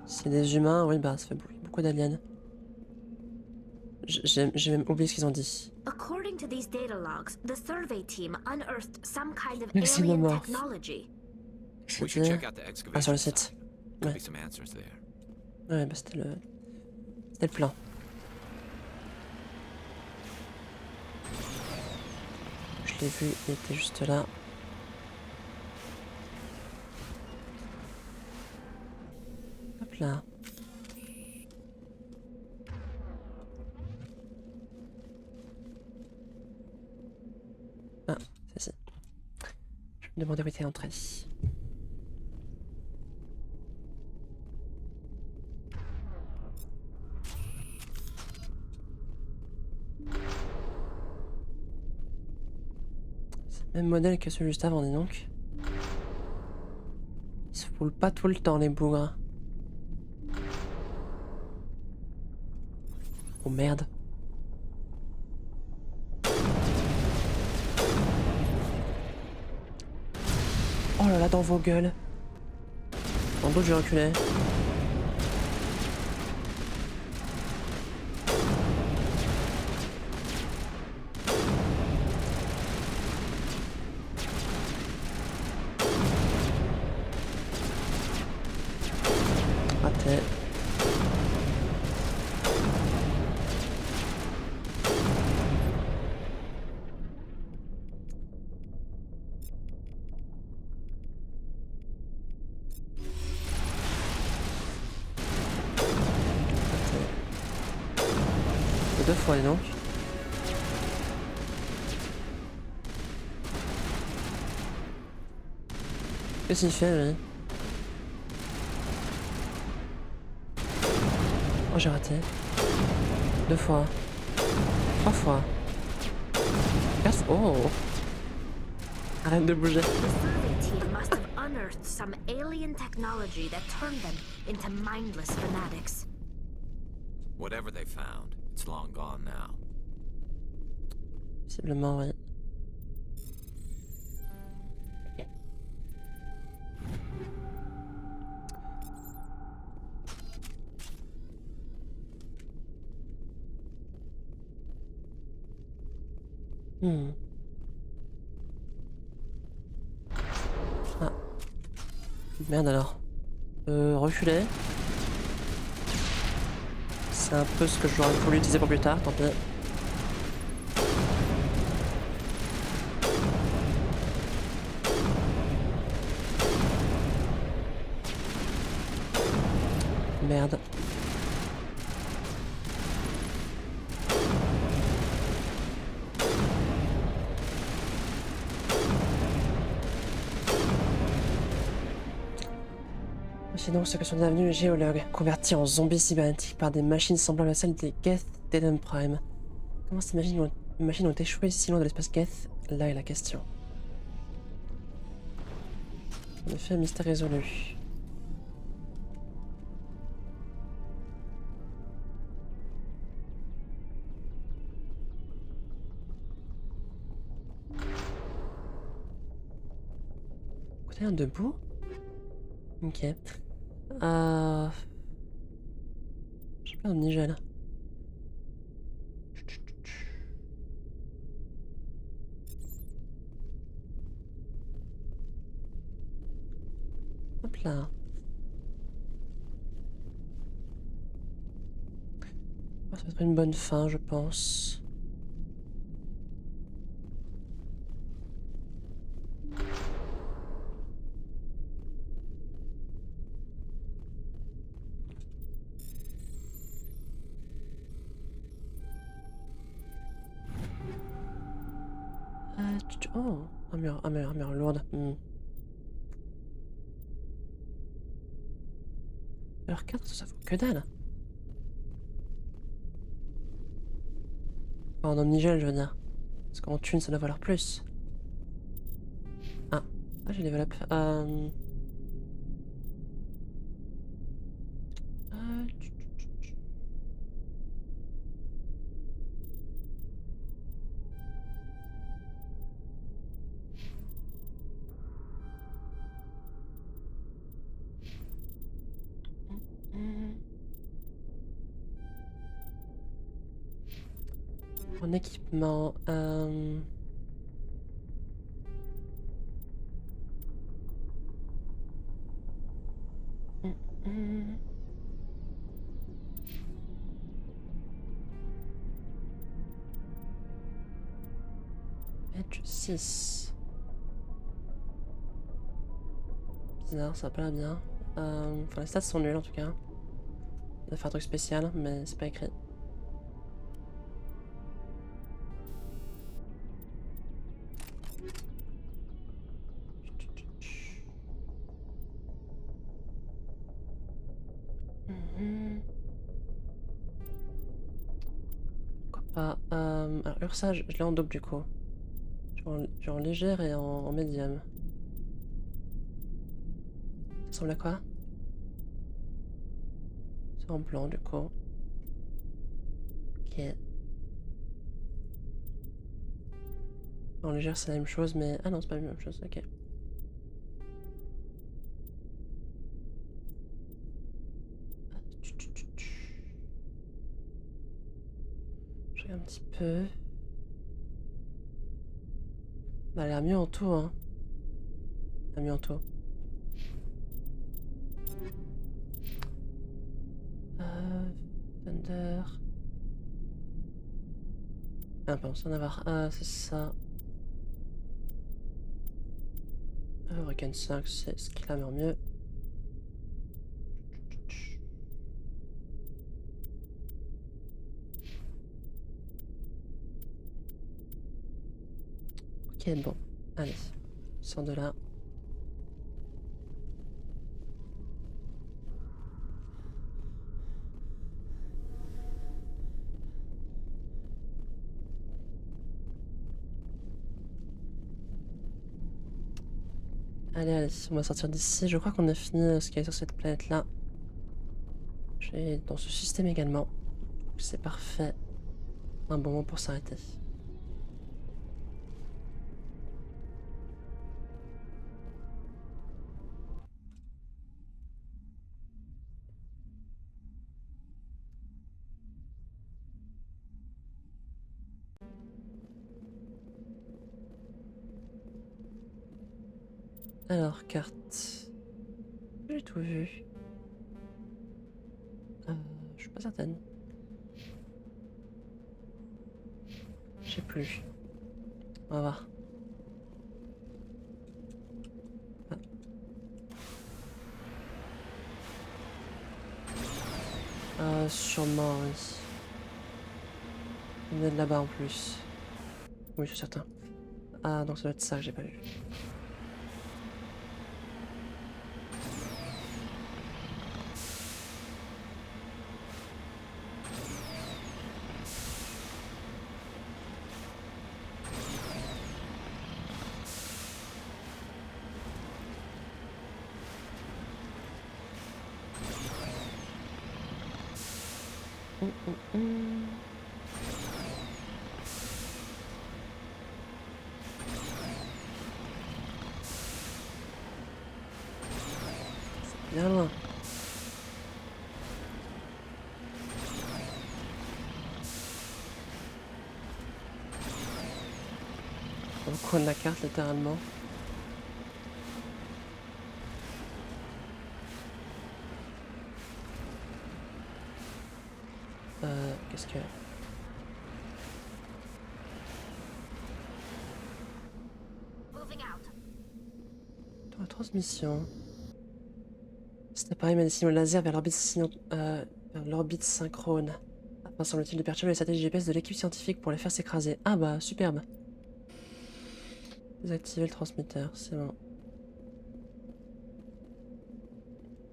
C'est des humains, oui bah ça fait beaucoup d'aliens. J'ai même oublié ce qu'ils ont dit. According to these data logs, the survey team unearthed some kind of Le alien xénomorphe. technology. We should check out the excavation Ah, sur le site. site. Could Ouais. be some answers there. Ouais, bah c'était le plan. Je l'ai vu, il était juste là. Hop là. Ah, c'est ça. Je me demandais où était l'entrée. C'est le même modèle que celui juste avant, dis donc. Ils se foulent pas tout le temps, les bougres. Oh merde. Oh là là, dans vos gueules. En doute, je vais reculer. Raté. Deux fois, dis donc. Qu'est-ce qu'il fait, lui? Oh, j'ai raté. Deux fois. Trois fois. Quatre fois. Oh! Arrête de bouger. The survey team must have unearthed some alien technology that turned them into mindless fanatics. Whatever they found, it's long gone now. Visiblement, oui. Ah. Merde alors. Reculer. C'est un peu ce que j'aurais voulu utiliser pour plus tard, tant pis. Merde. Sinon, ceux qui sont devenus géologues, convertis en zombies cybernétiques par des machines semblables à celles des Geth d'Eden Prime. Comment ces machines ont échoué si loin de l'espace Geth? Là est la question. En effet, mystère résolu. Côté un debout? Ok. J'ai plein de nigel. Hop là. Oh, ça va être une bonne fin, je pense. Oh, armure lourde. Alors 4, ça vaut que dalle. Enfin, en omnigel, je veux dire. Parce qu'en thune, ça doit valoir plus. Ah, j'ai level up. En équipement, Edge 6. Bizarre, ça a pas l'air bien. Enfin, les stats sont nuls en tout cas. On a fait un truc spécial, mais c'est pas écrit. Pourquoi pas. Alors, Ursa, je l'ai en double du coup. Je en légère et en médium. Ça ressemble à quoi? C'est en blanc du coup. Ok. En légère, c'est la même chose, mais. Ah non, c'est pas la même chose, ok. Je regarde un petit peu. Bah, elle a l'air mieux en tout, hein. Elle a mieux en tout. Thunder. Ah, pardon, c'est en avoir. Ah, c'est ça. Hurricane 5, c'est ce qu'il a en mieux. Ok, bon. Allez. Sors de là. Allez, on va sortir d'ici. Je crois qu'on a fini ce qu'il y a sur cette planète-là. J'ai dans ce système également. C'est parfait. Un bon moment pour s'arrêter. Alors, carte. J'ai tout vu. Je suis pas certaine. Je sais plus. On va voir. Sûrement, oui. Il y en a de là-bas en plus. Oui, je suis certain. Ah, donc ça doit être ça que j'ai pas vu. C'est bien loin. Dans le coin de la carte, littéralement. Qu'est-ce que... Dans la transmission. Cet appareil met des signaux laser vers l'orbite synchrone. Afin, semble-t-il, de perturber les satellites GPS de l'équipe scientifique pour les faire s'écraser. Ah bah, superbe. Désactiver le transmetteur, c'est bon.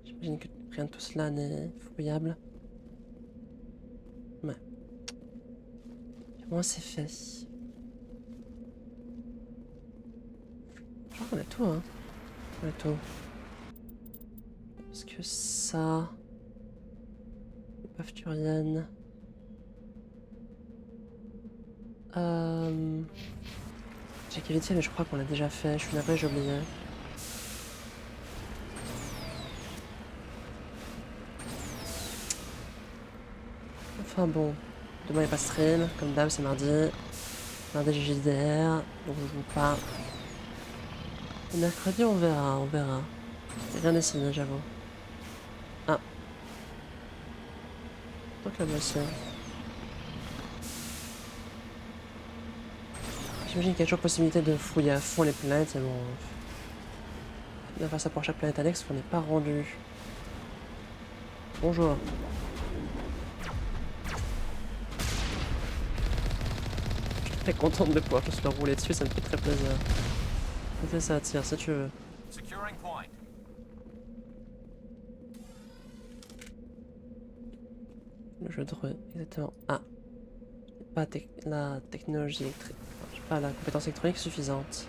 J'imagine que rien de tout cela n'est fouillable. Ouais. Au moins c'est fait. Je crois qu'on a tout, hein. On a tout. Parce que ça... Épave turienne. J'ai cavité, mais je crois qu'on l'a déjà fait. Je suis navré, j'ai oublié. Enfin bon. Demain il n'y a pas stream. Comme d'hab, c'est mardi. Mardi, j'ai JDR. Donc je joue pas. Et mercredi, on verra, on verra. J'ai rien décidé, j'avoue. Ah. Donc là, aussi. J'imagine qu'il y a toujours possibilité de fouiller à fond les planètes, et bon... On va faire ça pour chaque planète annexe qu'on n'est pas rendu. Bonjour. Je suis très contente de pouvoir juste leur rouler dessus, ça me fait très plaisir. On fait ça, tire, si tu veux. Le jeu de re, exactement. Ah. Pas la technologie électrique. J'ai pas la compétence électronique suffisante.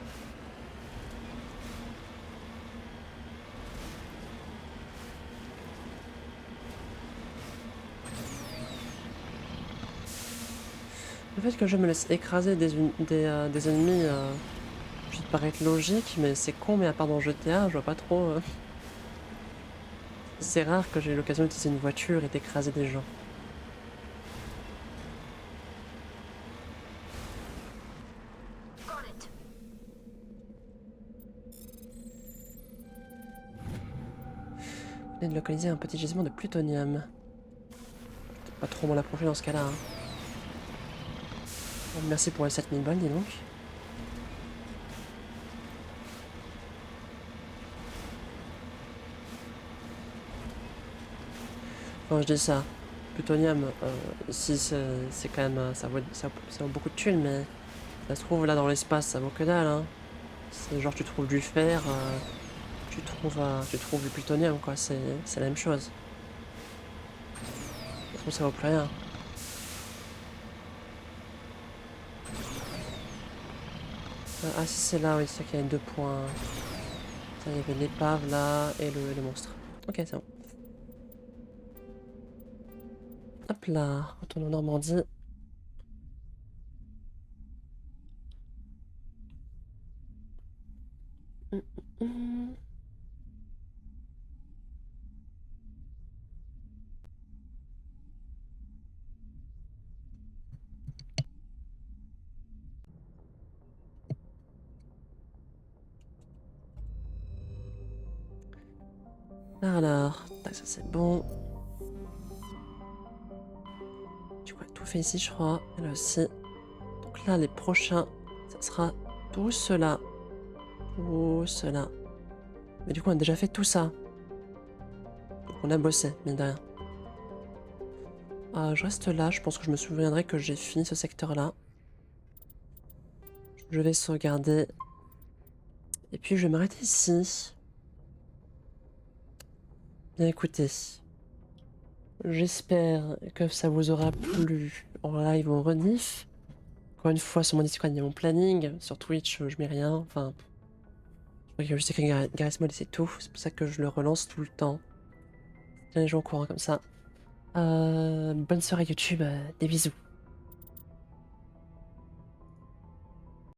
Le fait que je me laisse écraser des ennemis peut paraître logique, mais c'est con, mais à part dans GTA, je vois pas trop... C'est rare que j'ai l'occasion d'utiliser une voiture et d'écraser des gens. Venez de localiser un petit gisement de plutonium. Peut-être pas trop m'en approcher dans ce cas-là. Hein. Bon, merci pour les 7000 balles, dis donc. Quand je dis ça, plutonium, ici c'est quand même, ça vaut beaucoup de thunes, mais ça se trouve là dans l'espace, ça vaut que dalle. Hein. C'est genre tu trouves du fer, tu trouves du plutonium, quoi, c'est la même chose. Je trouve que ça vaut plus rien. Ah si c'est là, oui, c'est ça qu'il y a 2 points. Ça, il y avait l'épave là et le monstre. Ok, c'est bon. Hop là, retourne en Normandie. Alors, tac, ça c'est bon. Du coup, on a tout fait ici, je crois. Et là aussi. Donc là, les prochains, ça sera tout cela. Tout cela. Mais du coup, on a déjà fait tout ça. Donc on a bossé, mine de rien. Je reste là, je pense que je me souviendrai que j'ai fini ce secteur-là. Je vais sauvegarder. Et puis je vais m'arrêter ici. Bien écoutez. J'espère que ça vous aura plu en live ou en rediff. Encore une fois, sur mon Discord, il y a mon planning. Sur Twitch, je mets rien. Enfin, je crois qu'il y a juste écrit Gareth Mod et c'est tout. C'est pour ça que je le relance tout le temps. Tiens les gens au courant comme ça. Bonne soirée YouTube, des bisous.